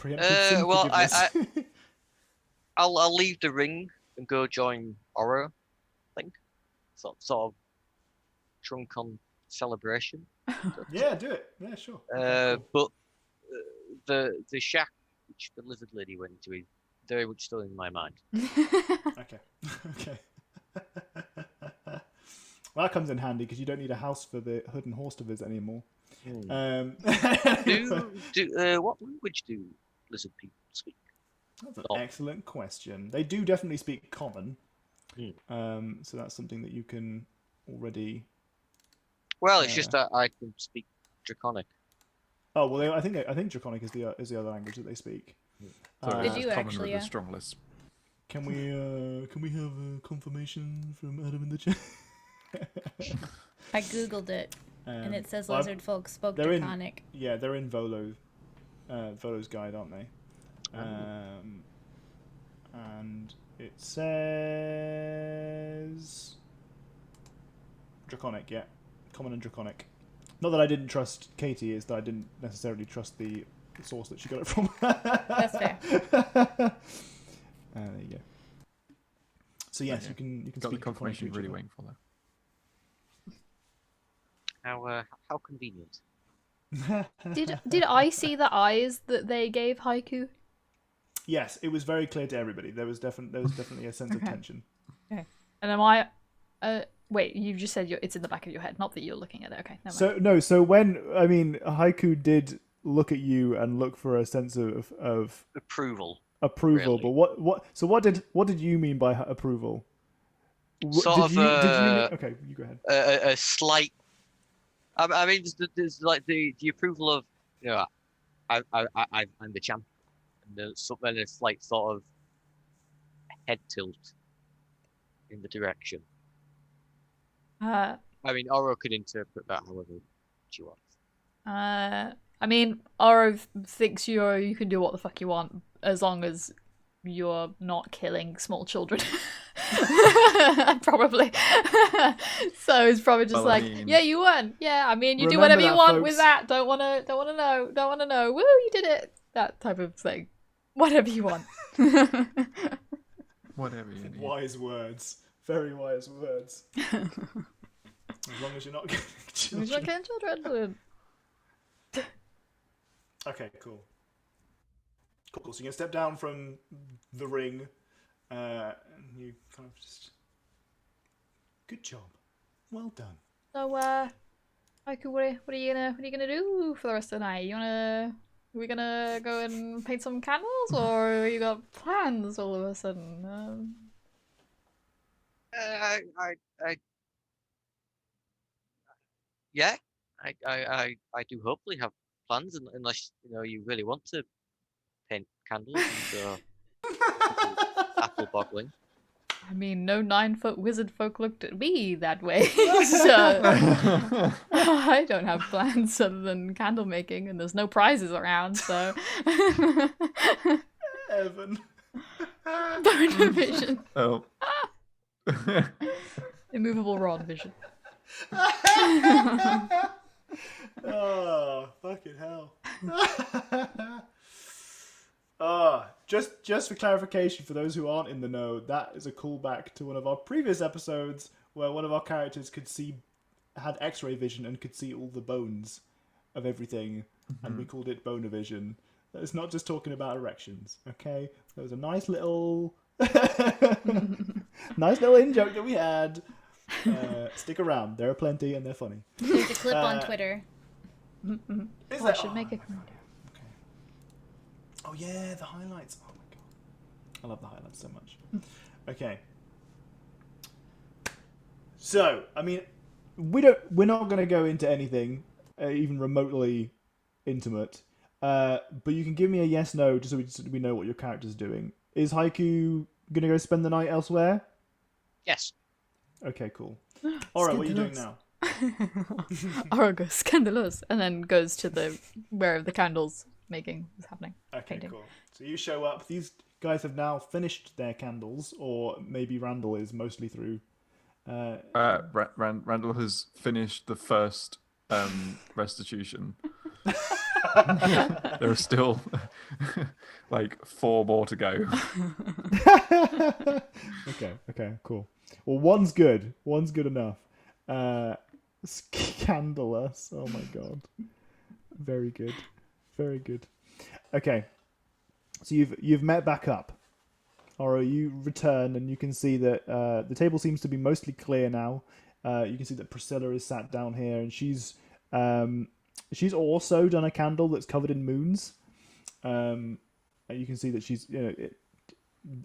Speaker 5: Well, I'll leave the ring and go join Oro. I think sort of drunken celebration.
Speaker 2: Yeah, do it. Yeah, sure.
Speaker 5: But the shack which the lizard lady went to is very much still in my mind.
Speaker 2: Okay. Okay. Well, that comes in handy because you don't need a house for the hood and horse to visit anymore.
Speaker 5: What language do lizard people speak?
Speaker 2: That's an excellent question. They do definitely speak common. So that's something that you can already. Well,
Speaker 5: it's just that I can speak Draconic.
Speaker 2: Oh well, I think Draconic is the other language that they speak.
Speaker 4: They do actually.
Speaker 3: With the strong list.
Speaker 2: Can we have a confirmation from Adam in the chat?
Speaker 4: I googled it, and it says
Speaker 2: well,
Speaker 4: lizard folk spoke Draconic.
Speaker 2: They're in Volo's guide, aren't they? And it says Draconic, yeah, common and Draconic. Not that I didn't trust Katie, is that I didn't necessarily trust the source that she got it from.
Speaker 4: That's fair.
Speaker 2: There you go. So yes, you can
Speaker 3: got the
Speaker 2: speak
Speaker 3: confirmation
Speaker 2: Draconic to
Speaker 3: really
Speaker 2: each
Speaker 3: waiting for that.
Speaker 5: How convenient.
Speaker 1: Did I see the eyes that they gave Haiku?
Speaker 2: Yes, it was very clear to everybody. There was definitely a sense of tension.
Speaker 1: Okay. And am I? Wait, you just said it's in the back of your head, not that you're looking at it. Okay. Never mind.
Speaker 2: So when Haiku did look at you and look for a sense of
Speaker 5: Approval.
Speaker 2: Really. But what did you mean by approval? Did you mean, okay, you go ahead.
Speaker 5: A slight. I mean, there's like the approval of, you know, I'm the champ, and there's something, a slight sort of head tilt in the direction. I mean, Oro could interpret that however she wants.
Speaker 1: I mean, Oro thinks you can do what the fuck you want as long as you're not killing small children. Probably. So it's probably just yeah, you won. Yeah, I mean, you do whatever you want with that. Don't wanna know. Woo, you did it. That type of thing. Whatever you want.
Speaker 3: Whatever you need.
Speaker 2: Wise words. Very wise words. As long as you're not getting
Speaker 1: He's
Speaker 2: children.
Speaker 1: like, children.
Speaker 2: Okay, cool. Cool. So you can step down from the ring, and you kind of just. Good job. Well done.
Speaker 1: So, Haiku, what are you gonna do for the rest of the night? Are we gonna go and paint some candles, or you got plans all of a sudden?
Speaker 5: Yeah, I do hopefully have plans, unless you really want to paint candles and apple boggling.
Speaker 1: I mean, no 9-foot wizard folk looked at me that way, so I don't have plans other than candle making, and there's no prizes around, so.
Speaker 2: Evan.
Speaker 1: Bone vision.
Speaker 3: Oh.
Speaker 1: Immovable rod vision.
Speaker 2: Oh, fucking hell. Just for clarification, for those who aren't in the know, that is a callback to one of our previous episodes where one of our characters had X-ray vision and could see all the bones of everything, and we called it boner vision. It's not just talking about erections, okay? There was a nice little in-joke that we had. Stick around. There are plenty, and they're funny.
Speaker 4: There's a clip on Twitter.
Speaker 2: Is
Speaker 1: I should make a comment.
Speaker 2: Oh yeah, the highlights. Oh my god, I love the highlights so much. Okay, so I mean, we're not going to go into anything even remotely intimate, but you can give me a yes/no just so we know what your character's doing. Is Haiku going to go spend the night elsewhere?
Speaker 5: Yes.
Speaker 2: Okay, cool. All right, what are you doing now?
Speaker 1: Aura goes scandalous, and then goes to where the candles making is happening.
Speaker 2: Okay,
Speaker 1: painting.
Speaker 2: cool. So you show up. These guys have now finished their candles, or maybe Randall is mostly through.
Speaker 3: Randall has finished the first restitution. There are still like 4 more to go.
Speaker 2: Okay, cool. Well, one's good. One's good enough. Scandalous. Oh my god. Very good. Very good. Okay. So you've met back up. Or you return and you can see that the table seems to be mostly clear now. You can see that Priscilla is sat down here, and she's also done a candle that's covered in moons. And you can see that she's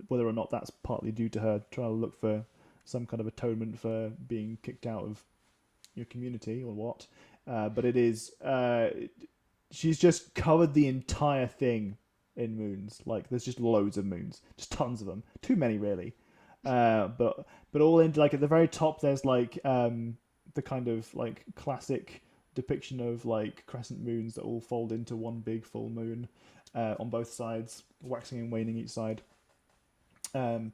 Speaker 2: whether or not that's partly due to her trying to look for some kind of atonement for being kicked out of your community or what. But it is she's just covered the entire thing in moons. Like there's just loads of moons, just tons of them. Too many really. But all in like at the very top there's like the kind of like classic depiction of like crescent moons that all fold into one big full moon on both sides, waxing and waning each side. And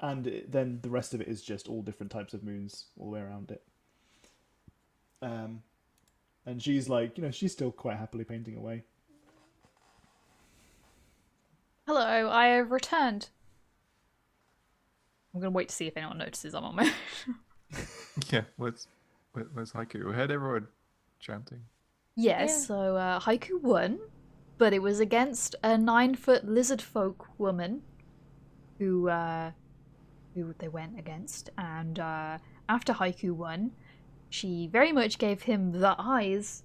Speaker 2: then the rest of it is just all different types of moons all the way around it. And she's like, she's still quite happily painting away.
Speaker 1: Hello, I have returned. I'm gonna wait to see if anyone notices I'm on my.
Speaker 3: Yeah, where's Haiku? We heard everyone chanting.
Speaker 1: Yes,
Speaker 4: Yeah.
Speaker 1: so Haiku won, but it was against a 9-foot lizard folk woman who they went against, and after Haiku won, she very much gave him the eyes.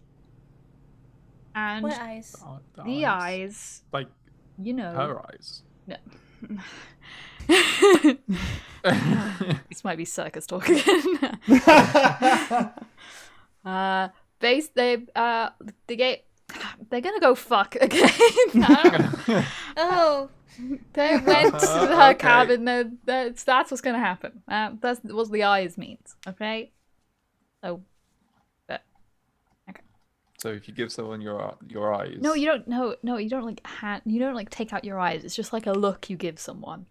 Speaker 1: And
Speaker 4: What eyes?
Speaker 3: Oh,
Speaker 1: the eyes,
Speaker 3: Like her eyes.
Speaker 1: No. This might be circus talk again. They're gonna go fuck again.
Speaker 4: Oh,
Speaker 1: They went to her cabin. That's what's gonna happen. That's what the eyes means. Okay. So.
Speaker 3: So if you give someone your eyes.
Speaker 1: No, you don't. No, you don't you don't like take out your eyes. It's just like a look you give someone.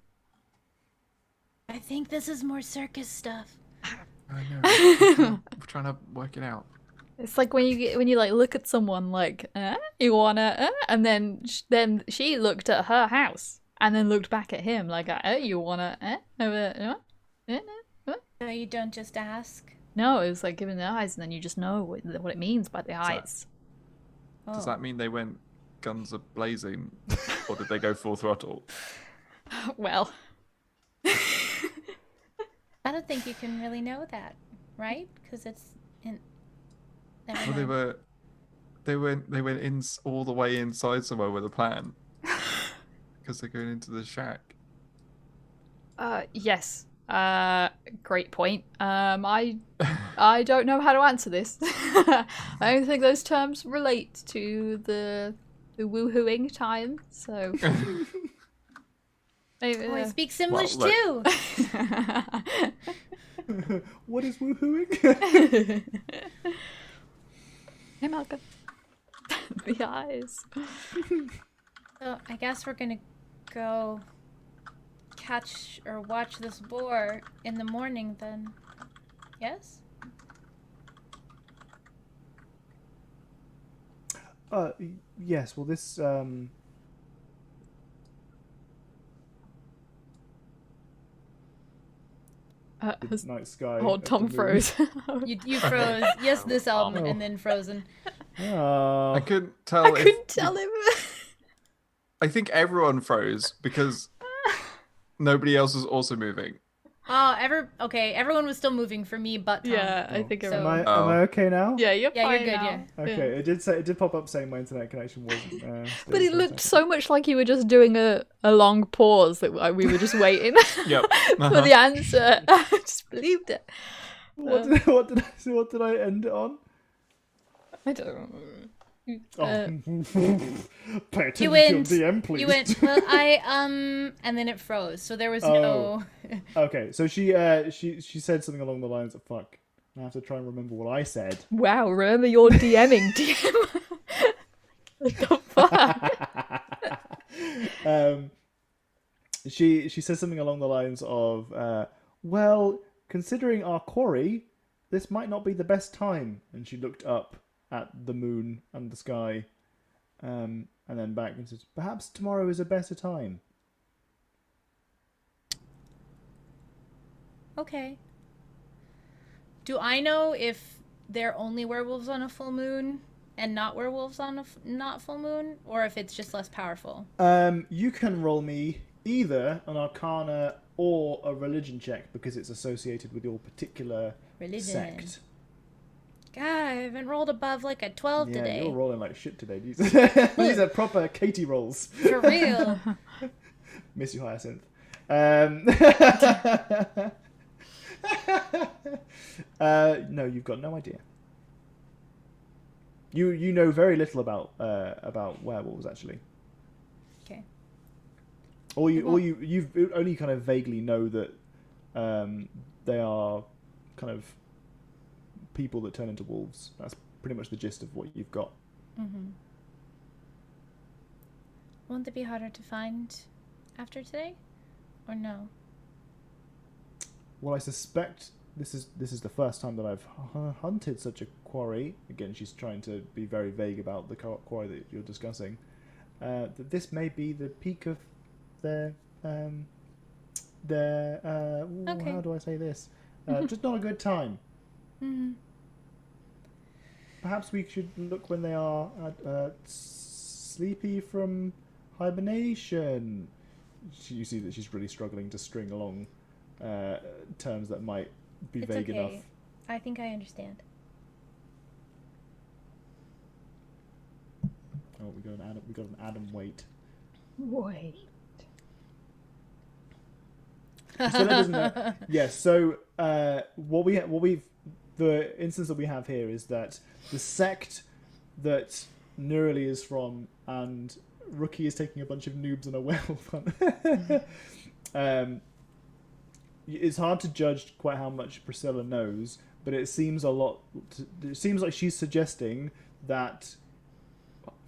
Speaker 4: I think this is more circus stuff.
Speaker 3: I know. We're trying to work it out.
Speaker 1: It's like when you like look at someone like you wanna and then she looked at her house and then looked back at him like, "Oh, you wanna?"
Speaker 4: No, you don't just ask.
Speaker 1: No, it was like giving the eyes, and then you just know what it means by the eyes.
Speaker 3: Does
Speaker 4: Oh.
Speaker 3: that mean they went guns a blazing, or did they go full throttle?
Speaker 1: Well,
Speaker 4: I don't think you can really know that, right? Because it's in. Never
Speaker 3: Well,
Speaker 4: mind.
Speaker 3: they went in all the way inside somewhere with a plan, because they're going into the shack.
Speaker 1: yes. Great point. I don't know how to answer this. I don't think those terms relate to the woohooing time. So. Maybe,
Speaker 4: Oh, I speak Simlish
Speaker 3: look.
Speaker 4: too.
Speaker 2: What is woohooing?
Speaker 1: Hey, Malcolm. The eyes.
Speaker 4: So I guess we're gonna go catch or watch this boar in the morning then. Yes?
Speaker 2: Yes. Well, this night sky.
Speaker 1: Oh,
Speaker 2: of the
Speaker 1: Tom
Speaker 2: moon.
Speaker 1: froze.
Speaker 4: You froze. Yes, this album, and then frozen.
Speaker 2: Oh.
Speaker 3: I couldn't
Speaker 1: I
Speaker 3: tell.
Speaker 1: couldn't tell him.
Speaker 3: I think everyone froze because nobody else was also moving.
Speaker 4: Oh, everyone was still moving for me but Tom.
Speaker 1: Yeah, I think
Speaker 4: So-
Speaker 1: everyone.
Speaker 2: Am I okay now?
Speaker 1: Yeah, you're
Speaker 4: Yeah,
Speaker 1: fine
Speaker 4: you're good,
Speaker 1: now.
Speaker 4: yeah.
Speaker 2: Okay. It did pop up saying my internet connection wasn't.
Speaker 1: But
Speaker 2: stable
Speaker 1: it
Speaker 2: for a
Speaker 1: looked
Speaker 2: second.
Speaker 1: so much like you were just doing a long pause that we were just waiting
Speaker 3: Yep.
Speaker 1: for the answer. I just believed it.
Speaker 2: What did I end it on?
Speaker 1: I don't know.
Speaker 2: Pay attention
Speaker 4: You went.
Speaker 2: to your DM, please.
Speaker 4: You went. Well, and then it froze. So there was no.
Speaker 2: Okay, so she said something along the lines of "fuck." I have to try and remember what I said.
Speaker 1: Wow, remember your DMing, DM. What the fuck?
Speaker 2: She says something along the lines of, "Well, considering our quarry, this might not be the best time." And she looked up at the moon and the sky, and then back and said, "Perhaps tomorrow is a better time."
Speaker 4: Okay. Do I know if they're only werewolves on a full moon and not werewolves on a not full moon, or if it's just less powerful?
Speaker 2: You can roll me either an Arcana or a religion check because it's associated with your particular
Speaker 4: Religion.
Speaker 2: sect.
Speaker 4: God, I haven't rolled above like a 12
Speaker 2: Yeah,
Speaker 4: today.
Speaker 2: you're rolling like shit today. These are proper Katie rolls.
Speaker 4: For real.
Speaker 2: Miss you, Hyacinth. No, you've got no idea. You know very little about werewolves actually.
Speaker 4: Okay.
Speaker 2: You've only kind of vaguely know that they are kind of people that turn into wolves. That's pretty much the gist of what you've got.
Speaker 4: Mm-hmm. Won't it be harder to find after today? Or no?
Speaker 2: Well, I suspect this is the first time that I've hunted such a quarry. Again, she's trying to be very vague about the quarry that you're discussing. That this may be the peak of their
Speaker 4: Okay.
Speaker 2: how do I say this? Just not a good time.
Speaker 4: Mm-hmm.
Speaker 2: Perhaps we should look when they are sleepy from hibernation. You see that she's really struggling to string along terms that might be
Speaker 4: It's
Speaker 2: vague
Speaker 4: okay.
Speaker 2: enough.
Speaker 4: I think I understand.
Speaker 2: Oh, we got an Adam wait.
Speaker 1: Wait.
Speaker 2: So that doesn't yes. So the instance that we have here is that the sect that Neurali is from and Rookie is taking a bunch of noobs on a werewolf hunt. It's hard to judge quite how much Priscilla knows, but it seems it seems like she's suggesting that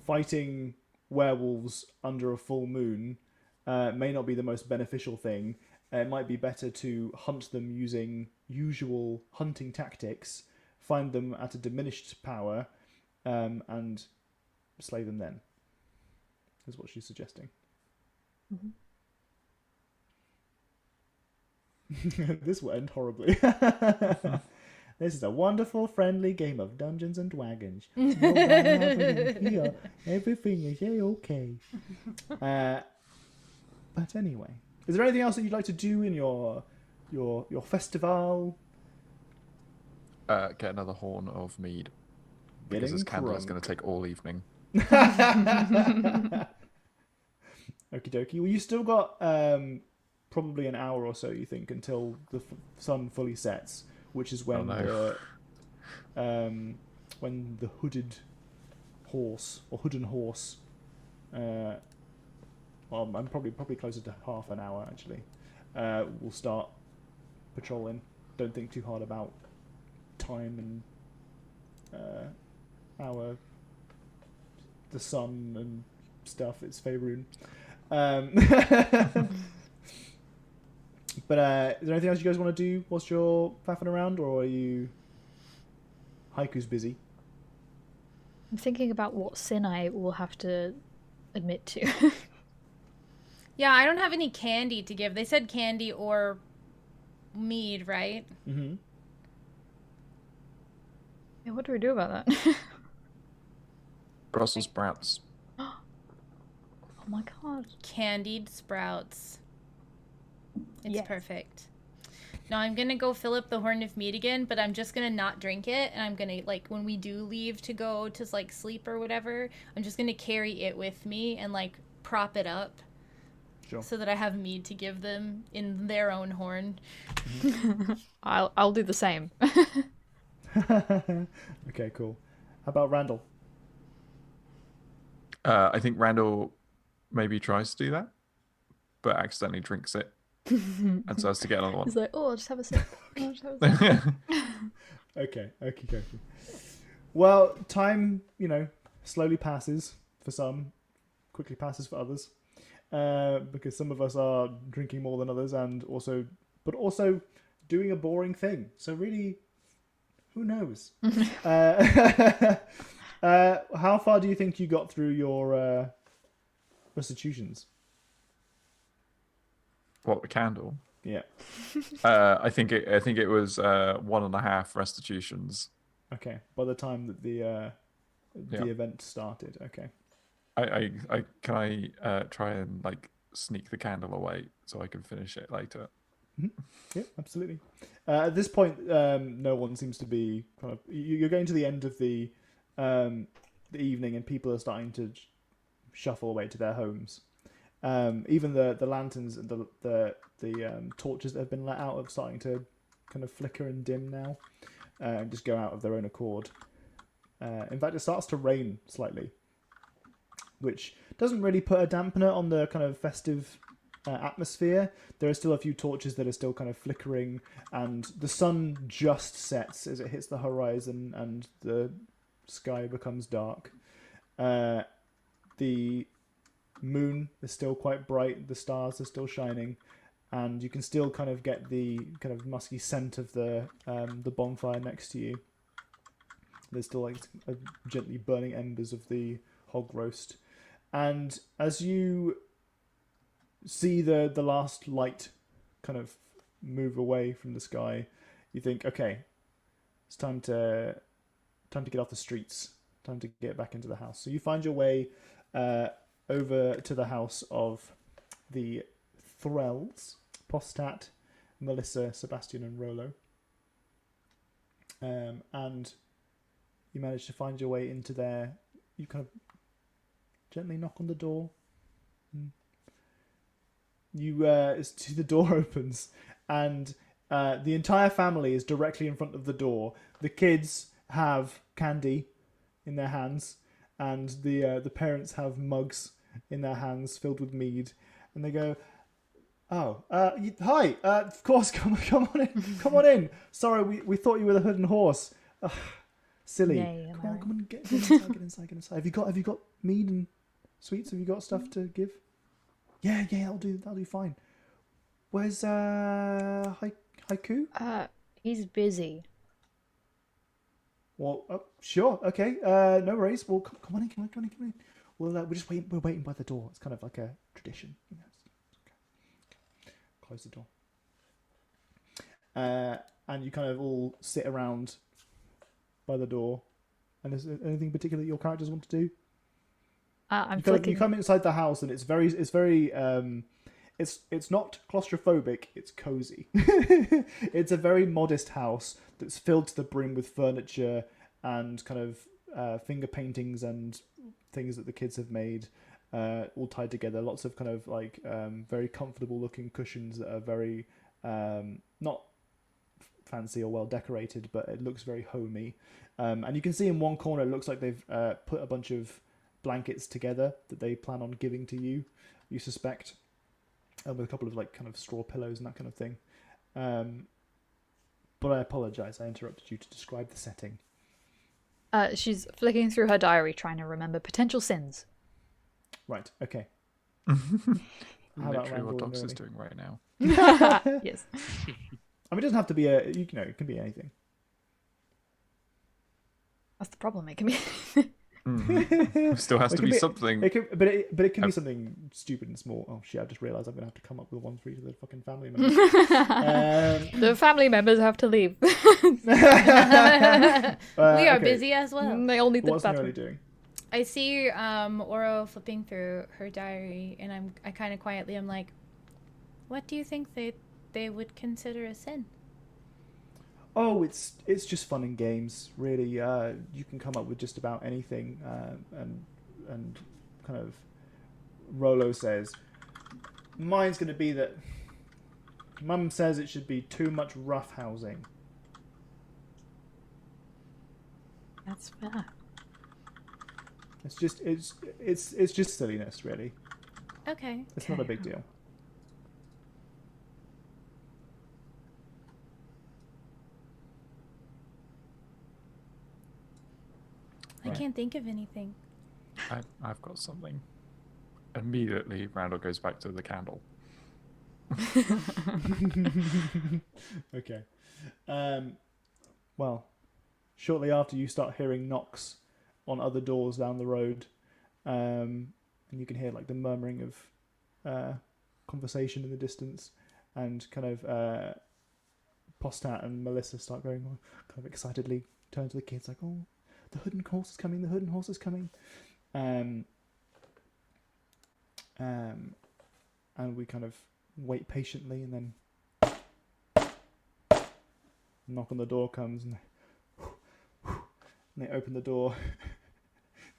Speaker 2: fighting werewolves under a full moon may not be the most beneficial thing. It might be better to hunt them using usual hunting tactics, find them at a diminished power, and slay them then. Is what she's suggesting.
Speaker 1: Mm-hmm.
Speaker 2: This will end horribly. This is a wonderful, friendly game of Dungeons and Dragons. No bad happening here. Everything is okay. But anyway, is there anything else that you'd like to do in your festival?
Speaker 3: Get another horn of mead. Because this candle is going to take all evening.
Speaker 2: Okie dokie. Well, you still got probably an hour or so, you think, until the sun fully sets, which is when when the hooded horse or hooded horse. Well, I'm probably closer to half an hour actually. We'll start patrolling. Don't think too hard about time and the sun and stuff. It's Faerun. But is there anything else you guys want to do whilst you're faffing around, or are you... Haiku's busy.
Speaker 1: I'm thinking about what sin I will have to admit to.
Speaker 4: Yeah, I don't have any candy to give. They said candy or mead, right?
Speaker 2: Mm-hmm.
Speaker 1: Yeah, what do we do about that?
Speaker 3: Brussels sprouts.
Speaker 1: Oh my god.
Speaker 4: Candied sprouts. It's
Speaker 1: Yes.
Speaker 4: perfect. Now I'm gonna go fill up the horn of mead again, but I'm just gonna not drink it, and I'm gonna, like, when we do leave to go to, like, sleep or whatever, I'm just gonna carry it with me and, like, prop it up.
Speaker 2: Sure.
Speaker 4: So that I have mead to give them in their own horn.
Speaker 1: I'll do the same.
Speaker 2: Okay, cool. How about Randall?
Speaker 3: I think Randall maybe tries to do that, but accidentally drinks it. And so has to get another one.
Speaker 1: He's like, oh, I'll just have a sip. I'll just have a sip.
Speaker 2: Okay. Well, time, slowly passes for some, quickly passes for others, because some of us are drinking more than others, but also doing a boring thing. So really, who knows? How far do you think you got through your restitutions?
Speaker 3: What, the candle?
Speaker 2: Yeah.
Speaker 3: I think it was 1.5 restitutions.
Speaker 2: Okay. By the time that the event started. Okay.
Speaker 3: I can I try and like sneak the candle away so I can finish it later.
Speaker 2: Mm-hmm. Yeah, absolutely. At this point, no one seems to be kind of. You're going to the end of the evening, and people are starting to shuffle away to their homes. Even the lanterns and the torches that have been let out are starting to kind of flicker and dim now, and just go out of their own accord. In fact, it starts to rain slightly, which doesn't really put a dampener on the kind of festive atmosphere. There are still a few torches that are still kind of flickering, and the sun just sets as it hits the horizon and the sky becomes dark. The moon is still quite bright, the stars are still shining, and you can still kind of get the kind of musky scent of the bonfire next to you. There's still like gently burning embers of the hog roast. And as you see the last light kind of move away from the sky, you think, okay, it's time to get off the streets, time to get back into the house. So you find your way over to the house of the Thrells, Postat, Melissa, Sebastian, and Rolo. And you manage to find your way into there. You kind of gently knock on the door. The door opens, and the entire family is directly in front of the door. The kids have candy in their hands, and the parents have mugs in their hands filled with mead, and they go, "Oh, hi! Of course, come on in. Sorry, we thought you were the hood and horse. Silly.
Speaker 1: Yeah,
Speaker 2: Come on, get inside. Have you got mead and sweets? Have you got stuff to give? Yeah, that'll do fine. Where's Haiku?
Speaker 1: He's busy.
Speaker 2: Well, sure, okay. No worries. Well, come on in. We're just waiting. We're waiting by the door. It's kind of like a tradition. Okay. Close the door. and you kind of all sit around by the door. And is there anything particular that your characters want to do?
Speaker 1: I'm
Speaker 2: You
Speaker 1: flicking.
Speaker 2: come inside the house, and it's very it's not claustrophobic. It's cozy. It's a very modest house that's filled to the brim with furniture and kind of finger paintings and things that the kids have made, all tied together. Lots of kind of like very comfortable looking cushions that are very not fancy or well decorated, but it looks very homey. And you can see in one corner, it looks like they've put a bunch of blankets together that they plan on giving to you, you suspect, with a couple of like kind of straw pillows and that kind of thing. But I apologize, I interrupted you to describe the setting.
Speaker 1: She's flicking through her diary, trying to remember potential sins.
Speaker 2: Right, okay.
Speaker 3: Literally what Docs is doing right now.
Speaker 1: Yes.
Speaker 2: I mean, it doesn't have to be it can be anything.
Speaker 1: That's the problem. It can be.
Speaker 3: It still has
Speaker 2: It
Speaker 3: to
Speaker 2: can
Speaker 3: be something.
Speaker 2: But it can be something stupid and small. Oh shit! I just realised I'm gonna have to come up with one for each of the fucking family members.
Speaker 1: The family members have to leave.
Speaker 4: We are
Speaker 2: okay.
Speaker 4: busy as well.
Speaker 1: They all need the
Speaker 2: What's
Speaker 1: bathroom.
Speaker 2: Nerly doing?
Speaker 4: I see Oro flipping through her diary, and I kind of quietly am like, what do you think they would consider a sin?
Speaker 2: Oh, it's just fun and games, really. You can come up with just about anything, and kind of. Rolo says, mine's going to be that. Mum says it should be too much roughhousing.
Speaker 1: That's fair.
Speaker 2: It's just silliness, really.
Speaker 4: Okay.
Speaker 2: It's not a big deal.
Speaker 4: I can't think of anything.
Speaker 3: I've got something. Immediately, Randall goes back to the candle.
Speaker 2: Okay. Well, shortly after you start hearing knocks on other doors down the road, and you can hear like the murmuring of conversation in the distance, and kind of Postat and Melissa start going kind of excitedly turn to the kids like, oh, the hood and horse is coming, the hood and horse is coming. And we kind of wait patiently, and then knock on the door comes, and they open the door.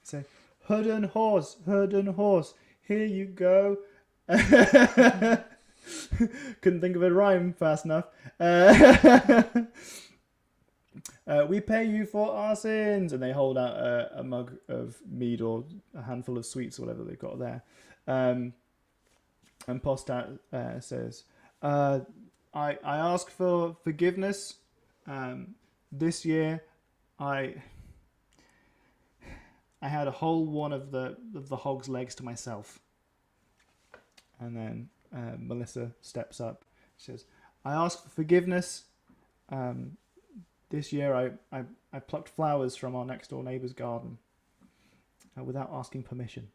Speaker 2: Say, hood and horse, here you go. Couldn't think of a rhyme fast enough. We pay you for our sins, and they hold out a mug of mead or a handful of sweets or whatever they've got there. And Postat says, I ask for forgiveness. This year, I had a whole one of the hog's legs to myself. And then Melissa steps up. She says, I ask for forgiveness. This year, I plucked flowers from our next door neighbour's garden without asking permission.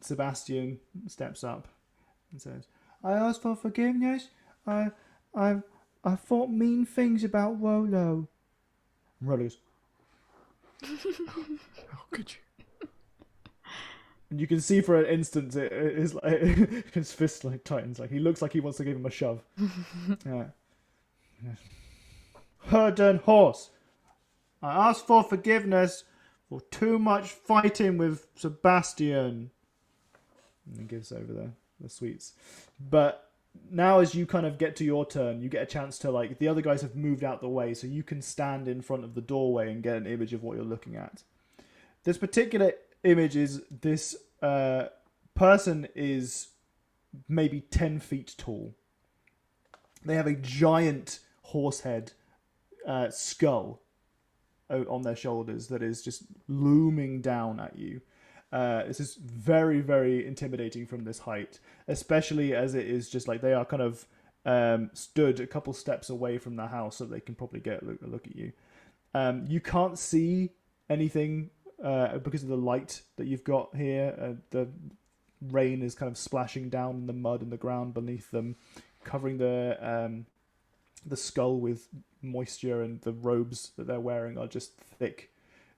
Speaker 2: Sebastian steps up and says, I ask for forgiveness. I thought mean things about Rolo. And Rolo's,
Speaker 3: How could you?
Speaker 2: and you can see for an instant it is like his fist like tightens, like he looks like he wants to give him a shove. Yeah. Herd and horse. I ask for forgiveness for too much fighting with Sebastian. And he gives over the sweets. But now as you kind of get to your turn, you get a chance to, like, the other guys have moved out the way, so you can stand in front of the doorway and get an image of what you're looking at. This particular image is this person is maybe 10 feet tall. They have a giant horse head skull on their shoulders that is just looming down at you. This is very, very intimidating from this height, especially as it is just like they are kind of stood a couple steps away from the house, so they can probably get a look at you. You can't see anything because of the light that you've got here. The rain is kind of splashing down in the mud and the ground beneath them, covering the the skull with moisture, and the robes that they're wearing are just thick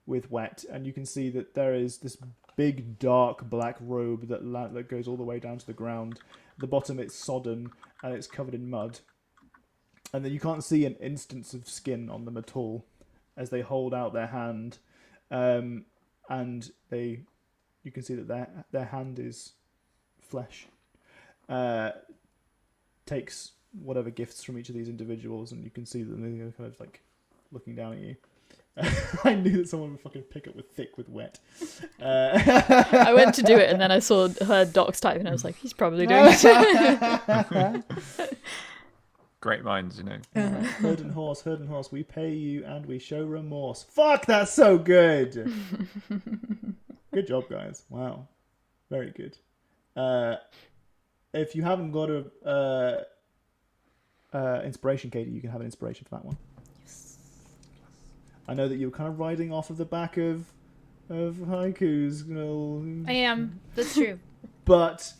Speaker 2: with wet. And you can see that there is this big dark black robe that goes all the way down to the ground. At the bottom it's sodden and it's covered in mud. And then you can't see an instance of skin on them at all as they hold out their hand. And you can see that their hand is flesh. Takes whatever gifts from each of these individuals, and you can see that they're kind of like looking down at you. I knew that someone would fucking pick up with thick with wet.
Speaker 1: I went to do it, and then I heard Doc's type, and I was like, he's probably doing it.
Speaker 3: Great minds, you know.
Speaker 2: Herd and horse, we pay you and we show remorse. Fuck, that's so good. Good job, guys. Wow, very good. If you haven't got a inspiration, Katie, you can have an inspiration for that one.
Speaker 4: Yes.
Speaker 2: I know that you're kind of riding off of the back of Haiku's.
Speaker 4: I am. That's true.
Speaker 2: But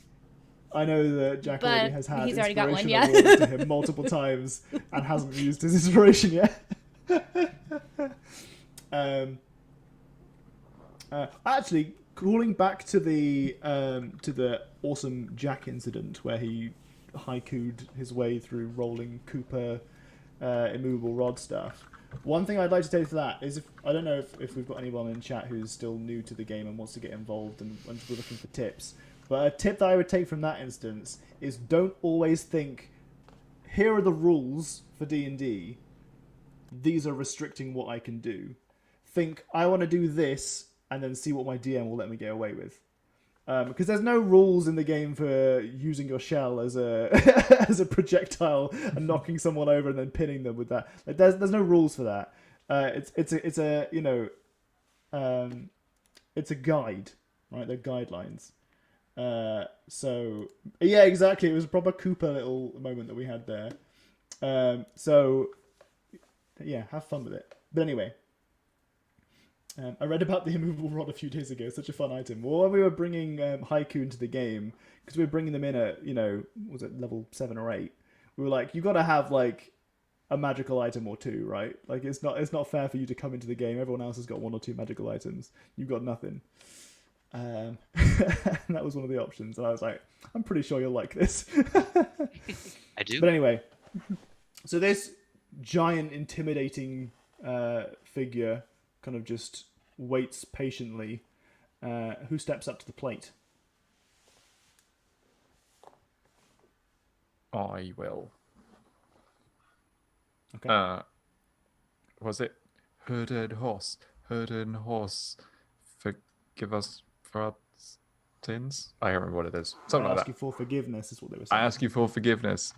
Speaker 2: I know that Jack
Speaker 4: But
Speaker 2: already has had
Speaker 4: he's already got one,
Speaker 2: inspiration
Speaker 4: yeah.
Speaker 2: awarded to him multiple times and hasn't used his inspiration yet. Actually, calling back to the awesome Jack incident where he haiku'd his way through rolling Cooper immovable rod stuff. One thing I'd like to say to that is, I don't know if we've got anyone in chat who's still new to the game and wants to get involved and we're looking for tips. But a tip that I would take from that instance is, don't always think, here are the rules for D&D. These are restricting what I can do. Think, I want to do this, and then see what my DM will let me get away with. Because there's no rules in the game for using your shell as a as a projectile and knocking someone over and then pinning them with that. Like, there's no rules for that. It's a you know, it's a guide, right? They're guidelines. So yeah, exactly. It was a proper Cooper little moment that we had there. So yeah, have fun with it. But anyway. I read about the immovable rod a few days ago. Such a fun item. Well, when we were bringing Haiku into the game, because we were bringing them in at, was it level 7 or 8? We were like, you got to have like a magical item or two, right? Like it's not fair for you to come into the game. Everyone else has got 1 or 2 magical items. You've got nothing. And that was one of the options. And I was like, I'm pretty sure you'll like this.
Speaker 5: I do.
Speaker 2: But anyway, so this giant, intimidating figure kind of just waits patiently. Who steps up to the plate?
Speaker 3: I will.
Speaker 2: Okay.
Speaker 3: Was it herd and horse? Herd and horse, forgive us for our sins? I don't remember what it is. Something
Speaker 2: I
Speaker 3: like
Speaker 2: ask
Speaker 3: that.
Speaker 2: you for forgiveness is what they were
Speaker 3: I
Speaker 2: saying.
Speaker 3: ask you for forgiveness.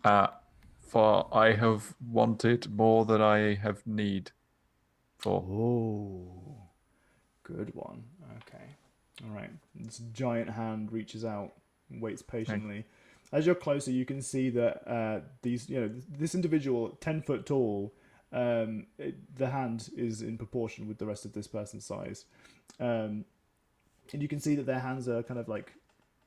Speaker 3: For I have wanted more than I have need for.
Speaker 2: Oh, good one. Okay. All right. This giant hand reaches out and waits patiently. As you're closer, you can see that this individual, 10 foot tall, the hand is in proportion with the rest of this person's size. And you can see that their hands are kind of like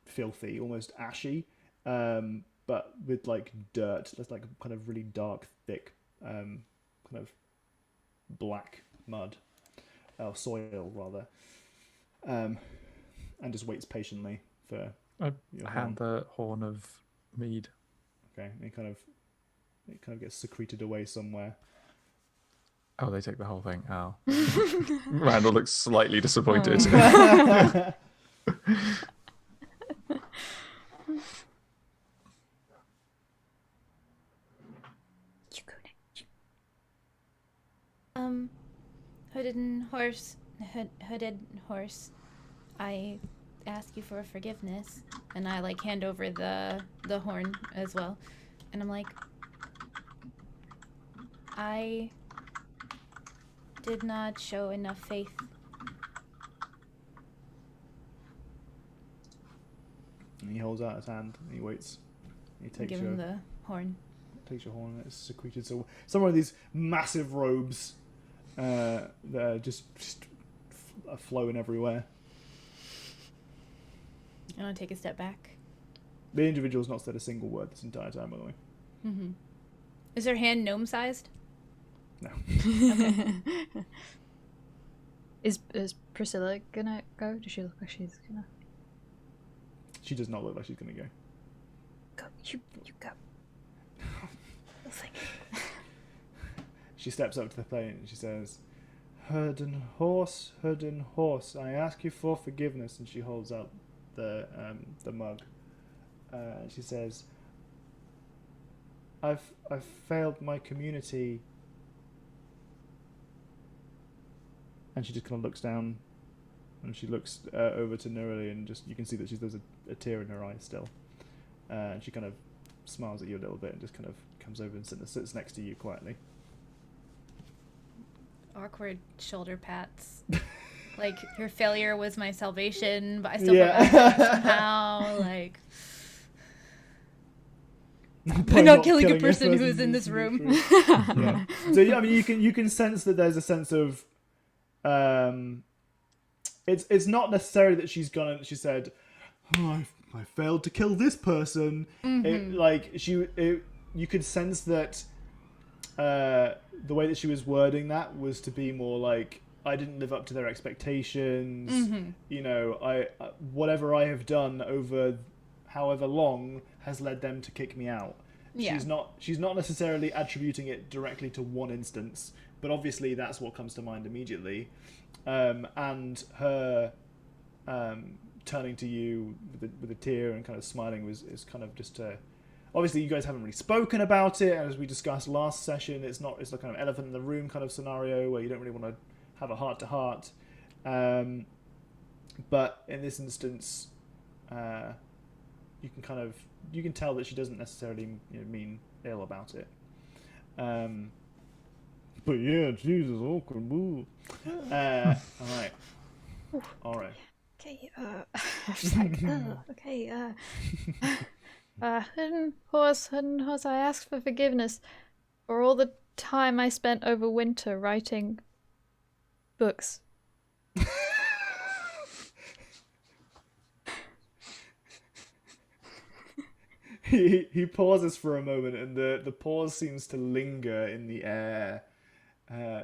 Speaker 2: filthy, almost ashy, but with like dirt. That's like kind of really dark, thick, kind of black mud, or soil rather, and just waits patiently for.
Speaker 3: I hand the horn of mead.
Speaker 2: Okay, it kind of gets secreted away somewhere.
Speaker 3: Oh, they take the whole thing. Oh. Randall looks slightly disappointed.
Speaker 4: Hooded horse, I ask you for forgiveness, and I like hand over the horn as well, and I'm like, I did not show enough faith.
Speaker 2: And he holds out his hand and he waits. He takes
Speaker 4: Give him the horn.
Speaker 2: Takes your horn and it's secreted. So somewhere in these massive robes that are just are flowing everywhere.
Speaker 4: I want to take a step back.
Speaker 2: The individual's not said a single word this entire time, by the way.
Speaker 4: Mm-hmm. Is her hand gnome-sized?
Speaker 2: No.
Speaker 1: Is Priscilla gonna go? Does she look like she's gonna
Speaker 2: She does not look like she's gonna go.
Speaker 1: go? You go. We'll think.
Speaker 2: She steps up to the plane and she says, Herdon horse, I ask you for forgiveness. And she holds out the mug. And she says, I've failed my community. And she just kind of looks down, and she looks over to Neroli, and just you can see that there's a tear in her eye still. And she kind of smiles at you a little bit and just kind of comes over and sits next to you quietly.
Speaker 4: Awkward shoulder pats. Like, your failure was my salvation, but I still feel bad somehow. Like, by not killing a person who is in this room.
Speaker 2: Yeah. So yeah, I mean, you can sense that there's a sense of, it's not necessarily that she said, oh, I failed to kill this person.
Speaker 4: Mm-hmm.
Speaker 2: You could sense that the way that she was wording that was to be more like, I didn't live up to their expectations.
Speaker 4: Mm-hmm.
Speaker 2: You know, I whatever I have done over however long has led them to kick me out.
Speaker 4: Yeah.
Speaker 2: She's not necessarily attributing it directly to one instance, but obviously that's what comes to mind immediately. And her turning to you with a tear and kind of smiling is kind of just to, obviously you guys haven't really spoken about it, and as we discussed last session, it's the kind of elephant in the room kind of scenario where you don't really want to have a heart to heart. But in this instance, you can tell that she doesn't necessarily mean ill about it. But yeah, Jesus, awkward move. All right.
Speaker 1: Okay, just like, okay, hidden horse, I ask for forgiveness for all the time I spent over winter writing books.
Speaker 2: He pauses for a moment, and the pause seems to linger in the air,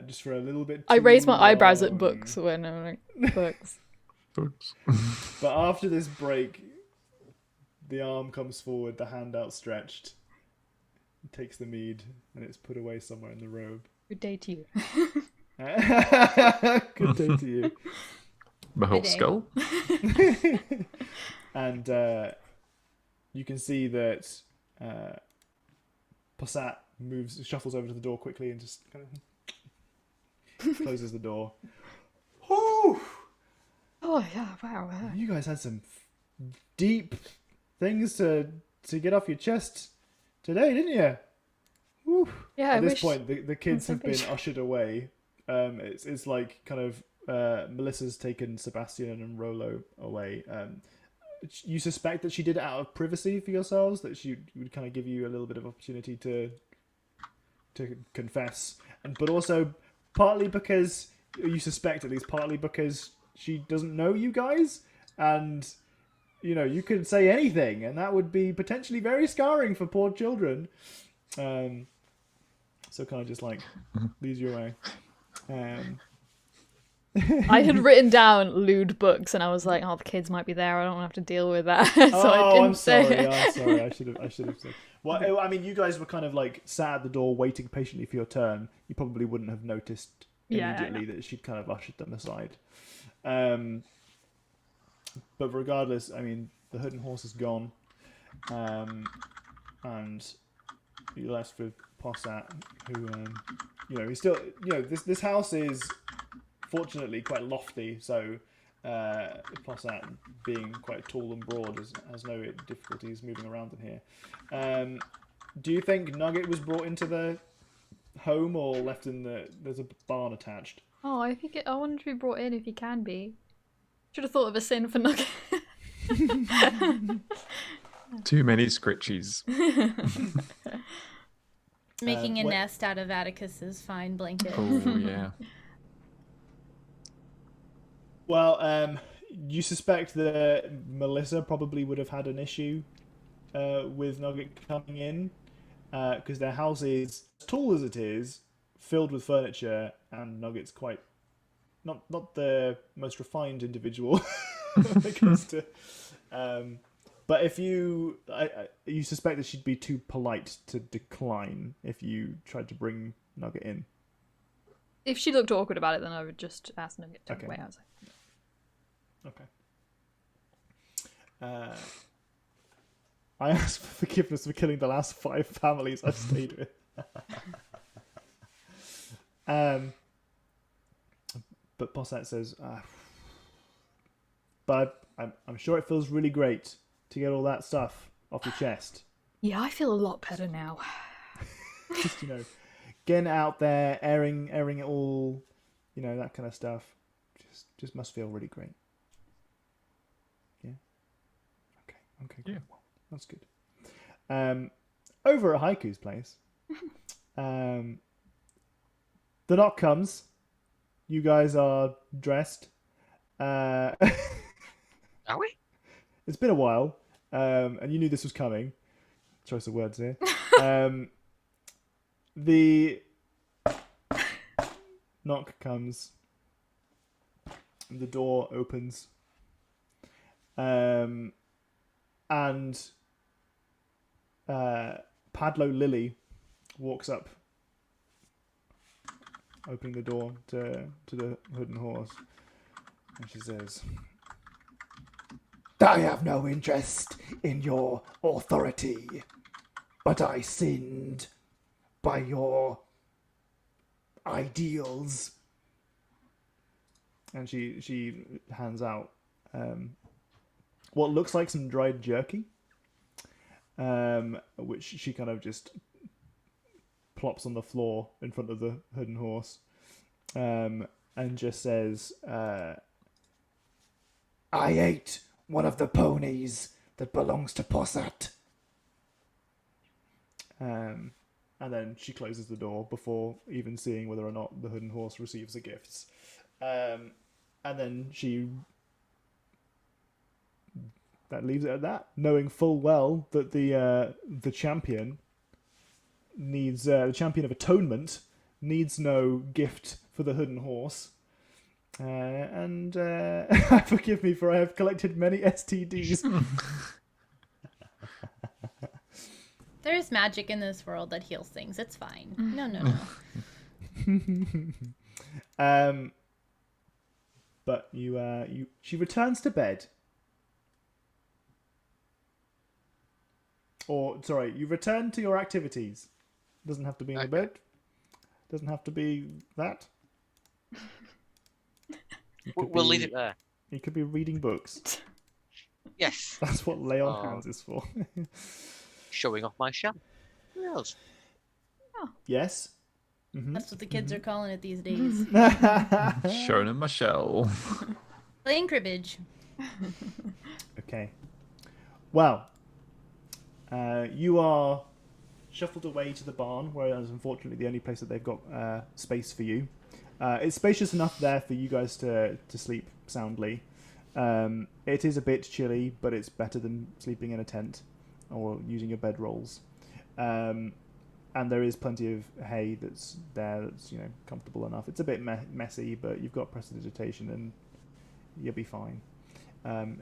Speaker 2: just for a little bit.
Speaker 1: I raise my eyebrows at
Speaker 2: long.
Speaker 1: books when I'm like, books.
Speaker 3: Books.
Speaker 2: But after this break, the arm comes forward, the hand outstretched, takes the mead, and it's put away somewhere in the robe.
Speaker 1: Good day to you.
Speaker 2: Good day to you.
Speaker 3: The whole
Speaker 4: Good day.
Speaker 3: skull?
Speaker 2: And you can see that Possat shuffles over to the door quickly and just kind of closes the door. Whew!
Speaker 1: Oh yeah, wow.
Speaker 2: You guys had some deep things to get off your chest today, didn't you? Whew.
Speaker 1: Yeah,
Speaker 2: At this point, the kids have been
Speaker 1: Something.
Speaker 2: ushered away. It's like kind of Melissa's taken Sebastian and Rolo away. You suspect that she did it out of privacy for yourselves, that she would kind of give you a little bit of opportunity to confess, but also partly because you suspect, at least partly because she doesn't know you guys, and you could say anything, and that would be potentially very scarring for poor children. So kind of just like leads you away.
Speaker 1: I had written down lewd books, and I was like, "Oh, the kids might be there. I don't have to deal with that." So I didn't
Speaker 2: I'm
Speaker 1: say
Speaker 2: sorry.
Speaker 1: it.
Speaker 2: I'm sorry. I should have said. Well, I mean, you guys were kind of like sat at the door waiting patiently for your turn. You probably wouldn't have noticed
Speaker 1: Yeah, I
Speaker 2: immediately that she'd kind of ushered them aside. But regardless, I mean, the hood and horse is gone, and you're left with Possat, who, he's still, this house is fortunately quite lofty, so Possat, being quite tall and broad, has no difficulties moving around in here. Do you think Nugget was brought into the home or left in there's a barn attached?
Speaker 1: Oh, I want him to be brought in if he can be. Should have thought of a sin for Nugget.
Speaker 3: Too many scritchies.
Speaker 4: Making a
Speaker 2: what-
Speaker 4: nest out of Atticus's fine blanket.
Speaker 3: Oh, yeah.
Speaker 2: Well, you suspect that Melissa probably would have had an issue with Nugget coming in. because their house is as tall as it is, filled with furniture, and Nugget's quite not the most refined individual when it comes to. But if you suspect that she'd be too polite to decline if you tried to bring Nugget in.
Speaker 1: If she looked awkward about it, then I would just ask Nugget to
Speaker 2: Okay.
Speaker 1: wait outside.
Speaker 2: Okay. I asked for forgiveness for killing the last 5 families I've stayed with. But Posset says, but I'm sure it feels really great to get all that stuff off your chest.
Speaker 1: Yeah, I feel a lot better now.
Speaker 2: Just, getting it out there, airing it all, that kind of stuff. Just must feel really great. Yeah. Okay.
Speaker 3: Yeah.
Speaker 2: Well, that's good. Over at Haiku's place, the knock comes. You guys are dressed.
Speaker 5: Are we?
Speaker 2: It's been a while, and you knew this was coming. Choice of words here. The knock comes, and the door opens, and Padlo Lily walks up, opening the door to the Hidden Horse, and she says,
Speaker 6: I have no interest in your authority, but I sinned by your ideals.
Speaker 2: and she hands out what looks like some dried jerky, which she kind of just plops on the floor in front of the Hidden Horse, and just says,
Speaker 6: I ate one of the ponies that belongs to Possat.
Speaker 2: and then she closes the door before even seeing whether or not the Hidden Horse receives the gifts. And then that leaves it at that, knowing full well that the champion needs the champion of Atonement needs no gift for the Hidden Horse. And forgive me, for I have collected many STDs.
Speaker 4: There is magic in this world that heals things. It's fine. No.
Speaker 2: But she returns to bed. Or, sorry, you return to your activities. Doesn't have to be in the bed. Doesn't have to be that.
Speaker 5: We'll leave it there.
Speaker 2: You could be reading books.
Speaker 5: Yes.
Speaker 2: That's what lay on hands is for.
Speaker 5: Showing off my shell. Who knows?
Speaker 2: Yes. Mm-hmm.
Speaker 4: That's what the kids are calling it these days.
Speaker 3: Showing him my shell.
Speaker 4: Playing cribbage.
Speaker 2: Okay. Well, you are shuffled away to the barn, whereas unfortunately the only place that they've got space for you. It's spacious enough there for you guys to sleep soundly. It is a bit chilly, but it's better than sleeping in a tent or using your bedrolls. And there is plenty of hay that's there that's comfortable enough. It's a bit messy, but you've got prestidigitation and you'll be fine.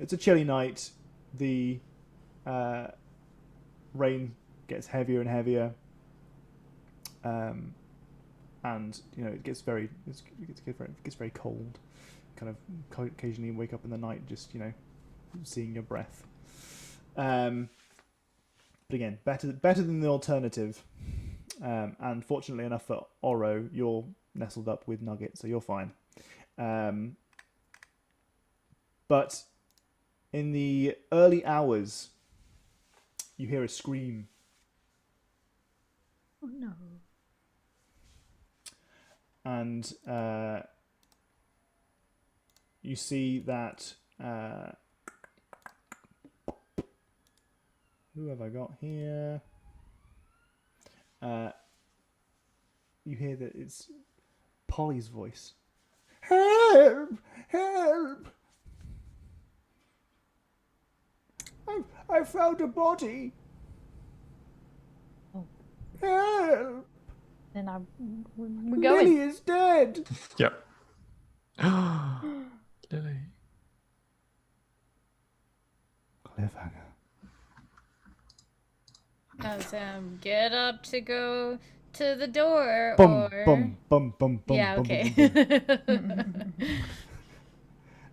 Speaker 2: It's a chilly night. The rain gets heavier and heavier, and it gets very cold. Kind of occasionally wake up in the night, just seeing your breath. But again, better than the alternative. And fortunately enough for Oro, you're nestled up with Nugget, so you're fine. But in the early hours, you hear a scream.
Speaker 1: Oh no.
Speaker 2: And you see that... who have I got here? You hear that it's Polly's voice. Help! Help! I found a body.
Speaker 1: Oh.
Speaker 6: Help!
Speaker 1: Then we're
Speaker 6: Lily
Speaker 1: going.
Speaker 6: is dead.
Speaker 3: Yep. Lily.
Speaker 6: Cliffhanger.
Speaker 4: Oh, Sam, get up to go to the door,
Speaker 6: Bum,
Speaker 4: or...
Speaker 6: bum, bum, bum, bum,
Speaker 4: Yeah,
Speaker 6: bum,
Speaker 4: okay.
Speaker 6: bum, bum.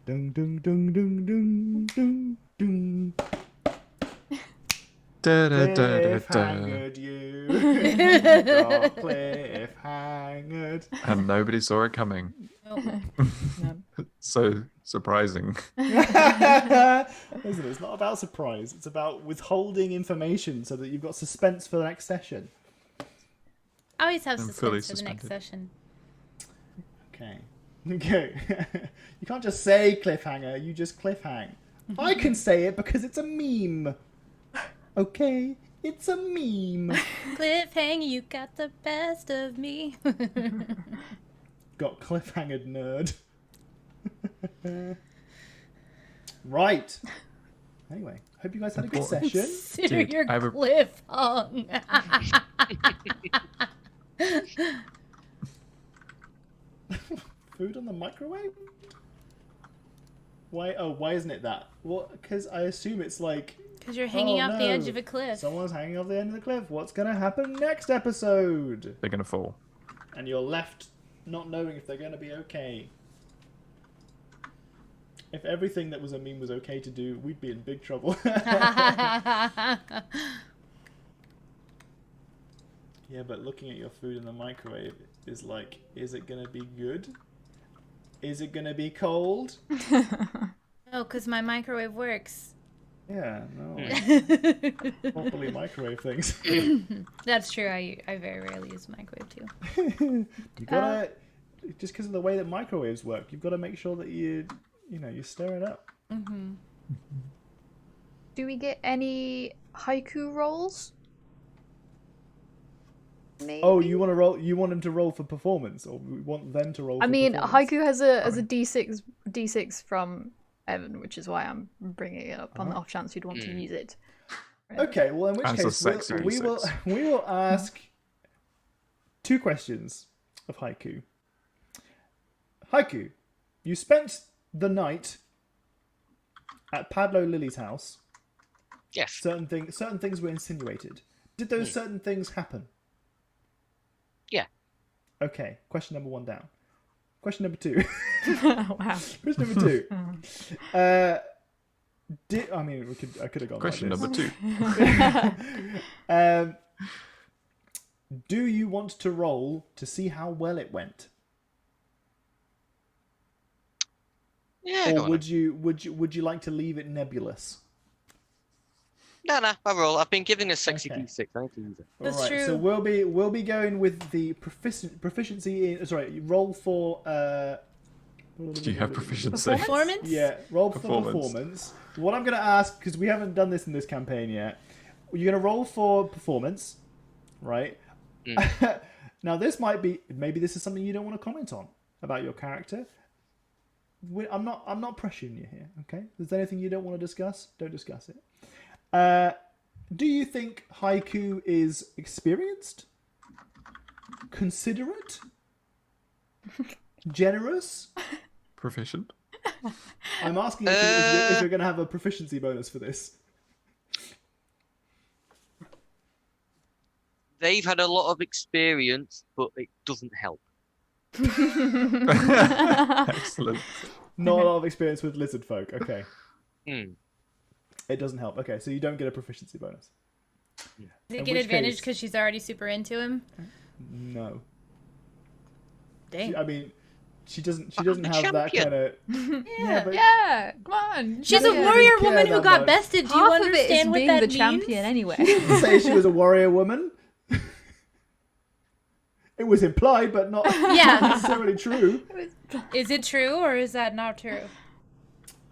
Speaker 6: Dung, dung, dung, dung, dung, dung, dung.
Speaker 3: Da, da, da, da, da.
Speaker 6: Cliffhangered you. Got cliffhangered.
Speaker 3: And nobody saw it coming. So surprising.
Speaker 2: Listen, it's not about surprise. It's about withholding information so that you've got suspense for the next session.
Speaker 4: I always have
Speaker 3: I'm fully
Speaker 4: suspense for the next
Speaker 3: suspended.
Speaker 4: session.
Speaker 2: Okay. You can't just say cliffhanger, you just cliffhang. I can say it because it's a meme. Okay? It's a meme.
Speaker 4: Cliffhanger, you got the best of me.
Speaker 2: Got cliffhangered, nerd. Right. Anyway, hope you guys had a good
Speaker 3: Important.
Speaker 2: session.
Speaker 4: Consider
Speaker 3: Dude,
Speaker 4: your
Speaker 3: I have a-
Speaker 4: cliff hung.
Speaker 2: Food on the microwave? Why? Oh, why isn't it that? Well, because I assume it's like
Speaker 4: Because you're hanging off the edge
Speaker 2: no,
Speaker 4: of a cliff.
Speaker 2: someone's hanging off the end of the cliff. What's gonna happen next episode?
Speaker 3: They're gonna fall.
Speaker 2: And you're left not knowing if they're gonna be okay. If everything that was a meme was okay to do, we'd be in big trouble. Yeah, but looking at your food in the microwave is like, is it gonna be good? Is it gonna be cold?
Speaker 4: Oh, because my microwave works.
Speaker 2: Yeah, no. Properly microwave things.
Speaker 4: That's true. I very rarely use the microwave too.
Speaker 2: You gotta, just because of the way that microwaves work, you've got to make sure that you stir it up.
Speaker 4: Mm-hmm.
Speaker 1: Do we get any haiku rolls? Maybe?
Speaker 2: Oh, you want to roll? You want them to roll for performance, or we want them to roll?
Speaker 1: I
Speaker 2: for
Speaker 1: mean,
Speaker 2: performance?
Speaker 1: haiku has a d6 from Evan, which is why I'm bringing it up on the off chance you'd want to use it.
Speaker 2: Okay, well, in which
Speaker 3: As a
Speaker 2: case
Speaker 3: sexy
Speaker 2: we will
Speaker 3: D6.
Speaker 2: we will ask 2 questions of haiku. Haiku, you spent the night at Padlo Lily's house.
Speaker 5: Yes.
Speaker 2: Certain things were insinuated. Did those certain things happen?
Speaker 5: Yeah.
Speaker 2: Okay. Question number 1 down. Question number 2.
Speaker 1: Wow.
Speaker 2: Question number 2. I could have gone.
Speaker 3: Question
Speaker 2: like
Speaker 3: number
Speaker 2: this.
Speaker 3: 2.
Speaker 2: Do you want to roll to see how well it went,
Speaker 5: Yeah. Go
Speaker 2: or
Speaker 5: on
Speaker 2: would you like to leave it nebulous?
Speaker 5: then. No, I roll. I've been given a sexy
Speaker 2: Okay.
Speaker 5: D6. I need to use it.
Speaker 4: That's
Speaker 2: Alright,
Speaker 4: true.
Speaker 2: so we'll be going with the proficiency in. Sorry, you roll for.
Speaker 3: Do you have proficiency?
Speaker 4: Performance?
Speaker 2: Yeah, roll for
Speaker 3: Performance.
Speaker 2: performance. What I'm going to ask, because we haven't done this in this campaign yet, you're going to roll for performance, right? Now, this might be, maybe this is something you don't want to comment on about your character. I'm not pressuring you here, okay? If there's anything you don't want to discuss, don't discuss it. Do you think Haiku is experienced? Considerate? Generous?
Speaker 3: Proficient?
Speaker 2: I'm asking if you're going to have a proficiency bonus for this.
Speaker 5: They've had a lot of experience, but it doesn't help.
Speaker 3: Excellent.
Speaker 2: Not a lot of experience with lizard folk. Okay.
Speaker 5: Hmm.
Speaker 2: It doesn't help. Okay, so you don't get a proficiency bonus.
Speaker 4: Does
Speaker 2: In
Speaker 4: he get
Speaker 2: which
Speaker 4: advantage
Speaker 2: case-
Speaker 4: because she's already super into him?
Speaker 2: No.
Speaker 4: Dang.
Speaker 2: I mean, she doesn't
Speaker 5: I'm
Speaker 2: have
Speaker 5: the
Speaker 2: that
Speaker 5: champion.
Speaker 2: kind of. Yeah, but
Speaker 1: Yeah, come on.
Speaker 4: She's
Speaker 2: don't
Speaker 4: a
Speaker 2: even
Speaker 4: warrior
Speaker 2: care
Speaker 4: woman who
Speaker 2: that
Speaker 4: got
Speaker 2: much.
Speaker 4: bested. Do you
Speaker 1: Half of it is
Speaker 4: understand what
Speaker 1: being
Speaker 4: that
Speaker 1: the
Speaker 4: means?
Speaker 1: champion anyway.
Speaker 2: didn't say she was a warrior woman. It was implied, but not
Speaker 4: Yeah.
Speaker 2: necessarily true.
Speaker 4: Is it true or is that not true?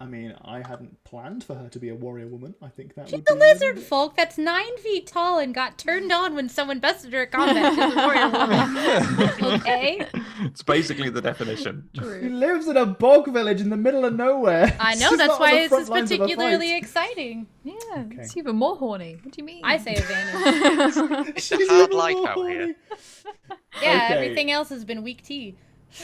Speaker 2: I mean, I hadn't planned for her to be a warrior woman. I think that
Speaker 4: She's
Speaker 2: would
Speaker 4: a
Speaker 2: be
Speaker 4: lizard folk that's 9 feet tall and got turned on when someone bested her at combat. She's a warrior woman. Okay?
Speaker 3: It's basically the definition.
Speaker 2: He lives in a bog village in the middle of nowhere.
Speaker 4: I know,
Speaker 2: She's
Speaker 4: that's
Speaker 2: not on
Speaker 4: why
Speaker 2: the
Speaker 4: this
Speaker 2: front
Speaker 4: is
Speaker 2: lines of a
Speaker 4: particularly
Speaker 2: fight.
Speaker 4: exciting.
Speaker 1: Yeah. Yeah,
Speaker 2: Okay.
Speaker 1: it's even more horny. What do you mean?
Speaker 4: I say advantage.
Speaker 7: It's a hard life out here.
Speaker 4: Yeah,
Speaker 2: Okay.
Speaker 4: everything else has been weak tea.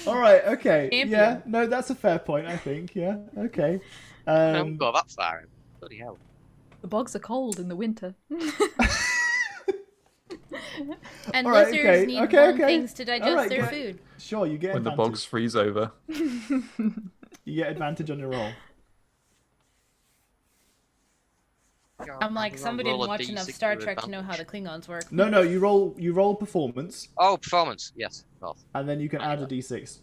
Speaker 2: All right. Okay.
Speaker 4: Champion.
Speaker 2: Yeah. No, that's a fair point. I think. Yeah. Okay.
Speaker 7: I don't go that far. Bloody hell.
Speaker 1: The bogs are cold in the winter.
Speaker 4: And
Speaker 2: All right,
Speaker 4: lizards
Speaker 2: okay,
Speaker 4: need
Speaker 2: okay,
Speaker 4: warm
Speaker 2: okay.
Speaker 4: things to digest
Speaker 2: All right,
Speaker 4: their
Speaker 2: good.
Speaker 4: food.
Speaker 2: Sure, you get
Speaker 3: When the
Speaker 2: advantage.
Speaker 3: bogs freeze over.
Speaker 2: You get advantage on your roll.
Speaker 4: I'm like, somebody
Speaker 7: Roll
Speaker 4: didn't
Speaker 7: a
Speaker 4: watch enough
Speaker 7: D6
Speaker 4: Star
Speaker 7: with
Speaker 4: Trek to know how the
Speaker 7: advantage.
Speaker 4: Klingons work.
Speaker 2: No, you roll performance,
Speaker 7: Oh, performance. Yes, of course.
Speaker 2: and then you can add a d6.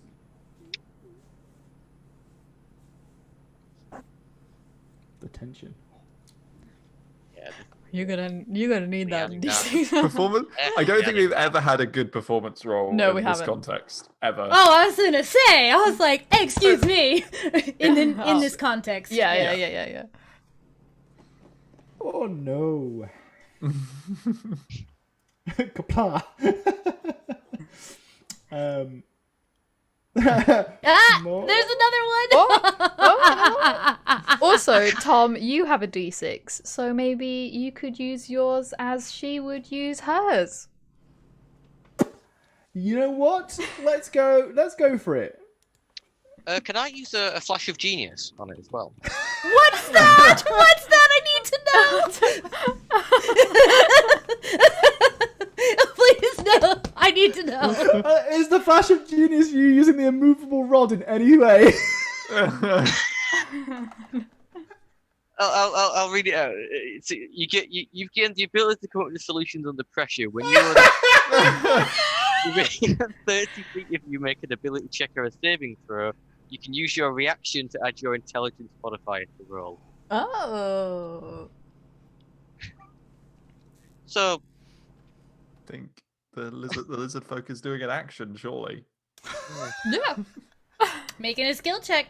Speaker 2: The tension.
Speaker 7: Yeah.
Speaker 1: You're gonna need that.
Speaker 7: Yeah,
Speaker 1: D6.
Speaker 3: Performance. I don't think we've ever had a good performance roll
Speaker 1: No,
Speaker 3: in
Speaker 1: we
Speaker 3: this
Speaker 1: haven't.
Speaker 3: context ever.
Speaker 4: Oh, I was gonna say, I was like, excuse me, in this context.
Speaker 1: Yeah.
Speaker 2: Oh no. Kapla.
Speaker 4: Ah,
Speaker 2: More-
Speaker 4: there's another one.
Speaker 1: Also, Tom, you have a D6, so maybe you could use yours as she would use hers.
Speaker 2: You know what? Let's go for it.
Speaker 7: Can I use a flash of genius on it as well?
Speaker 4: What's that? What's that? I need to know. Please no. I need to know.
Speaker 2: Is the flash of genius you using the immovable rod in any way?
Speaker 7: I'll read it out. You've gained the ability to come up with solutions under pressure when you're within 30 feet. If you make an ability check or a saving throw, you can use your reaction to add your intelligence modifier to the roll.
Speaker 1: Oh.
Speaker 7: So
Speaker 3: I think the lizard folk is doing an action, surely.
Speaker 1: Yeah.
Speaker 4: Making a skill check.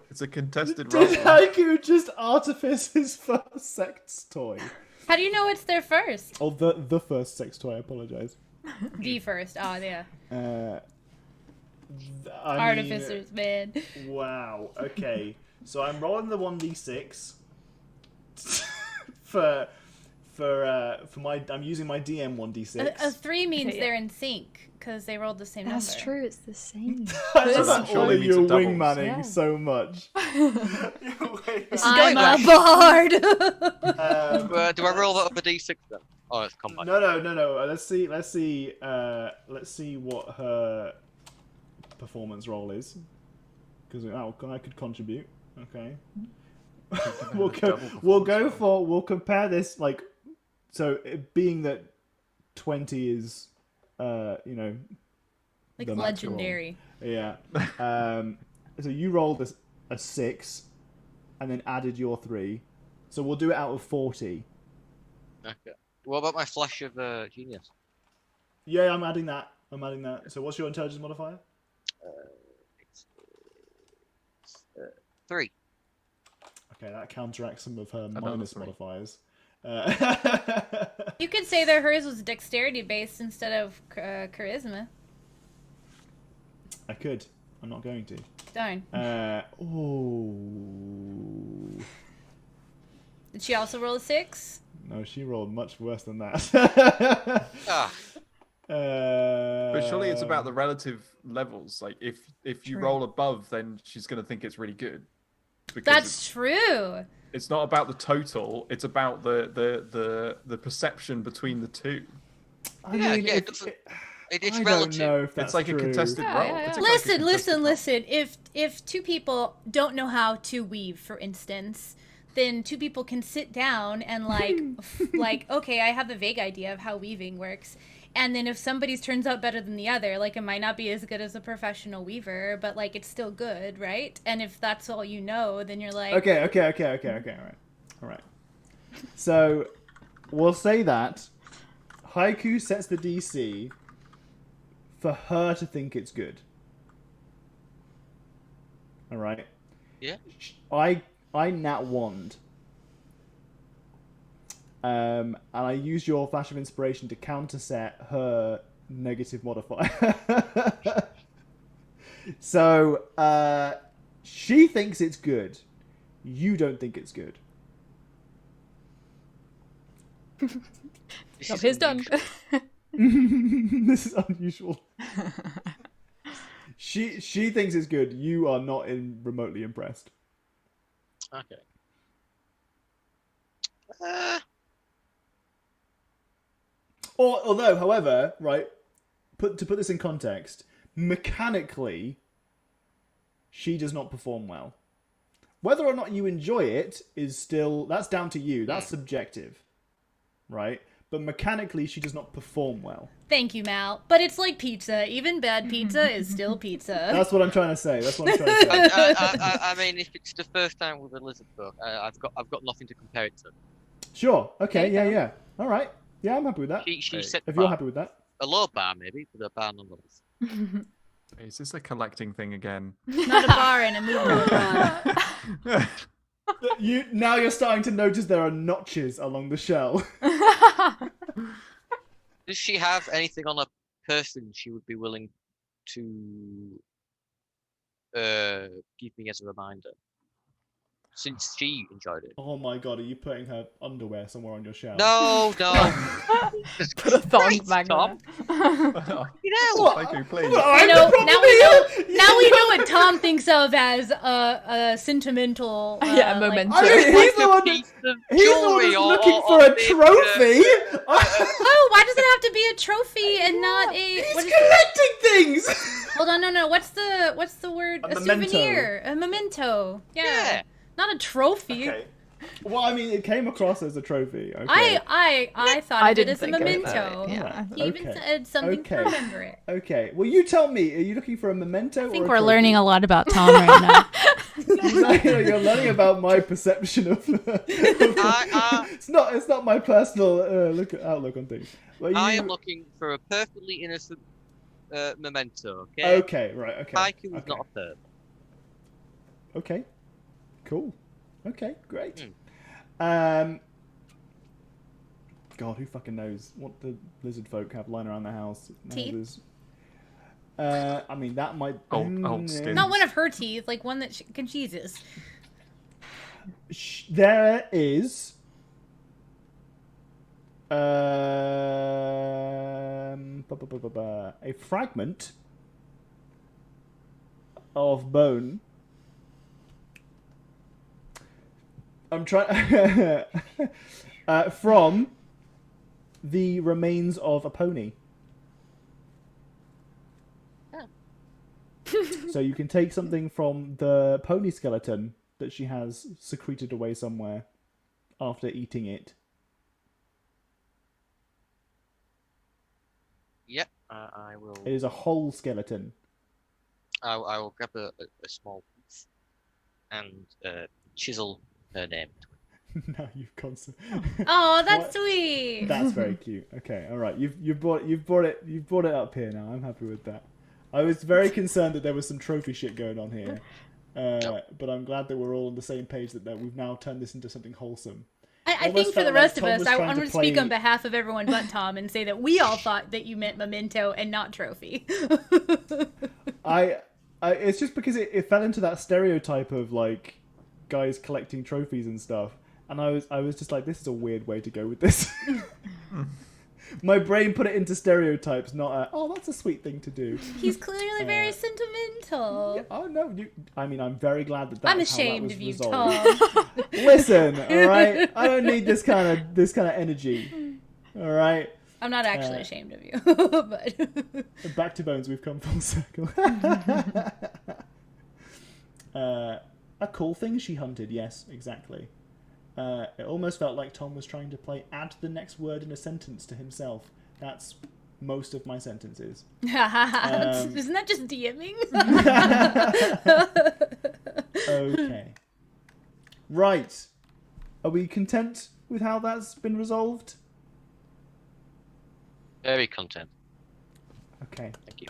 Speaker 3: It's a contested roll.
Speaker 2: Did Haiku just artifice his first sex toy?
Speaker 4: How do you know it's their first?
Speaker 2: Oh, the first sex toy. I apologize.
Speaker 4: The first. Oh, yeah. Artificers, man.
Speaker 2: Wow. Okay. So I'm rolling the 1d6 for my. I'm using my DM 1d6.
Speaker 4: A 3 means
Speaker 1: Okay, yeah.
Speaker 4: they're in sync because they rolled the same
Speaker 1: That's
Speaker 4: number.
Speaker 1: true, it's the same.
Speaker 2: I love
Speaker 3: So that
Speaker 2: that
Speaker 3: surely
Speaker 2: all
Speaker 3: means
Speaker 2: you
Speaker 3: it doubles.
Speaker 2: wingmanning
Speaker 1: Yeah.
Speaker 2: so much.
Speaker 4: I'm
Speaker 1: going
Speaker 4: a bard.
Speaker 7: do I roll that up a d6 then? Oh, it's combat.
Speaker 2: No. Let's see what her performance roll is, because I could contribute. Okay. We'll compare this, like, so it being that 20 is
Speaker 4: like
Speaker 2: the max
Speaker 4: legendary.
Speaker 2: roll. Yeah. So you rolled a 6 and then added your 3, so we'll do it out of 40.
Speaker 7: Okay. What about my flash of genius?
Speaker 2: Yeah, I'm adding that. So what's your intelligence modifier?
Speaker 7: It's 3.
Speaker 2: Okay, that counteracts some of her
Speaker 3: Another
Speaker 2: minus
Speaker 3: 3.
Speaker 2: modifiers.
Speaker 4: You could say that hers was dexterity based instead of charisma.
Speaker 2: I could. I'm not going to.
Speaker 4: Darn. Did she also roll a 6?
Speaker 2: No, she rolled much worse than that.
Speaker 7: Ah,
Speaker 3: But surely it's about the relative levels. Like if you
Speaker 1: True.
Speaker 3: roll above, then she's gonna think it's really good. Because
Speaker 4: That's true.
Speaker 3: it's not about the total. It's about the perception between the two.
Speaker 2: I
Speaker 7: Yeah,
Speaker 2: mean,
Speaker 7: yeah,
Speaker 2: if-
Speaker 7: it's
Speaker 2: I
Speaker 7: relative.
Speaker 2: don't know if that's
Speaker 3: It's like
Speaker 2: true.
Speaker 3: a contested
Speaker 1: Yeah,
Speaker 3: roll.
Speaker 1: yeah,
Speaker 3: It's
Speaker 1: yeah.
Speaker 3: like a
Speaker 4: Listen.
Speaker 3: contested roll.
Speaker 4: If two people don't know how to weave, for instance, then two people can sit down and like, okay, I have a vague idea of how weaving works. And then if somebody's turns out better than the other, like it might not be as good as a professional weaver, but like it's still good, right? And if that's all you know, then you're like,
Speaker 2: Okay. All right. So we'll say that Haiku sets the DC for her to think it's good. All right.
Speaker 7: Yeah.
Speaker 2: I nat wand. And I use your flash of inspiration to counterset her negative modifier. So she thinks it's good. You don't think it's good.
Speaker 7: This
Speaker 1: Job
Speaker 7: is
Speaker 1: is done.
Speaker 7: unusual.
Speaker 2: This is unusual. She thinks it's good. You are not remotely impressed.
Speaker 7: Okay.
Speaker 2: Although, however, right, to put this in context, mechanically, she does not perform well. Whether or not you enjoy it is still, that's down to you. That's subjective, right? But mechanically, she does not perform well.
Speaker 4: Thank you, Mal. But it's like pizza. Even bad pizza is still pizza.
Speaker 2: That's what I'm trying to say.
Speaker 7: I mean, if it's the first time with a lizard folk, I've got nothing to compare it to.
Speaker 2: Sure. Okay.
Speaker 4: There you go.
Speaker 2: Yeah. All right. Yeah, I'm happy with that.
Speaker 7: She set
Speaker 2: If
Speaker 7: the
Speaker 2: you're
Speaker 7: bar.
Speaker 2: happy with that.
Speaker 7: A low bar maybe, but a bar nonetheless.
Speaker 3: Is this a collecting thing again?
Speaker 4: Not a bar and a movie.
Speaker 2: Now you're starting to notice there are notches along the shell.
Speaker 7: Does she have anything on a person she would be willing to give me as a reminder? Since she enjoyed it.
Speaker 2: Oh my god, are you putting her underwear somewhere on your shelf?
Speaker 7: No.
Speaker 1: Put a thong
Speaker 7: Christ,
Speaker 1: bag
Speaker 7: Tom.
Speaker 1: there.
Speaker 7: You know.
Speaker 2: What?
Speaker 3: Thank you, please.
Speaker 2: Well,
Speaker 4: You
Speaker 2: I'm
Speaker 4: know,
Speaker 2: the problem
Speaker 4: now we
Speaker 2: here.
Speaker 4: know. Now we know what Tom thinks of as a sentimental.
Speaker 1: Yeah,
Speaker 4: like-
Speaker 1: memento.
Speaker 2: I mean, he's the one.
Speaker 7: Piece of
Speaker 2: He's the one
Speaker 7: jewelry
Speaker 2: who's
Speaker 7: or-
Speaker 2: looking
Speaker 7: or
Speaker 2: for a
Speaker 7: big,
Speaker 2: trophy.
Speaker 4: Oh, why does it have to be a trophy and not a?
Speaker 2: He's
Speaker 4: What is
Speaker 2: collecting things.
Speaker 4: Hold on, no. What's the word?
Speaker 2: A
Speaker 4: A
Speaker 2: memento.
Speaker 4: souvenir. A memento. Yeah. Not a trophy.
Speaker 2: Okay. Well, I mean, it came across as a trophy. Okay.
Speaker 4: I thought
Speaker 1: I
Speaker 4: of it
Speaker 1: didn't
Speaker 4: as a
Speaker 1: think of it,
Speaker 4: memento.
Speaker 1: yeah.
Speaker 4: He even
Speaker 2: Okay.
Speaker 4: said something
Speaker 2: Okay.
Speaker 4: to remember it.
Speaker 2: Okay. Well, you tell me. Are you looking for a memento?
Speaker 8: I think
Speaker 2: or a
Speaker 8: we're
Speaker 2: trophy?
Speaker 8: learning a lot about Tom right now.
Speaker 2: You're learning about my perception of. It's not my personal outlook on things. Well,
Speaker 7: I
Speaker 2: you-
Speaker 7: am looking for a perfectly innocent memento. Okay.
Speaker 2: Okay. Right. Okay.
Speaker 7: Haiku was
Speaker 2: okay.
Speaker 7: not a perv.
Speaker 2: Okay. Cool. Okay. Great.
Speaker 7: Hmm.
Speaker 2: God, who fucking knows what the lizard folk have lying around the house?
Speaker 4: Teeth?
Speaker 2: Neighbours. I mean, that might.
Speaker 3: Old skin.
Speaker 4: Not one of her teeth, like one that Jesus.
Speaker 2: There is. A fragment of bone. I'm trying from the remains of a pony. So you can take something from the pony skeleton that she has secreted away somewhere after eating it.
Speaker 7: Yep. I will.
Speaker 2: It is a whole skeleton.
Speaker 7: I will grab a small piece and chisel her name.
Speaker 2: Now you've gone so...
Speaker 4: Oh, that's
Speaker 2: What?
Speaker 4: sweet.
Speaker 2: That's very cute. Okay, all right. You've brought it up here now. I'm happy with that. I was very concerned that there was some trophy shit going on here, but I'm glad that we're all on the same page that we've now turned this into something wholesome.
Speaker 4: I
Speaker 2: Almost
Speaker 4: think for
Speaker 2: felt
Speaker 4: the
Speaker 2: like
Speaker 4: rest of
Speaker 2: Tom
Speaker 4: us,
Speaker 2: was
Speaker 4: I
Speaker 2: trying
Speaker 4: want
Speaker 2: to
Speaker 4: to speak
Speaker 2: play-
Speaker 4: on behalf of everyone but Tom and say that we all thought that you meant memento and not trophy.
Speaker 2: It's just because it fell into that stereotype of like guys collecting trophies and stuff, and I was just like, this is a weird way to go with this. My brain put it into stereotypes, not oh, that's a sweet thing to do.
Speaker 4: He's clearly very sentimental.
Speaker 2: Yeah, oh no, I mean, I'm very glad that
Speaker 4: I'm
Speaker 2: that's how that
Speaker 4: ashamed
Speaker 2: was
Speaker 4: of you,
Speaker 2: resolved.
Speaker 4: Tom.
Speaker 2: Listen, all right, I don't need this kind of energy. All right,
Speaker 4: I'm not actually ashamed of you, but
Speaker 2: back to bones. We've come full circle. A cool thing she hunted. Yes, exactly. It almost felt like Tom was trying to play add the next word in a sentence to himself. That's most of my sentences.
Speaker 4: isn't that just DMing?
Speaker 2: Okay. Right. Are we content with how that's been resolved?
Speaker 7: Very content.
Speaker 2: Okay.
Speaker 7: Thank you.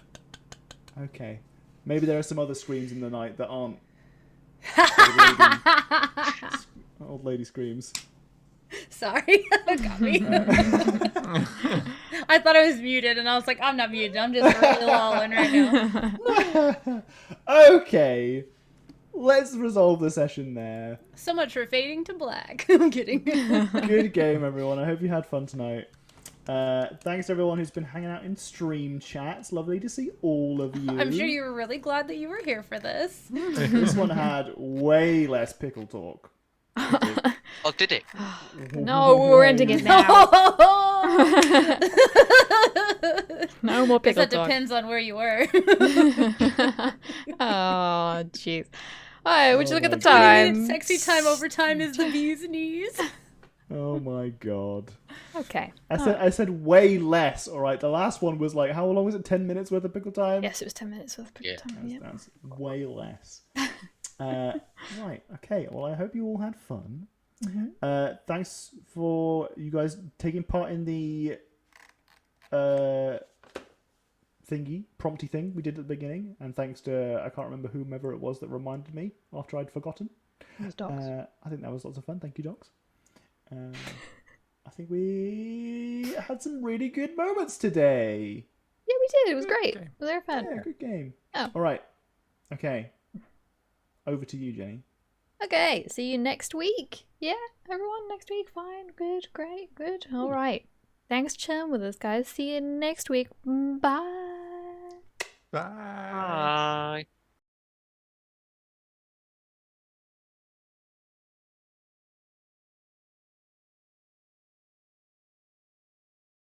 Speaker 2: Okay. Maybe there are some other screams in the night that aren't old lady screams.
Speaker 4: Sorry, got me. I thought I was muted, and I was like, I'm not muted. I'm just really lolling right now.
Speaker 2: Okay. let's resolve the session there.
Speaker 4: So much for fading to black. I'm kidding.
Speaker 2: Good game, everyone. I hope you had fun tonight. Thanks to everyone who's been hanging out in stream chat. It's lovely to see all of you.
Speaker 4: I'm sure you were really glad that you were here for this.
Speaker 2: This one had way less pickle talk.
Speaker 5: Oh, did it?
Speaker 1: No, we're ending it now. No more pickle
Speaker 4: That
Speaker 1: talk.
Speaker 4: depends on where you were.
Speaker 1: Oh, jeez. Alright, would you look at the
Speaker 4: 20
Speaker 1: time?
Speaker 4: minutes sexy time overtime is the bee's knees.
Speaker 2: Oh my god.
Speaker 1: Okay.
Speaker 2: I said way less, alright? The last one was like, how long was it? 10 minutes worth of pickle time?
Speaker 1: Yes, it was 10 minutes worth of pickle time. Yep.
Speaker 2: That's way less. Right, okay. Well, I hope you all had fun. Thanks for you guys taking part in the prompty thing we did at the beginning. And thanks to, I can't remember whomever it was that reminded me after I'd forgotten.
Speaker 1: It was dogs.
Speaker 2: I think that was lots of fun. Thank you, dogs. I think we had some really good moments today.
Speaker 1: Yeah, we did. It was great. It was very fun.
Speaker 2: Yeah, good game.
Speaker 1: Oh.
Speaker 2: All right. Okay. Over to you, Jenny.
Speaker 1: Okay, see you next week. Yeah, everyone, next week. Fine, good, great, good. All right. Thanks for chilling with us, guys. See you next week. Bye.
Speaker 3: Bye.